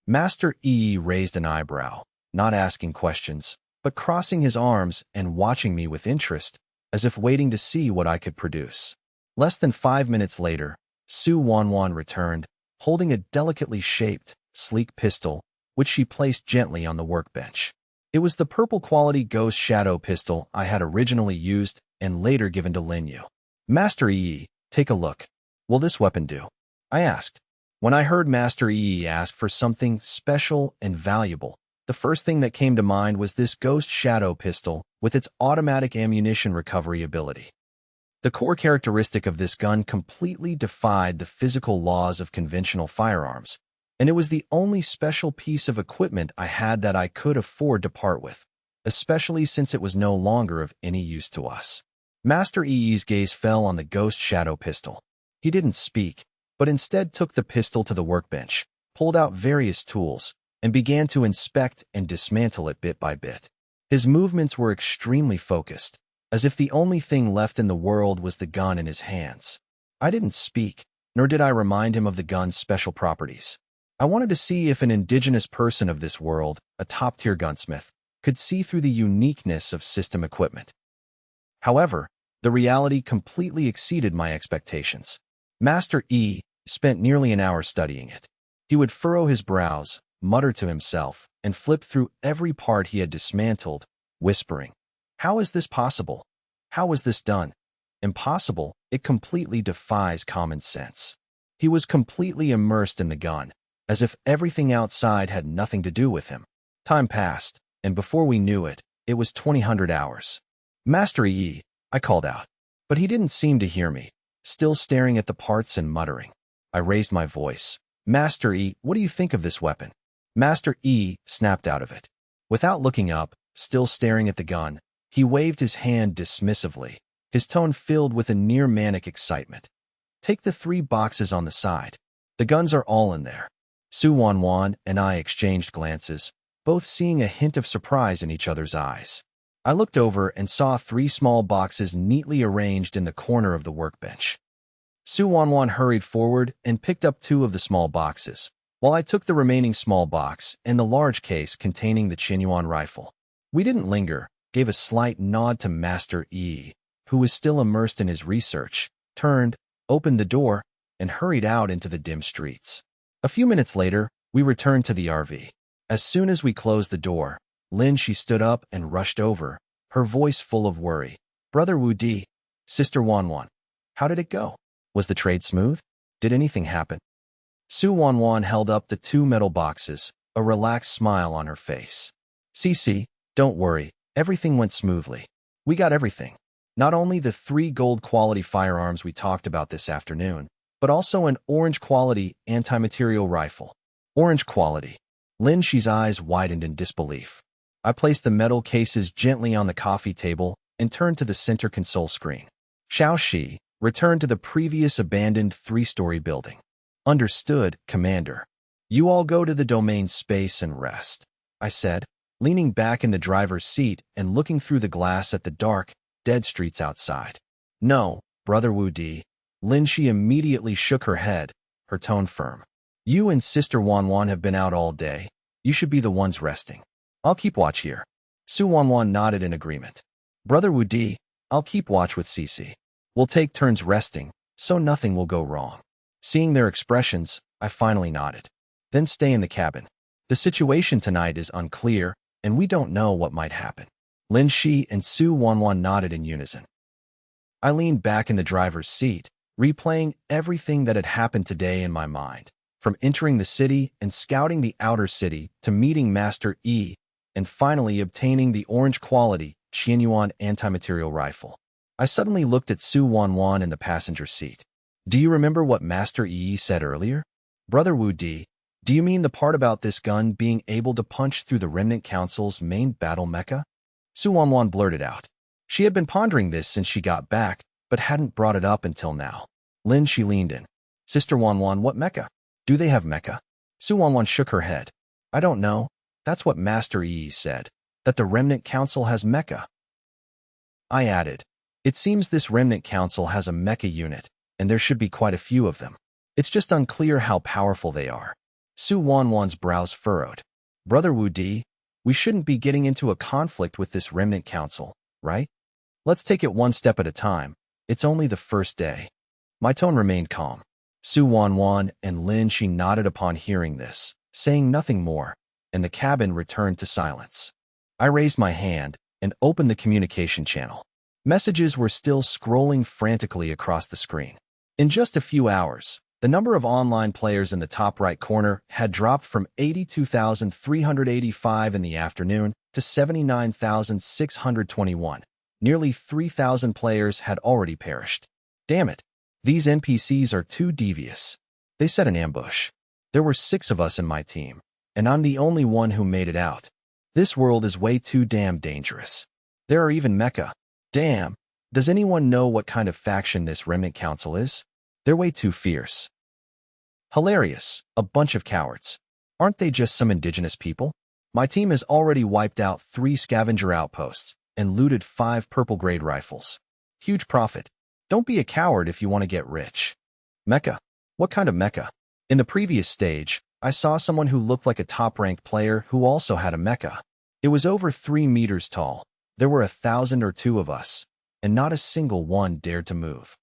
Master Yi raised an eyebrow, not asking questions, but crossing his arms and watching me with interest, as if waiting to see what I could produce. Less than 5 minutes later, Su Wanwan returned, holding a delicately shaped, sleek pistol, which she placed gently on the workbench. It was the purple quality Ghost Shadow pistol I had originally used and later given to Linyu. "Master Yi, take a look. Will this weapon do?" I asked. When I heard Master Yi ask for something special and valuable, the first thing that came to mind was this Ghost Shadow pistol with its automatic ammunition recovery ability. The core characteristic of this gun completely defied the physical laws of conventional firearms, and it was the only special piece of equipment I had that I could afford to part with, especially since it was no longer of any use to us. Master Yi's gaze fell on the Ghost Shadow pistol. He didn't speak, but instead took the pistol to the workbench, pulled out various tools, and began to inspect and dismantle it bit by bit. His movements were extremely focused, as if the only thing left in the world was the gun in his hands. I didn't speak, nor did I remind him of the gun's special properties. I wanted to see if an indigenous person of this world, a top-tier gunsmith, could see through the uniqueness of system equipment. However, the reality completely exceeded my expectations. Master Yi spent nearly an hour studying it. He would furrow his brows, mutter to himself, and flip through every part he had dismantled, whispering, "How is this possible? How was this done? Impossible, it completely defies common sense." He was completely immersed in the gun, as if everything outside had nothing to do with him. Time passed, and before we knew it, it was 2000 hours. "Master Yi," I called out, but he didn't seem to hear me, still staring at the parts and muttering. I raised my voice. "Master Yi, what do you think of this weapon?" Master Yi snapped out of it. Without looking up, still staring at the gun, he waved his hand dismissively, his tone filled with a near-manic excitement. "Take the 3 boxes on the side. The guns are all in there." Su Wanwan and I exchanged glances, both seeing a hint of surprise in each other's eyes. I looked over and saw 3 small boxes neatly arranged in the corner of the workbench. Su Wanwan hurried forward and picked up 2 of the small boxes, while I took the remaining small box and the large case containing the Qianyuan rifle. We didn't linger, gave a slight nod to Master Yi, who was still immersed in his research, turned, opened the door, and hurried out into the dim streets. A few minutes later, we returned to the RV. As soon as we closed the door, she stood up and rushed over, her voice full of worry. Brother Wu Di, Sister Wanwan, how did it go? Was the trade smooth? Did anything happen? Su Wanwan held up the 2 metal boxes, a relaxed smile on her face. Cece, don't worry, everything went smoothly. We got everything. Not only the 3 gold quality firearms we talked about this afternoon, but also an orange quality anti-material rifle. Orange quality. Shi's eyes widened in disbelief. I placed the metal cases gently on the coffee table and turned to the center console screen. Xiaoxi returned to the previous abandoned 3-story building. Understood, Commander. You all go to the domain space and rest, I said, leaning back in the driver's seat and looking through the glass at the dark, dead streets outside. No, Brother Wu Di. Shi immediately shook her head, her tone firm. You and Sister Wanwan have been out all day. You should be the ones resting. I'll keep watch here. Su Wanwan nodded in agreement. Brother Wu Di, I'll keep watch with Cece. We'll take turns resting, so nothing will go wrong. Seeing their expressions, I finally nodded. Then stay in the cabin. The situation tonight is unclear, and we don't know what might happen. Shi and Su Wanwan nodded in unison. I leaned back in the driver's seat, replaying everything that had happened today in my mind, from entering the city and scouting the outer city to meeting Master Yi, and finally obtaining the orange quality Qianyuan anti-material rifle. I suddenly looked at Su Wanwan in the passenger seat. Do you remember what Master Yi said earlier? Brother Wu Di, do you mean the part about this gun being able to punch through the Remnant Council's main battle mecha? Su Wanwan blurted out. She had been pondering this since she got back, but hadn't brought it up until now. She leaned in. Sister Wanwan, what mecha? Do they have mecha? Su Wanwan shook her head. I don't know. That's what Master Yi said, that the Remnant Council has mecha. I added, it seems this Remnant Council has a mecha unit, and there should be quite a few of them. It's just unclear how powerful they are. Su Wanwan's brows furrowed. Brother Wu Di, we shouldn't be getting into a conflict with this Remnant Council, right? Let's take it one step at a time. It's only the first day. My tone remained calm. Su Wanwan and Shi nodded upon hearing this, saying nothing more, and the cabin returned to silence. I raised my hand and opened the communication channel. Messages were still scrolling frantically across the screen. In just a few hours, the number of online players in the top right corner had dropped from 82,385 in the afternoon to 79,621. Nearly 3,000 players had already perished. Damn it, these NPCs are too devious. They set an ambush. There were 6 of us in my team, and I'm the only one who made it out. This world is way too damn dangerous. There are even mecha. Damn, does anyone know what kind of faction this Remnant Council is? They're way too fierce. Hilarious, a bunch of cowards. Aren't they just some indigenous people? My team has already wiped out 3 scavenger outposts and looted 5 purple-grade rifles. Huge profit. Don't be a coward if you want to get rich. Mecha. What kind of mecha? In the previous stage, I saw someone who looked like a top-ranked player who also had a mecha. It was over 3 meters tall. There were 1,000 or 2 of us, and not a single one dared to move.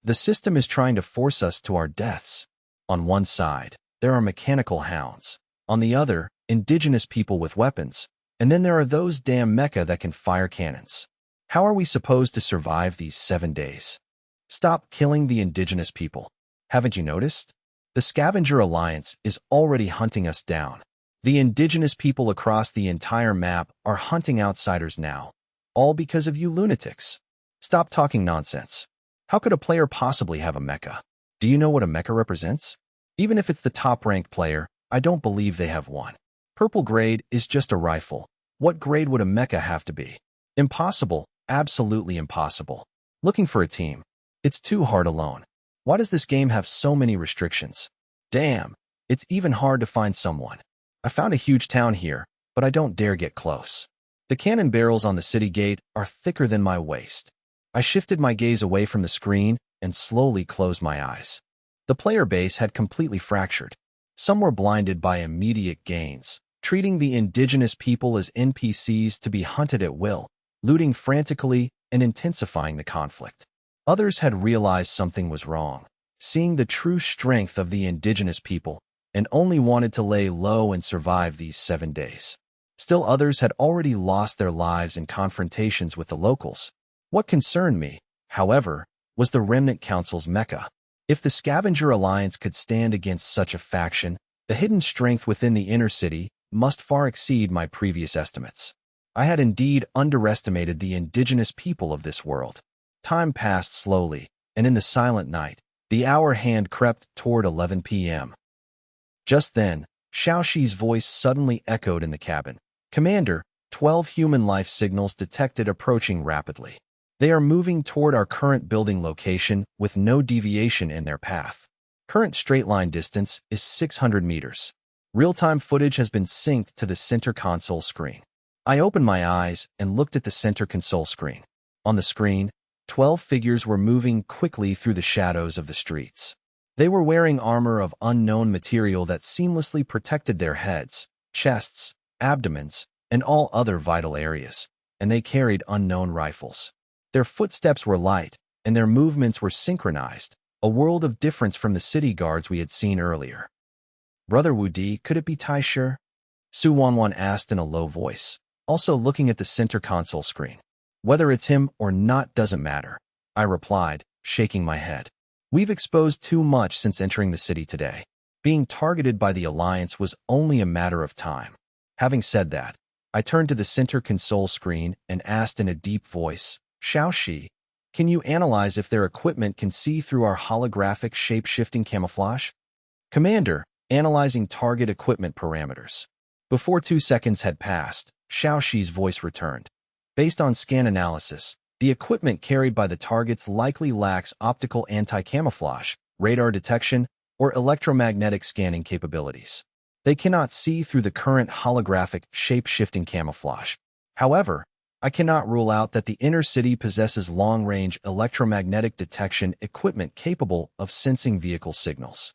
The system is trying to force us to our deaths. On one side, there are mechanical hounds. On the other, indigenous people with weapons. And then there are those damn mecha that can fire cannons. How are we supposed to survive these 7 days? Stop killing the indigenous people. Haven't you noticed? The Scavenger Alliance is already hunting us down. The indigenous people across the entire map are hunting outsiders now. All because of you lunatics. Stop talking nonsense. How could a player possibly have a mecha? Do you know what a mecha represents? Even if it's the top-ranked player, I don't believe they have one. Purple grade is just a rifle. What grade would a mecha have to be? Impossible, absolutely impossible. Looking for a team. It's too hard alone. Why does this game have so many restrictions? Damn, it's even hard to find someone. I found a huge town here, but I don't dare get close. The cannon barrels on the city gate are thicker than my waist. I shifted my gaze away from the screen and slowly closed my eyes. The player base had completely fractured. Some were blinded by immediate gains, treating the indigenous people as NPCs to be hunted at will, looting frantically and intensifying the conflict. Others had realized something was wrong, seeing the true strength of the indigenous people, and only wanted to lay low and survive these 7 days. Still others had already lost their lives in confrontations with the locals. What concerned me, however, was the Remnant Council's mecha. If the Scavenger Alliance could stand against such a faction, the hidden strength within the inner city must far exceed my previous estimates. I had indeed underestimated the indigenous people of this world. Time passed slowly, and in the silent night, the hour hand crept toward 11 p.m. Just then, Xiaoxi's voice suddenly echoed in the cabin. "Commander, 12 human life signals detected approaching rapidly. They are moving toward our current building location with no deviation in their path. Current straight-line distance is 600 meters. Real-time footage has been synced to the center console screen." I opened my eyes and looked at the center console screen. On the screen, 12 figures were moving quickly through the shadows of the streets. They were wearing armor of unknown material that seamlessly protected their heads, chests, abdomens, and all other vital areas, and they carried unknown rifles. Their footsteps were light, and their movements were synchronized, a world of difference from the city guards we had seen earlier. "Brother Wu Di, could it be Tai Shi?" Su Wanwan asked in a low voice, also looking at the center console screen. "Whether it's him or not doesn't matter," I replied, shaking my head. "We've exposed too much since entering the city today. Being targeted by the Alliance was only a matter of time." Having said that, I turned to the center console screen and asked in a deep voice, "Xiaoxi, can you analyze if their equipment can see through our holographic shape-shifting camouflage?" "Commander, analyzing target equipment parameters." Before 2 seconds had passed, Xiaoxi's voice returned. "Based on scan analysis, the equipment carried by the targets likely lacks optical anti-camouflage, radar detection, or electromagnetic scanning capabilities. They cannot see through the current holographic shape-shifting camouflage. However, I cannot rule out that the inner city possesses long-range electromagnetic detection equipment capable of sensing vehicle signals."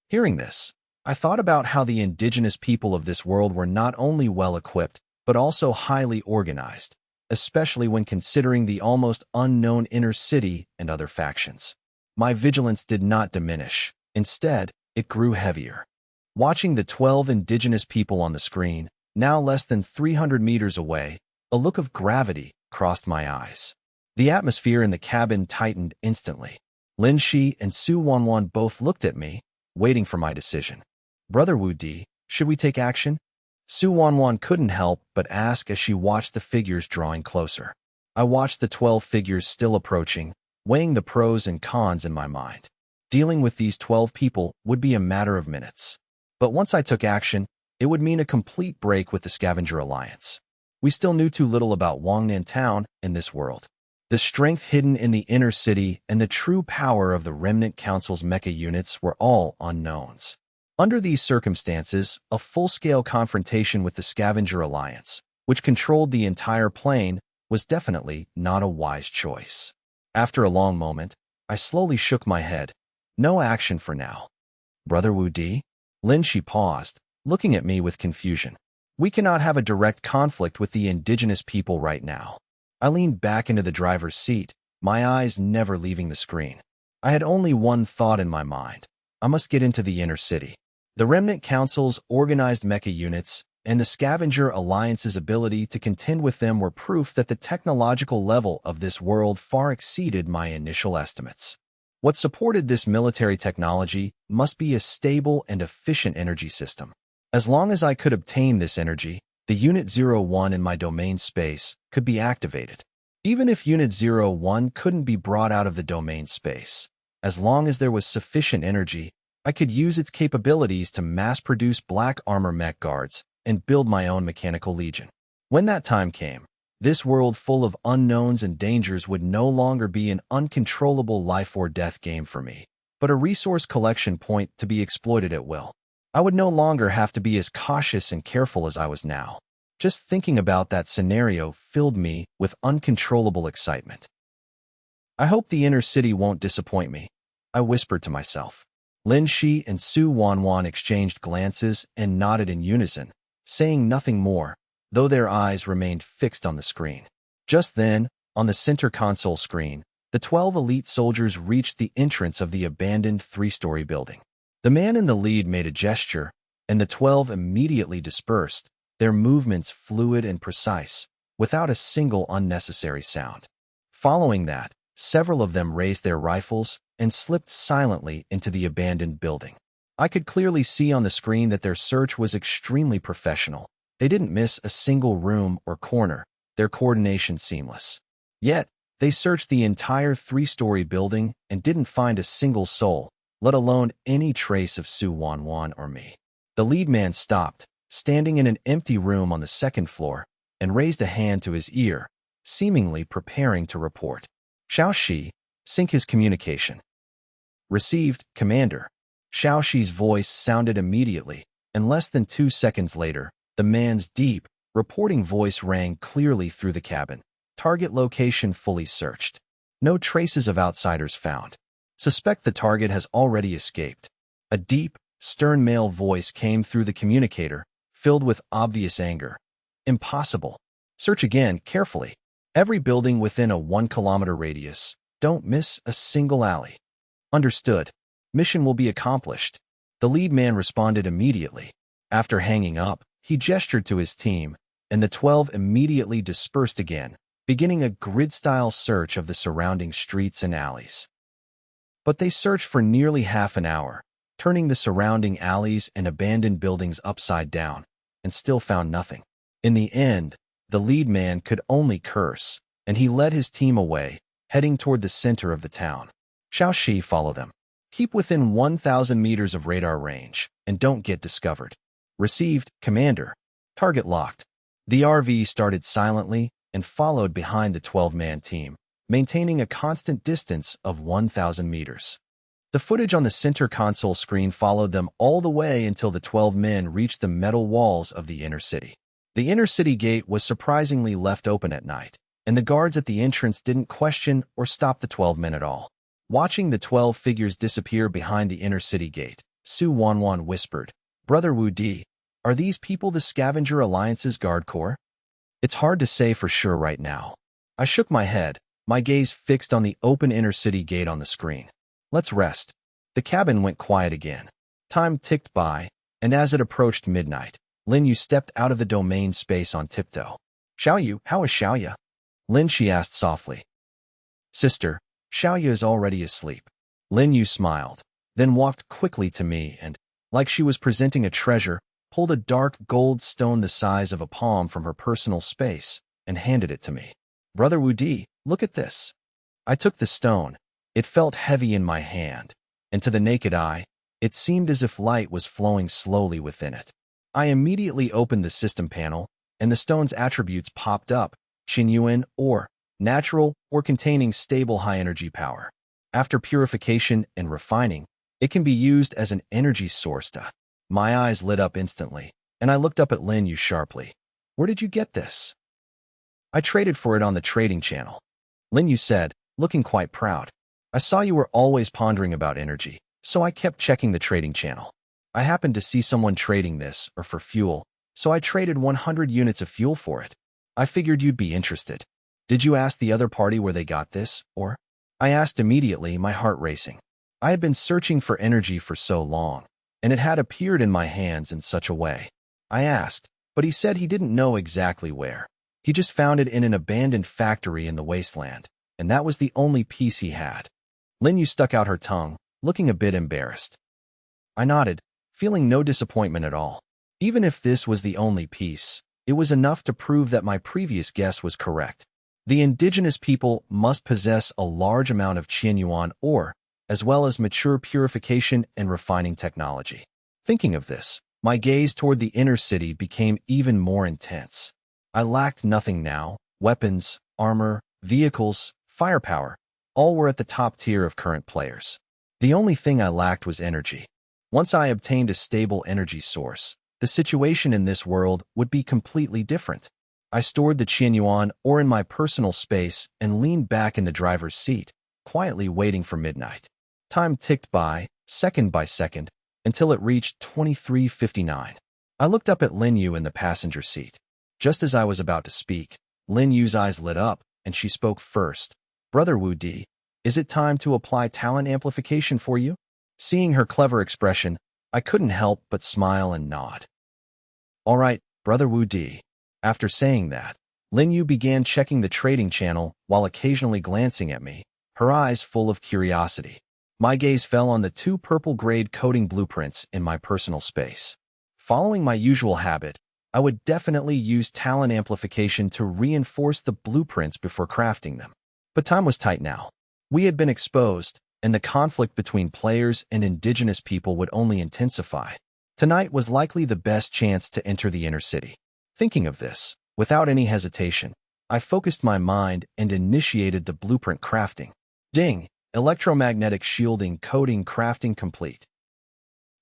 Hearing this, I thought about how the indigenous people of this world were not only well-equipped, but also highly organized, especially when considering the almost unknown inner city and other factions. My vigilance did not diminish. Instead, it grew heavier. Watching the 12 indigenous people on the screen, now less than 300 meters away, a look of gravity crossed my eyes. The atmosphere in the cabin tightened instantly. Lin Shi and Su Wanwan both looked at me, waiting for my decision. "Brother Wu Di, should we take action?" Su Wanwan couldn't help but ask as she watched the figures drawing closer. I watched the 12 figures still approaching, weighing the pros and cons in my mind. Dealing with these 12 people would be a matter of minutes. But once I took action, it would mean a complete break with the Scavenger Alliance. We still knew too little about Wangnan Town and this world. The strength hidden in the inner city and the true power of the Remnant Council's mecha units were all unknowns. Under these circumstances, a full-scale confrontation with the Scavenger Alliance, which controlled the entire plane, was definitely not a wise choice. After a long moment, I slowly shook my head. "No action for now." "Brother Wu Di?" Lin Shi paused, looking at me with confusion. "We cannot have a direct conflict with the indigenous people right now." I leaned back into the driver's seat, my eyes never leaving the screen. I had only one thought in my mind. I must get into the inner city. The Remnant Council's organized mecha units and the Scavenger Alliance's ability to contend with them were proof that the technological level of this world far exceeded my initial estimates. What supported this military technology must be a stable and efficient energy system. As long as I could obtain this energy, the Unit 01 in my domain space could be activated. Even if Unit 01 couldn't be brought out of the domain space, as long as there was sufficient energy, I could use its capabilities to mass-produce black armor mech guards and build my own mechanical legion. When that time came, this world full of unknowns and dangers would no longer be an uncontrollable life-or-death game for me, but a resource collection point to be exploited at will. I would no longer have to be as cautious and careful as I was now. Just thinking about that scenario filled me with uncontrollable excitement. "I hope the inner city won't disappoint me," I whispered to myself. Lin Shi and Su Wanwan exchanged glances and nodded in unison, saying nothing more, though their eyes remained fixed on the screen. Just then, on the center console screen, The 12 elite soldiers reached the entrance of the abandoned three-story building. The man in the lead made a gesture, and the 12 immediately dispersed, their movements fluid and precise, without a single unnecessary sound. Following that, several of them raised their rifles and slipped silently into the abandoned building. I could clearly see on the screen that their search was extremely professional. They didn't miss a single room or corner, their coordination seamless. Yet, they searched the entire three-story building and didn't find a single soul, let alone any trace of Su Wanwan or me. The lead man stopped, standing in an empty room on the second floor, and raised a hand to his ear, seemingly preparing to report. Xiaoxi, sync his communication. Received, Commander. Xiaoxi's voice sounded immediately, and less than 2 seconds later, the man's deep, reporting voice rang clearly through the cabin. Target location fully searched. No traces of outsiders found. Suspect the target has already escaped. A deep, stern male voice came through the communicator, filled with obvious anger. Impossible. Search again, carefully. Every building within a 1-kilometer radius. Don't miss a single alley. Understood. Mission will be accomplished. The lead man responded immediately. After hanging up, he gestured to his team, and the 12 immediately dispersed again, beginning a grid-style search of the surrounding streets and alleys. But they searched for nearly half an hour, turning the surrounding alleys and abandoned buildings upside down, and still found nothing. In the end, the lead man could only curse, and he led his team away, heading toward the center of the town. Xiaoxi, follow them. Keep within 1,000 meters of radar range, and don't get discovered. Received, Commander. Target locked. The RV started silently and followed behind the 12-man team, maintaining a constant distance of 1,000 meters. The footage on the center console screen followed them all the way until the 12 men reached the metal walls of the inner city. The inner city gate was surprisingly left open at night, and the guards at the entrance didn't question or stop the 12 men at all. Watching the 12 figures disappear behind the inner city gate, Su Wanwan whispered, "Brother Wu Di, are these people the Scavenger Alliance's guard corps?" "It's hard to say for sure right now." I shook my head, my gaze fixed on the open inner city gate on the screen. "Let's rest." The cabin went quiet again. Time ticked by, and as it approached midnight, Lin Yu stepped out of the domain space on tiptoe. "Xiaoyu, how is Xiaoya?" Lin Shi asked softly. "Sister, Xiaoya is already asleep." Lin Yu smiled, then walked quickly to me and, like she was presenting a treasure, pulled a dark gold stone the size of a palm from her personal space and handed it to me. "Brother Wu Di, look at this." I took the stone. It felt heavy in my hand, and to the naked eye, it seemed as if light was flowing slowly within it. I immediately opened the system panel, and the stone's attributes popped up: Qinyuan, or natural, or containing stable high-energy power. After purification and refining, it can be used as an energy source. My eyes lit up instantly, and I looked up at Lin Yu sharply. "Where did you get this?" "I traded for it on the trading channel," Lin Yu said, looking quite proud. "I saw you were always pondering about energy, so I kept checking the trading channel. I happened to see someone trading this, or for fuel, so I traded 100 units of fuel for it. I figured you'd be interested." "Did you ask the other party where they got this, or?" I asked immediately, my heart racing. I had been searching for energy for so long, and it had appeared in my hands in such a way. I asked, but he said he didn't know exactly where. He just found it in an abandoned factory in the wasteland, and that was the only piece he had. Lin Yu stuck out her tongue, looking a bit embarrassed. I nodded, feeling no disappointment at all. Even if this was the only piece, it was enough to prove that my previous guess was correct. The indigenous people must possess a large amount of Qianyuan ore, as well as mature purification and refining technology. Thinking of this, my gaze toward the inner city became even more intense. I lacked nothing now: weapons, armor, vehicles, firepower. All were at the top tier of current players. The only thing I lacked was energy. Once I obtained a stable energy source, the situation in this world would be completely different. I stored the Qianyuan ore in my personal space and leaned back in the driver's seat, quietly waiting for midnight. Time ticked by second, until it reached 23:59. I looked up at Lin Yu in the passenger seat. Just as I was about to speak, Lin Yu's eyes lit up, and she spoke first. "Brother Wu Di, Is it time to apply talent amplification for you? Seeing her clever expression, I couldn't help but smile and nod. All right, Brother Wu Di. After saying that, Lin Yu began checking the trading channel while occasionally glancing at me, her eyes full of curiosity. My gaze fell on the two purple-grade coding blueprints in my personal space. Following my usual habit, I would definitely use talent amplification to reinforce the blueprints before crafting them. But time was tight now. We had been exposed, and the conflict between players and indigenous people would only intensify. Tonight was likely the best chance to enter the inner city. Thinking of this, without any hesitation, I focused my mind and initiated the blueprint crafting. Ding! Electromagnetic shielding coating crafting complete.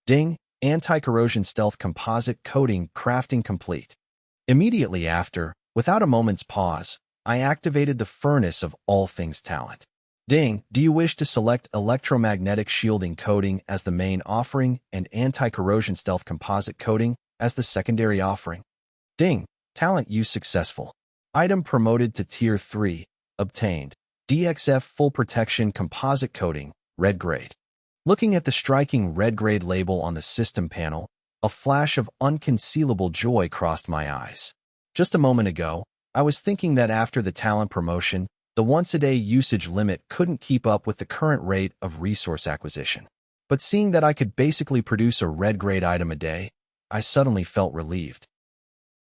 Ding! Anti-corrosion stealth composite coating crafting complete. Immediately after, without a moment's pause, I activated the furnace of all things talent. Ding! Do you wish to select electromagnetic shielding coating as the main offering and anti-corrosion stealth composite coating as the secondary offering? Ding! Talent use successful. Item promoted to Tier 3. Obtained. DXF Full Protection Composite Coating, Red Grade. Looking at the striking red grade label on the system panel, a flash of unconcealable joy crossed my eyes. Just a moment ago, I was thinking that after the talent promotion, the once-a-day usage limit couldn't keep up with the current rate of resource acquisition. But seeing that I could basically produce a red grade item a day, I suddenly felt relieved.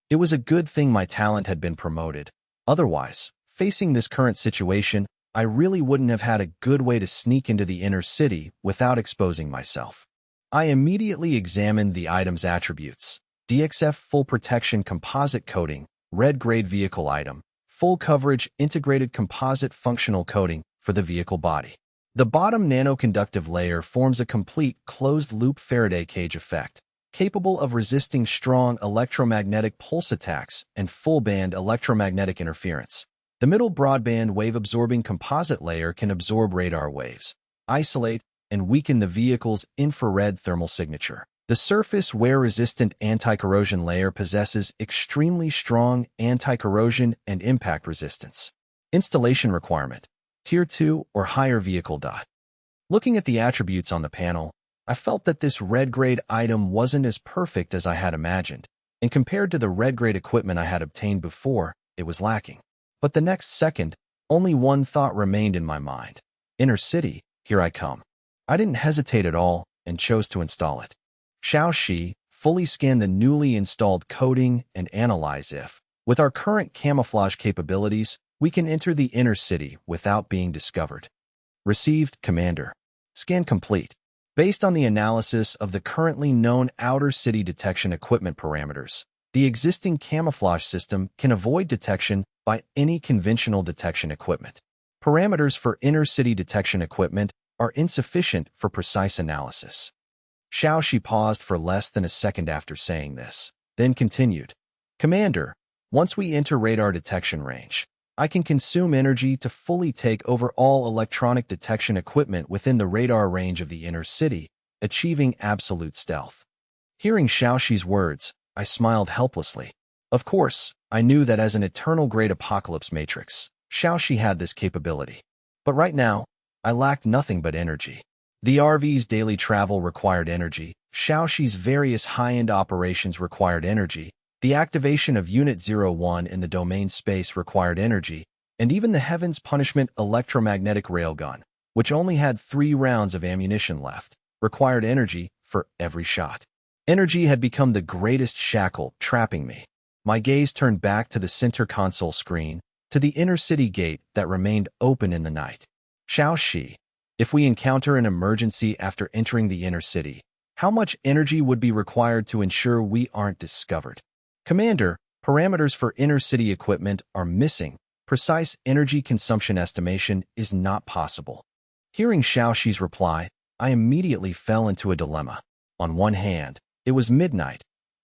It was a good thing my talent had been promoted. Otherwise, facing this current situation, I really wouldn't have had a good way to sneak into the inner city without exposing myself. I immediately examined the item's attributes. DXF Full Protection Composite Coating, Red Grade Vehicle Item, Full Coverage Integrated Composite Functional Coating for the vehicle body. The bottom nanoconductive layer forms a complete closed-loop Faraday cage effect, capable of resisting strong electromagnetic pulse attacks and full-band electromagnetic interference. The middle broadband wave-absorbing composite layer can absorb radar waves, isolate, and weaken the vehicle's infrared thermal signature. The surface wear-resistant anti-corrosion layer possesses extremely strong anti-corrosion and impact resistance. Installation requirement: Tier 2 or higher vehicle. Looking at the attributes on the panel, I felt that this red-grade item wasn't as perfect as I had imagined, and compared to the red-grade equipment I had obtained before, it was lacking. But the next second, only one thought remained in my mind. Inner City, here I come. I didn't hesitate at all and chose to install it. Xiaoxi fully scanned the newly installed coding and analyze if, with our current camouflage capabilities, we can enter the inner city without being discovered. Received, Commander. Scan complete. Based on the analysis of the currently known outer city detection equipment parameters, the existing camouflage system can avoid detection by any conventional detection equipment. Parameters for inner city detection equipment are insufficient for precise analysis. Xiaoxi paused for less than a second after saying this, then continued. Commander, once we enter radar detection range, I can consume energy to fully take over all electronic detection equipment within the radar range of the inner city, achieving absolute stealth. Hearing Xiaoxi's words, I smiled helplessly. Of course, I knew that as an eternal-grade apocalypse matrix, Xiaoxi had this capability. But right now, I lacked nothing but energy. The RV's daily travel required energy, Xiaoxi's various high-end operations required energy, the activation of Unit 01 in the domain space required energy, and even the Heaven's Punishment electromagnetic railgun, which only had 3 rounds of ammunition left, required energy for every shot. Energy had become the greatest shackle trapping me. My gaze turned back to the center console screen, to the inner city gate that remained open in the night. Xiaoxi, if we encounter an emergency after entering the inner city, how much energy would be required to ensure we aren't discovered? Commander, parameters for inner city equipment are missing. Precise energy consumption estimation is not possible. Hearing Xiaoxi's reply, I immediately fell into a dilemma. On one hand, it was midnight.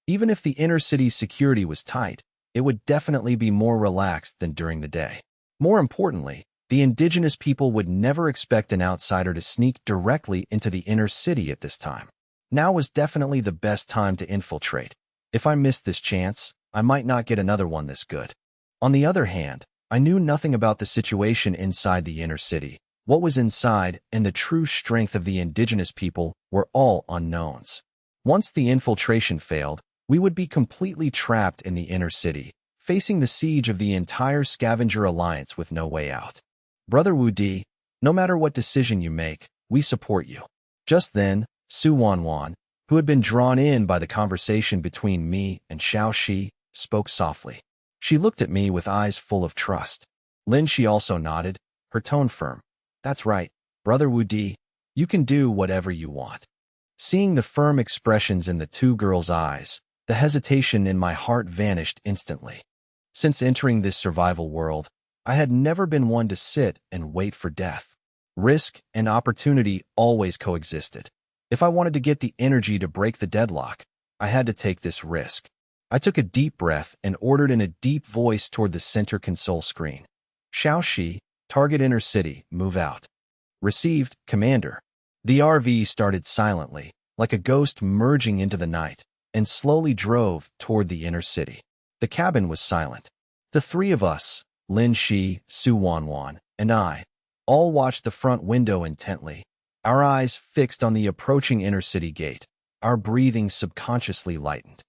Even if the inner city's security was tight, it would definitely be more relaxed than during the day. More importantly, the indigenous people would never expect an outsider to sneak directly into the inner city at this time. Now was definitely the best time to infiltrate. If I missed this chance, I might not get another one this good. On the other hand, I knew nothing about the situation inside the inner city, What was inside and the true strength of the indigenous people were all unknowns. Once the infiltration failed, we would be completely trapped in the inner city, facing the siege of the entire scavenger alliance with no way out. Brother Wu Di, no matter what decision you make, we support you. Just then, Su Wanwan, who had been drawn in by the conversation between me and Xiao Shi, spoke softly. She looked at me with eyes full of trust. Lin Shi also nodded, her tone firm. That's right, Brother Wu Di, you can do whatever you want. Seeing the firm expressions in the two girls' eyes, the hesitation in my heart vanished instantly. Since entering this survival world, I had never been one to sit and wait for death. Risk and opportunity always coexisted. If I wanted to get the energy to break the deadlock, I had to take this risk. I took a deep breath and ordered in a deep voice toward the center console screen. Xiao Shi, target inner city, move out. Received, Commander. The RV started silently, like a ghost merging into the night, and slowly drove toward the inner city. The cabin was silent. The three of us, Lin Shi, Su Wanwan, and I, all watched the front window intently, our eyes fixed on the approaching inner city gate, our breathing subconsciously lightened.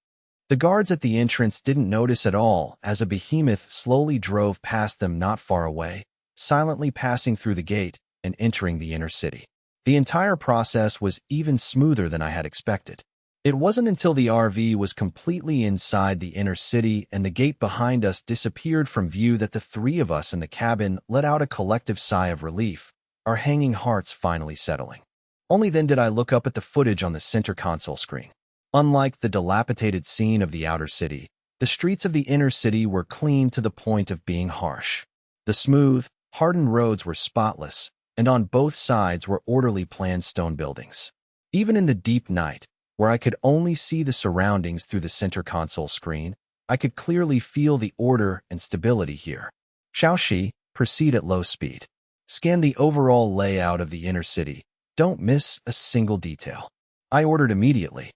The guards at the entrance didn't notice at all as a behemoth slowly drove past them not far away, silently passing through the gate and entering the inner city. The entire process was even smoother than I had expected. It wasn't until the RV was completely inside the inner city and the gate behind us disappeared from view that the three of us in the cabin let out a collective sigh of relief, our hanging hearts finally settling. Only then did I look up at the footage on the center console screen. Unlike the dilapidated scene of the outer city, the streets of the inner city were clean to the point of being harsh. The smooth, hardened roads were spotless, and on both sides were orderly planned stone buildings. Even in the deep night, where I could only see the surroundings through the center console screen, I could clearly feel the order and stability here. Xiao Shi, proceed at low speed. Scan the overall layout of the inner city. Don't miss a single detail. I ordered immediately.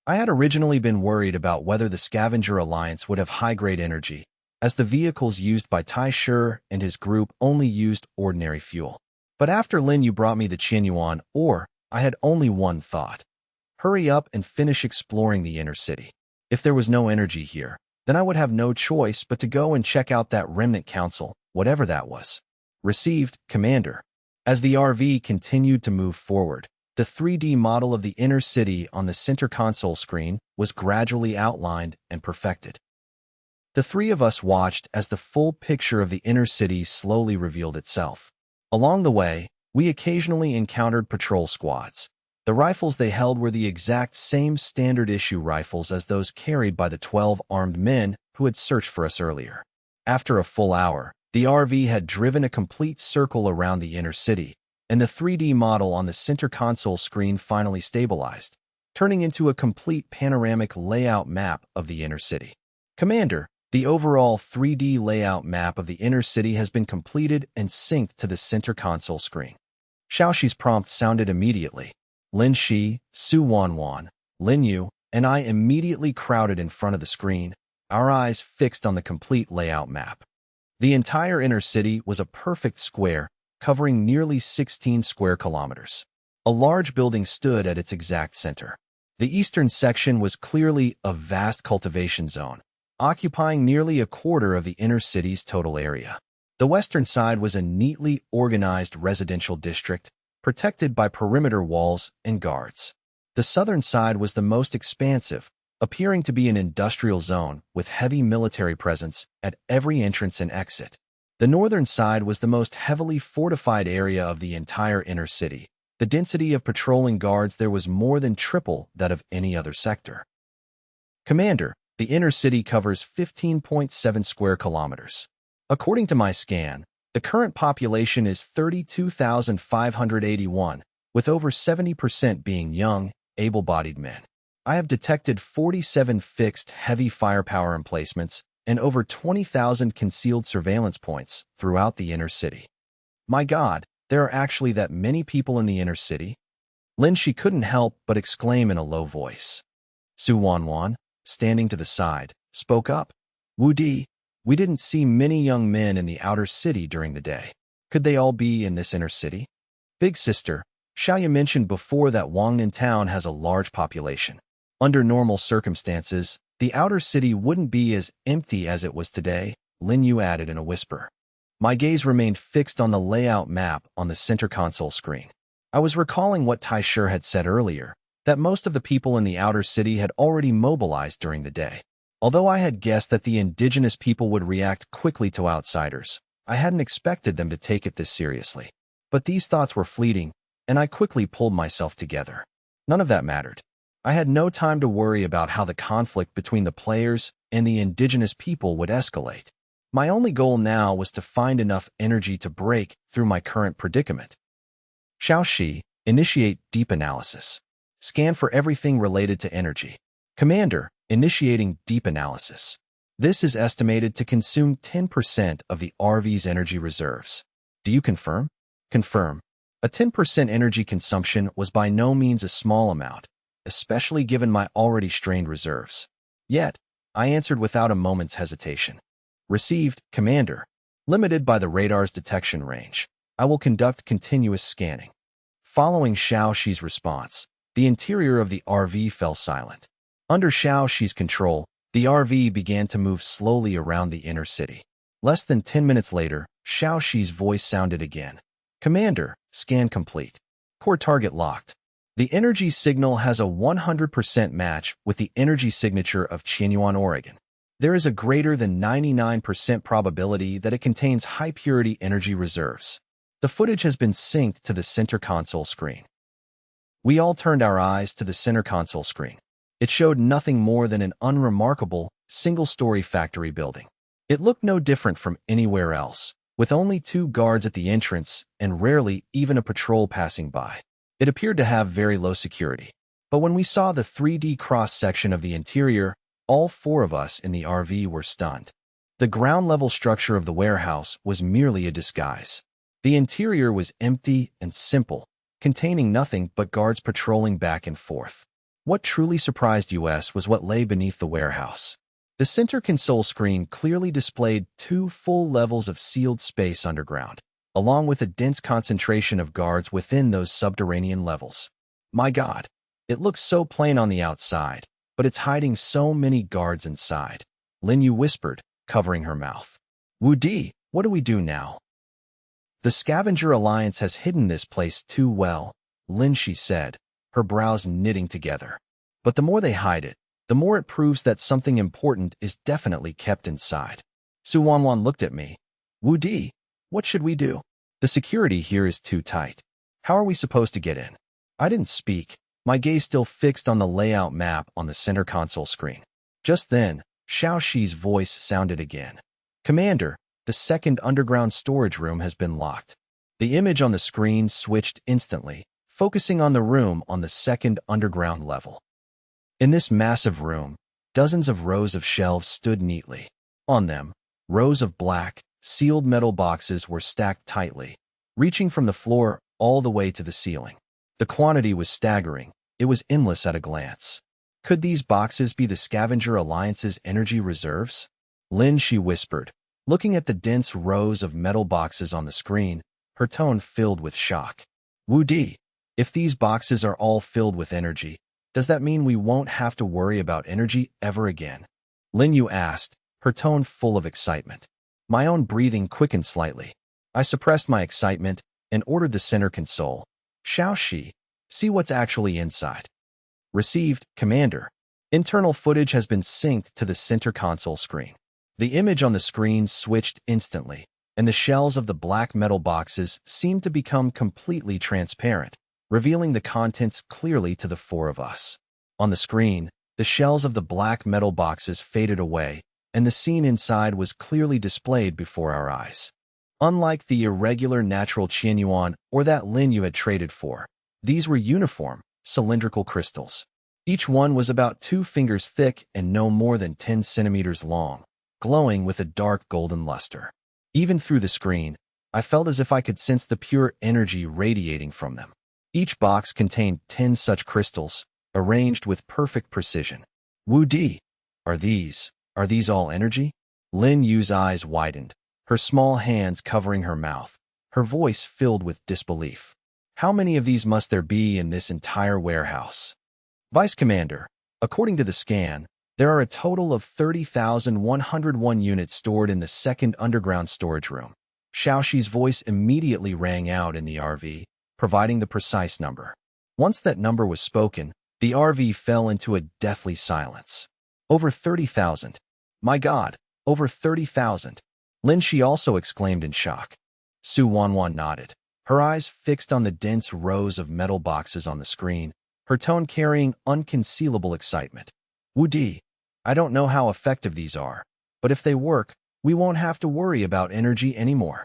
I had originally been worried about whether the Scavenger Alliance would have high-grade energy, as the vehicles used by Tai Shi and his group only used ordinary fuel. But after Lin Yu brought me the Qianyuan ore, I had only one thought. Hurry up and finish exploring the inner city. If there was no energy here, then I would have no choice but to go and check out that remnant council, whatever that was. Received, Commander. As the RV continued to move forward, the 3D model of the inner city on the center console screen was gradually outlined and perfected. The three of us watched as the full picture of the inner city slowly revealed itself. Along the way, we occasionally encountered patrol squads. The rifles they held were the exact same standard-issue rifles as those carried by the 12 armed men who had searched for us earlier. After a full hour, the RV had driven a complete circle around the inner city, and the 3D model on the center console screen finally stabilized, turning into a complete panoramic layout map of the inner city. Commander, the overall 3D layout map of the inner city has been completed and synced to the center console screen. Xiao Shi's prompt sounded immediately. Lin Shi, Su Wanwan, Lin Yu, and I immediately crowded in front of the screen, our eyes fixed on the complete layout map. The entire inner city was a perfect square, covering nearly 16 square kilometers. A large building stood at its exact center. The eastern section was clearly a vast cultivation zone, occupying nearly a quarter of the inner city's total area. The western side was a neatly organized residential district, protected by perimeter walls and guards. The southern side was the most expansive, appearing to be an industrial zone with heavy military presence at every entrance and exit. The northern side was the most heavily fortified area of the entire inner city. The density of patrolling guards there was more than triple that of any other sector. Commander, the inner city covers 15.7 square kilometers. According to my scan, the current population is 32,581, with over 70% being young, able-bodied men. I have detected 47 fixed heavy firepower emplacements and over 20,000 concealed surveillance points throughout the inner city. My God, there are actually that many people in the inner city? Lin Shi couldn't help but exclaim in a low voice. Su Wanwan, standing to the side, spoke up. Wu Di, we didn't see many young men in the outer city during the day. Could they all be in this inner city? Big sister, Xiaoya mentioned before that Wangnan town has a large population. Under normal circumstances, the outer city wouldn't be as empty as it was today, Lin Yu added in a whisper. My gaze remained fixed on the layout map on the center console screen. I was recalling what Tai Shi had said earlier, that most of the people in the outer city had already mobilized during the day. Although I had guessed that the indigenous people would react quickly to outsiders, I hadn't expected them to take it this seriously. But these thoughts were fleeting, and I quickly pulled myself together. None of that mattered. I had no time to worry about how the conflict between the players and the indigenous people would escalate. My only goal now was to find enough energy to break through my current predicament. Xiaoxi, initiate deep analysis. Scan for everything related to energy. Commander, initiating deep analysis. This is estimated to consume 10% of the RV's energy reserves. Do you confirm? Confirm. A 10% energy consumption was by no means a small amount, especially given my already strained reserves. Yet, I answered without a moment's hesitation. Received, Commander. Limited by the radar's detection range, I will conduct continuous scanning. Following Xiaoxi's response, the interior of the RV fell silent. Under Xiaoxi's control, the RV began to move slowly around the inner city. Less than 10 minutes later, Xiaoxi's voice sounded again. Commander, scan complete. Core target locked. The energy signal has a 100% match with the energy signature of Qianyuan, Oregon. There is a greater than 99% probability that it contains high-purity energy reserves. The footage has been synced to the center console screen. We all turned our eyes to the center console screen. It showed nothing more than an unremarkable, single-story factory building. It looked no different from anywhere else, with only 2 guards at the entrance and rarely even a patrol passing by. It appeared to have very low security. But when we saw the 3D cross-section of the interior, all 4 of us in the RV were stunned. The ground-level structure of the warehouse was merely a disguise. The interior was empty and simple, containing nothing but guards patrolling back and forth. What truly surprised us was what lay beneath the warehouse. The center console screen clearly displayed 2 full levels of sealed space underground, along with a dense concentration of guards within those subterranean levels. My God, it looks so plain on the outside, but it's hiding so many guards inside, Lin Yu whispered, covering her mouth. Wu Di, what do we do now? The Scavenger Alliance has hidden this place too well, Lin Shi said, her brows knitting together. But the more they hide it, the more it proves that something important is definitely kept inside. Su Wanwan looked at me. Wu Di, what should we do? The security here is too tight. How are we supposed to get in? I didn't speak, my gaze still fixed on the layout map on the center console screen. Just then, Xiaoxi's voice sounded again. Commander, the second underground storage room has been locked. The image on the screen switched instantly, focusing on the room on the second underground level. In this massive room, dozens of rows of shelves stood neatly. On them, rows of black, sealed metal boxes were stacked tightly, reaching from the floor all the way to the ceiling. The quantity was staggering. It was endless at a glance. Could these boxes be the Scavenger Alliance's energy reserves? Lin Shi whispered, looking at the dense rows of metal boxes on the screen, her tone filled with shock. Wu Di, if these boxes are all filled with energy, does that mean we won't have to worry about energy ever again? Lin Yu asked, her tone full of excitement. My own breathing quickened slightly. I suppressed my excitement and ordered the center console. Xiaoxi, see what's actually inside. Received, Commander. Internal footage has been synced to the center console screen. The image on the screen switched instantly, and the shells of the black metal boxes seemed to become completely transparent, revealing the contents clearly to the 4 of us. On the screen, the shells of the black metal boxes faded away, and the scene inside was clearly displayed before our eyes. Unlike the irregular natural Qianyuan or that Lin Yu had traded for, these were uniform, cylindrical crystals. Each one was about 2 fingers thick and no more than 10 centimeters long, glowing with a dark golden luster. Even through the screen, I felt as if I could sense the pure energy radiating from them. Each box contained 10 such crystals, arranged with perfect precision. Wu Di, are these all energy? Lin Yu's eyes widened, her small hands covering her mouth. her voice filled with disbelief. How many of these must there be in this entire warehouse? Vice Commander, according to the scan, there are a total of 30,101 units stored in the second underground storage room. Xiaoxi's voice immediately rang out in the RV, providing the precise number. Once that number was spoken, the RV fell into a deathly silence. Over 30,000. My God, over 30,000. Lin Shi also exclaimed in shock. Su Wanwan nodded, her eyes fixed on the dense rows of metal boxes on the screen, her tone carrying unconcealable excitement. Wu Di, I don't know how effective these are, but if they work, we won't have to worry about energy anymore.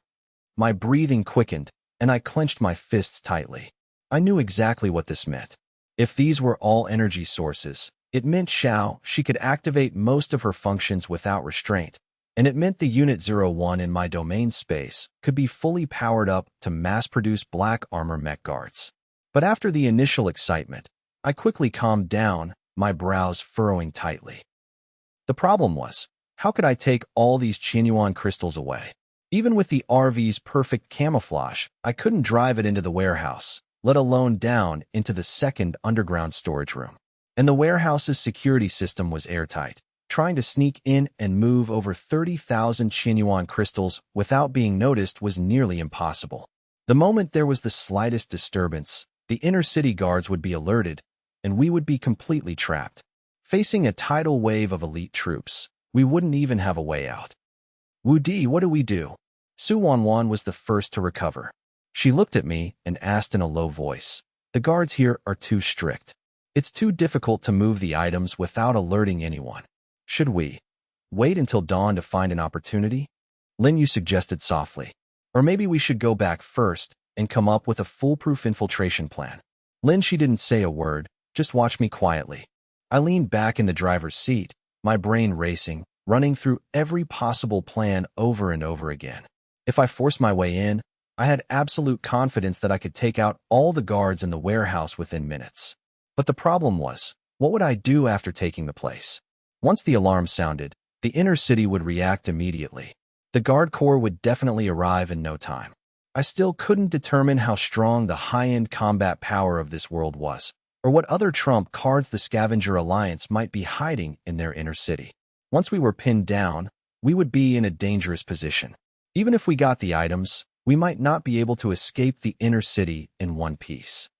My breathing quickened, and I clenched my fists tightly. I knew exactly what this meant. If these were all energy sources, it meant she could activate most of her functions without restraint, and it meant the Unit 01 in my domain space could be fully powered up to mass-produce black armor mech guards. But after the initial excitement, I quickly calmed down, my brows furrowing tightly. The problem was, how could I take all these Qinyuan crystals away? Even with the RV's perfect camouflage, I couldn't drive it into the warehouse, let alone down into the second underground storage room. And the warehouse's security system was airtight. Trying to sneak in and move over 30,000 Qinyuan crystals without being noticed was nearly impossible. The moment there was the slightest disturbance, the inner city guards would be alerted, and we would be completely trapped. Facing a tidal wave of elite troops, we wouldn't even have a way out. Wu Di, what do we do? Su Wanwan was the first to recover. She looked at me and asked in a low voice, the guards here are too strict. It's too difficult to move the items without alerting anyone. Should we wait until dawn to find an opportunity? Lin Yu suggested softly. Or maybe we should go back first and come up with a foolproof infiltration plan. Lin Shi didn't say a word, just watched me quietly. I leaned back in the driver's seat, my brain racing, running through every possible plan over and over again. If I forced my way in, I had absolute confidence that I could take out all the guards in the warehouse within minutes. But the problem was, what would I do after taking the place? Once the alarm sounded, the inner city would react immediately. The guard corps would definitely arrive in no time. I still couldn't determine how strong the high-end combat power of this world was, or what other trump cards the Scavenger Alliance might be hiding in their inner city. Once we were pinned down, we would be in a dangerous position. Even if we got the items, we might not be able to escape the inner city in one piece.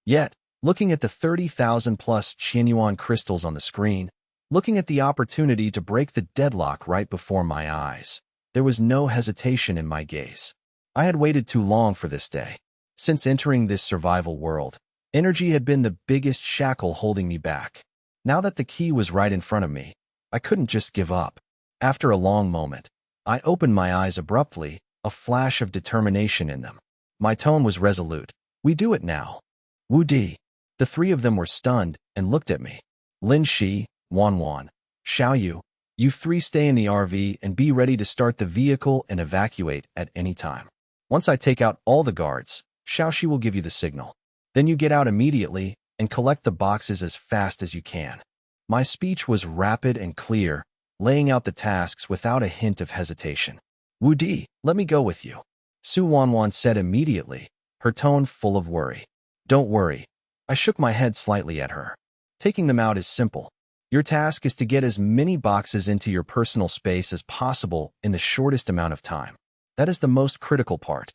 Yet, looking at the 30,000-plus Qinyuan crystals on the screen, looking at the opportunity to break the deadlock right before my eyes, there was no hesitation in my gaze. I had waited too long for this day. Since entering this survival world, energy had been the biggest shackle holding me back. Now that the key was right in front of me, I couldn't just give up. After a long moment, I opened my eyes abruptly, a flash of determination in them. My tone was resolute. We do it now. Wu Di. The three of them were stunned and looked at me. Lin Shi, Wanwan, Xiaoyu, you three stay in the RV and be ready to start the vehicle and evacuate at any time. Once I take out all the guards, Xiaoxi will give you the signal. Then you get out immediately and collect the boxes as fast as you can. My speech was rapid and clear, laying out the tasks without a hint of hesitation. Wu Di, let me go with you. Su Wanwan said immediately, her tone full of worry. Don't worry. I shook my head slightly at her. Taking them out is simple. Your task is to get as many boxes into your personal space as possible in the shortest amount of time. That is the most critical part.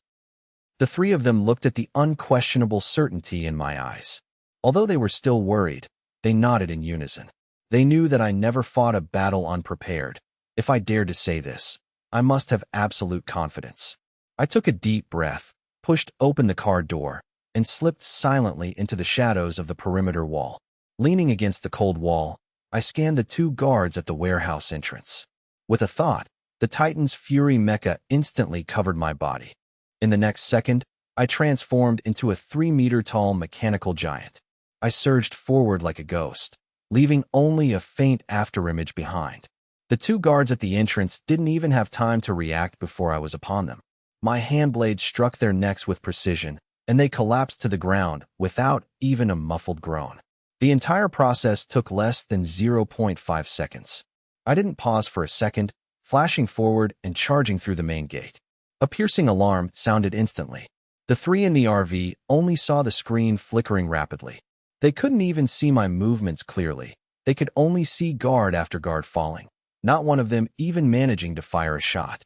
The three of them looked at the unquestionable certainty in my eyes. Although they were still worried, they nodded in unison. They knew that I never fought a battle unprepared. If I dared to say this, I must have absolute confidence. I took a deep breath, pushed open the car door, and slipped silently into the shadows of the perimeter wall. Leaning against the cold wall, I scanned the two guards at the warehouse entrance. With a thought, the Titan's Fury mecha instantly covered my body. In the next second, I transformed into a 3-meter-tall mechanical giant. I surged forward like a ghost, leaving only a faint afterimage behind. The two guards at the entrance didn't even have time to react before I was upon them. My hand blade struck their necks with precision, and they collapsed to the ground without even a muffled groan. The entire process took less than 0.5 seconds. I didn't pause for a second, flashing forward and charging through the main gate. A piercing alarm sounded instantly. The three in the RV only saw the screen flickering rapidly. They couldn't even see my movements clearly. They could only see guard after guard falling, not one of them even managing to fire a shot.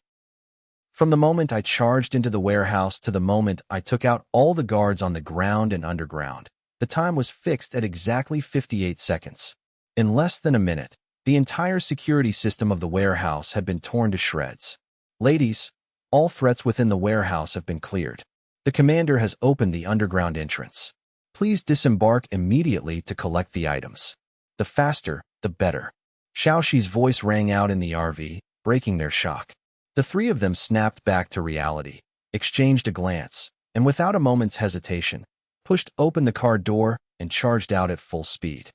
From the moment I charged into the warehouse to the moment I took out all the guards on the ground and underground, the time was fixed at exactly 58 seconds. In less than a minute, the entire security system of the warehouse had been torn to shreds. Ladies, all threats within the warehouse have been cleared. The commander has opened the underground entrance. Please disembark immediately to collect the items. The faster, the better. Xiaoxi's voice rang out in the RV, breaking their shock. The three of them snapped back to reality, exchanged a glance, and without a moment's hesitation, pushed open the car door and charged out at full speed.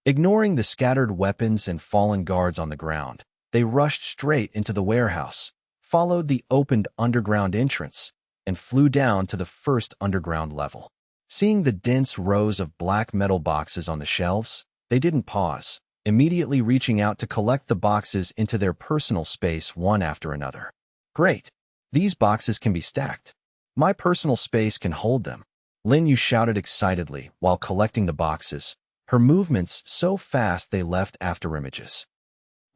Ignoring the scattered weapons and fallen guards on the ground, they rushed straight into the warehouse, followed the opened underground entrance, and flew down to the first underground level. Seeing the dense rows of black metal boxes on the shelves, they didn't pause, immediately reaching out to collect the boxes into their personal space one after another. Great! These boxes can be stacked. My personal space can hold them. Lin Yu shouted excitedly while collecting the boxes, her movements so fast they left afterimages.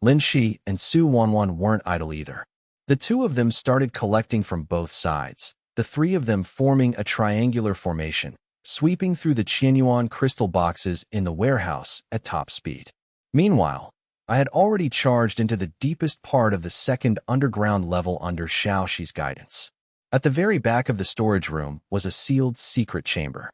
Lin Shi and Su Wanwan weren't idle either. The two of them started collecting from both sides, the three of them forming a triangular formation, sweeping through the Qianyuan crystal boxes in the warehouse at top speed. Meanwhile, I had already charged into the deepest part of the second underground level under Xiaoxi's guidance. At the very back of the storage room was a sealed secret chamber.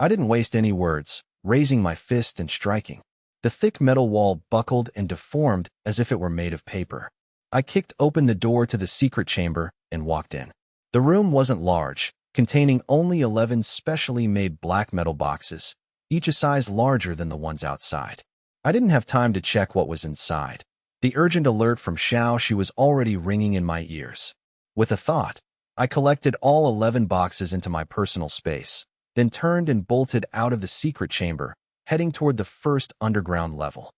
I didn't waste any words, raising my fist and striking. The thick metal wall buckled and deformed as if it were made of paper. I kicked open the door to the secret chamber and walked in. The room wasn't large, containing only 11 specially made black metal boxes, each a size larger than the ones outside. I didn't have time to check what was inside. The urgent alert from Xiaoxi was already ringing in my ears. With a thought, I collected all 11 boxes into my personal space, then turned and bolted out of the secret chamber, heading toward the first underground level.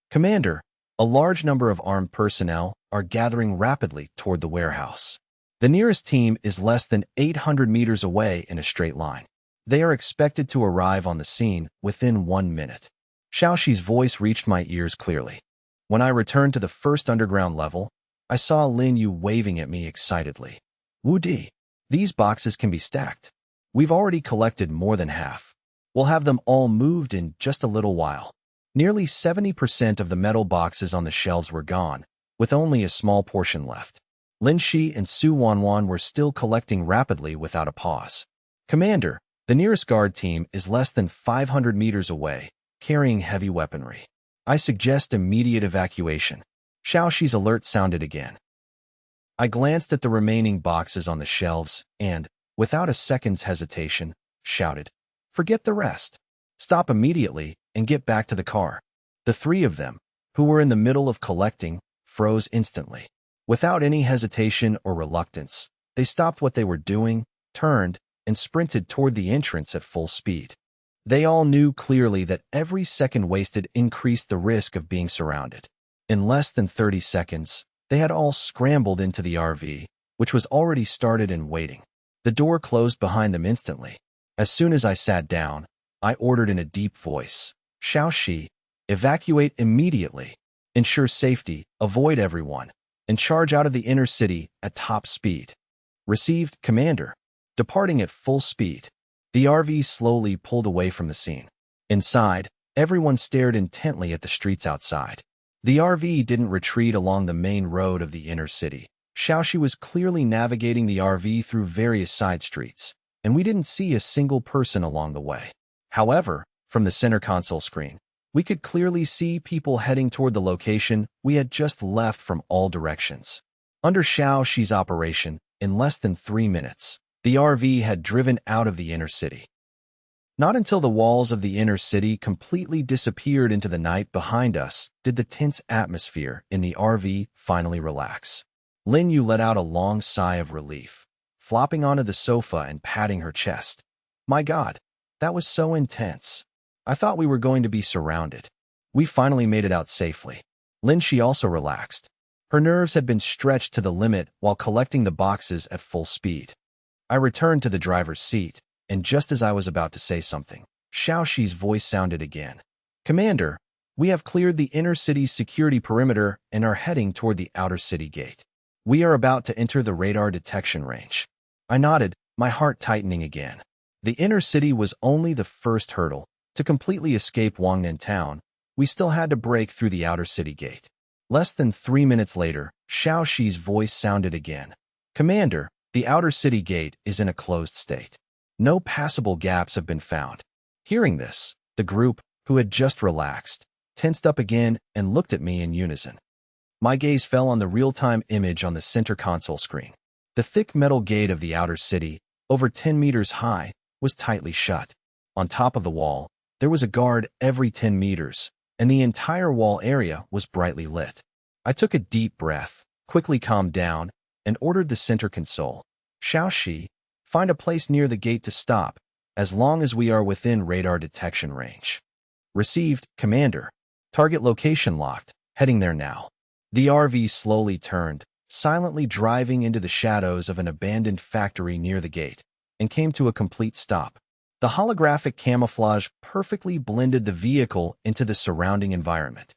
Commander, a large number of armed personnel are gathering rapidly toward the warehouse. The nearest team is less than 800 meters away in a straight line. They are expected to arrive on the scene within 1 minute. Xiaoxi's voice reached my ears clearly. When I returned to the first underground level, I saw Lin Yu waving at me excitedly. Wu Di, these boxes can be stacked. We've already collected more than half. We'll have them all moved in just a little while. Nearly 70% of the metal boxes on the shelves were gone, with only a small portion left. Lin Shi and Su Wanwan were still collecting rapidly without a pause. Commander, the nearest guard team is less than 500 meters away, carrying heavy weaponry. I suggest immediate evacuation. Xiaoxi's alert sounded again. I glanced at the remaining boxes on the shelves and, without a second's hesitation, shouted, "Forget the rest. Stop immediately and get back to the car." The three of them, who were in the middle of collecting, froze instantly. Without any hesitation or reluctance, they stopped what they were doing, turned, and sprinted toward the entrance at full speed. They all knew clearly that every second wasted increased the risk of being surrounded. In less than 30 seconds, they had all scrambled into the RV, which was already started and waiting. The door closed behind them instantly. As soon as I sat down, I ordered in a deep voice, "Xiaoxi, evacuate immediately, ensure safety, avoid everyone, and charge out of the inner city at top speed." Received, Commander. Departing at full speed. The RV slowly pulled away from the scene. Inside, everyone stared intently at the streets outside. The RV didn't retreat along the main road of the inner city. Xiaoxi was clearly navigating the RV through various side streets, and we didn't see a single person along the way. However, from the center console screen, we could clearly see people heading toward the location we had just left from all directions. Under Xiaoxi's operation, in less than 3 minutes, the RV had driven out of the inner city. Not until the walls of the inner city completely disappeared into the night behind us did the tense atmosphere in the RV finally relax. Lin Yu let out a long sigh of relief, flopping onto the sofa and patting her chest. My God, that was so intense. I thought we were going to be surrounded. We finally made it out safely. Lin Shi also relaxed. Her nerves had been stretched to the limit while collecting the boxes at full speed. I returned to the driver's seat, and just as I was about to say something, Xiaoxi's voice sounded again. Commander, we have cleared the inner city's security perimeter and are heading toward the outer city gate. We are about to enter the radar detection range. I nodded, my heart tightening again. The inner city was only the first hurdle. To completely escape Wangnan town, we still had to break through the outer city gate. Less than 3 minutes later, Xiaoxi's voice sounded again. Commander, the outer city gate is in a closed state. No passable gaps have been found. Hearing this, the group, who had just relaxed, tensed up again and looked at me in unison. My gaze fell on the real-time image on the center console screen. The thick metal gate of the outer city, over 10 meters high, was tightly shut. On top of the wall, there was a guard every 10 meters, and the entire wall area was brightly lit. I took a deep breath, quickly calmed down, and ordered the center console. Xiaoxi, find a place near the gate to stop, as long as we are within radar detection range. Received, Commander. Target location locked, heading there now. The RV slowly turned, silently driving into the shadows of an abandoned factory near the gate, and came to a complete stop. The holographic camouflage perfectly blended the vehicle into the surrounding environment.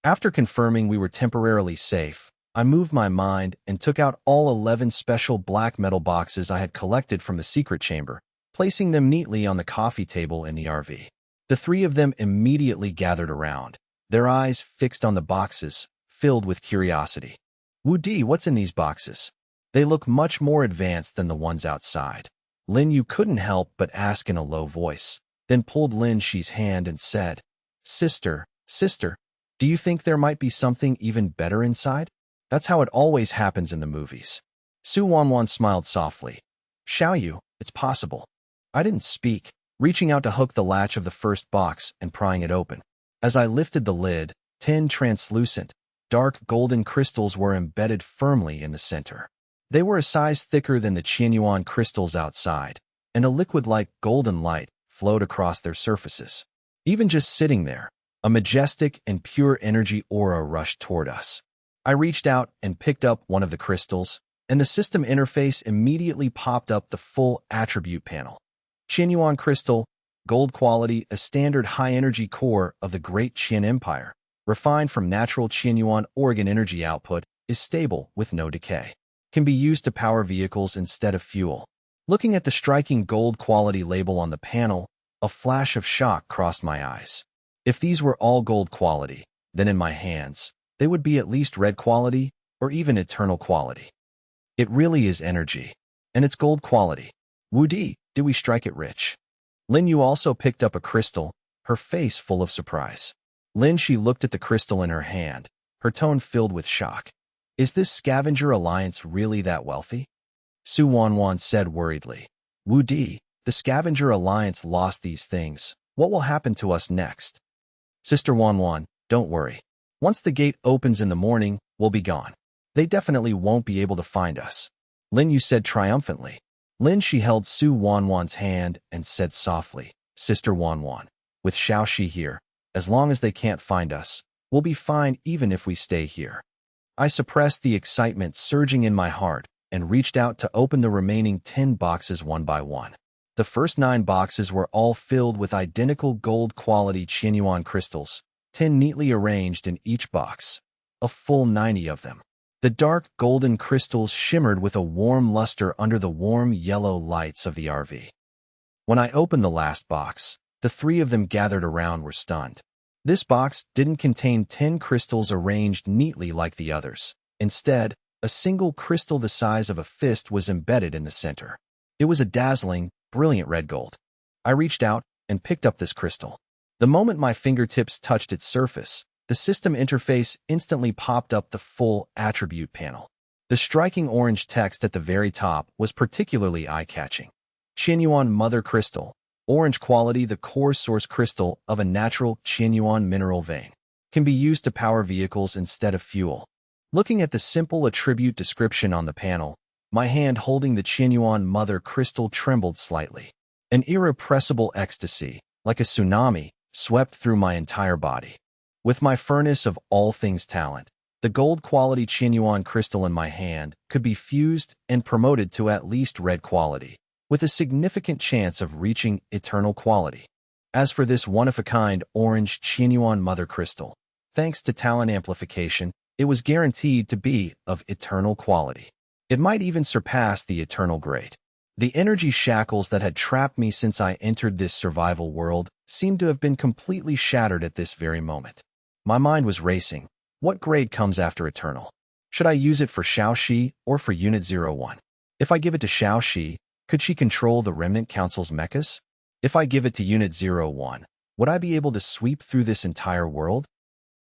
After confirming we were temporarily safe, I moved my mind and took out all 11 special black metal boxes I had collected from the secret chamber, placing them neatly on the coffee table in the RV. The 3 of them immediately gathered around, their eyes fixed on the boxes, filled with curiosity. Wu Di, what's in these boxes? They look much more advanced than the ones outside. Lin Yu couldn't help but ask in a low voice, then pulled Lin Shi's hand and said, Sister, do you think there might be something even better inside? That's how it always happens in the movies. Su Wanwan smiled softly. Xiaoyu, it's possible. I didn't speak, reaching out to hook the latch of the first box and prying it open. As I lifted the lid, 10 translucent, dark golden crystals were embedded firmly in the center. They were a size thicker than the Qianyuan crystals outside, and a liquid-like golden light flowed across their surfaces. Even just sitting there, a majestic and pure energy aura rushed toward us. I reached out and picked up one of the crystals, and the system interface immediately popped up the full attribute panel. Qianyuan crystal, gold quality, a standard high-energy core of the Great Qian Empire, refined from natural Qianyuan organ energy output, is stable with no decay. Can be used to power vehicles instead of fuel. Looking at the striking gold quality label on the panel, a flash of shock crossed my eyes. If these were all gold quality, then in my hands, they would be at least red quality or even eternal quality. It really is energy, and it's gold quality. Wu Di, did we strike it rich? Lin Yu also picked up a crystal, her face full of surprise. Lin Shi looked at the crystal in her hand, her tone filled with shock. Is this scavenger alliance really that wealthy? Su Wanwan said worriedly. Wu Di, the scavenger alliance lost these things. What will happen to us next? Sister Wanwan, don't worry. Once the gate opens in the morning, we'll be gone. They definitely won't be able to find us. Lin Yu said triumphantly. Lin Shi held Su Wanwan's hand and said softly, Sister Wanwan, with Xiaoxi here, as long as they can't find us, we'll be fine even if we stay here. I suppressed the excitement surging in my heart and reached out to open the remaining 10 boxes one by one. The first 9 boxes were all filled with identical gold-quality Qianyuan crystals, 10 neatly arranged in each box, a full 90 of them. The dark golden crystals shimmered with a warm luster under the warm yellow lights of the RV. When I opened the last box, the 3 of them gathered around were stunned. This box didn't contain 10 crystals arranged neatly like the others. Instead, a single crystal the size of a fist was embedded in the center. It was a dazzling, brilliant red gold. I reached out and picked up this crystal. The moment my fingertips touched its surface, the system interface instantly popped up the full attribute panel. The striking orange text at the very top was particularly eye-catching. Qianyuan Mother Crystal. Orange quality, the core source crystal of a natural Qianyuan mineral vein. Can be used to power vehicles instead of fuel. Looking at the simple attribute description on the panel, my hand holding the Qianyuan Mother Crystal trembled slightly. An irrepressible ecstasy, like a tsunami, swept through my entire body. With my furnace of all things talent, The gold quality Qianyuan crystal in my hand could be fused and promoted to at least red quality, with a significant chance of reaching eternal quality. As for this one-of-a-kind orange Qianyuan mother crystal, thanks to talent amplification, it was guaranteed to be of eternal quality. It might even surpass the eternal grade. The energy shackles that had trapped me since I entered this survival world seemed to have been completely shattered at this very moment. My mind was racing. What grade comes after eternal? Should I use it for Xiaoxi or for Unit 01? If I give it to Xiaoxi, could she control the Remnant Council's mechas? If I give it to Unit 01, would I be able to sweep through this entire world?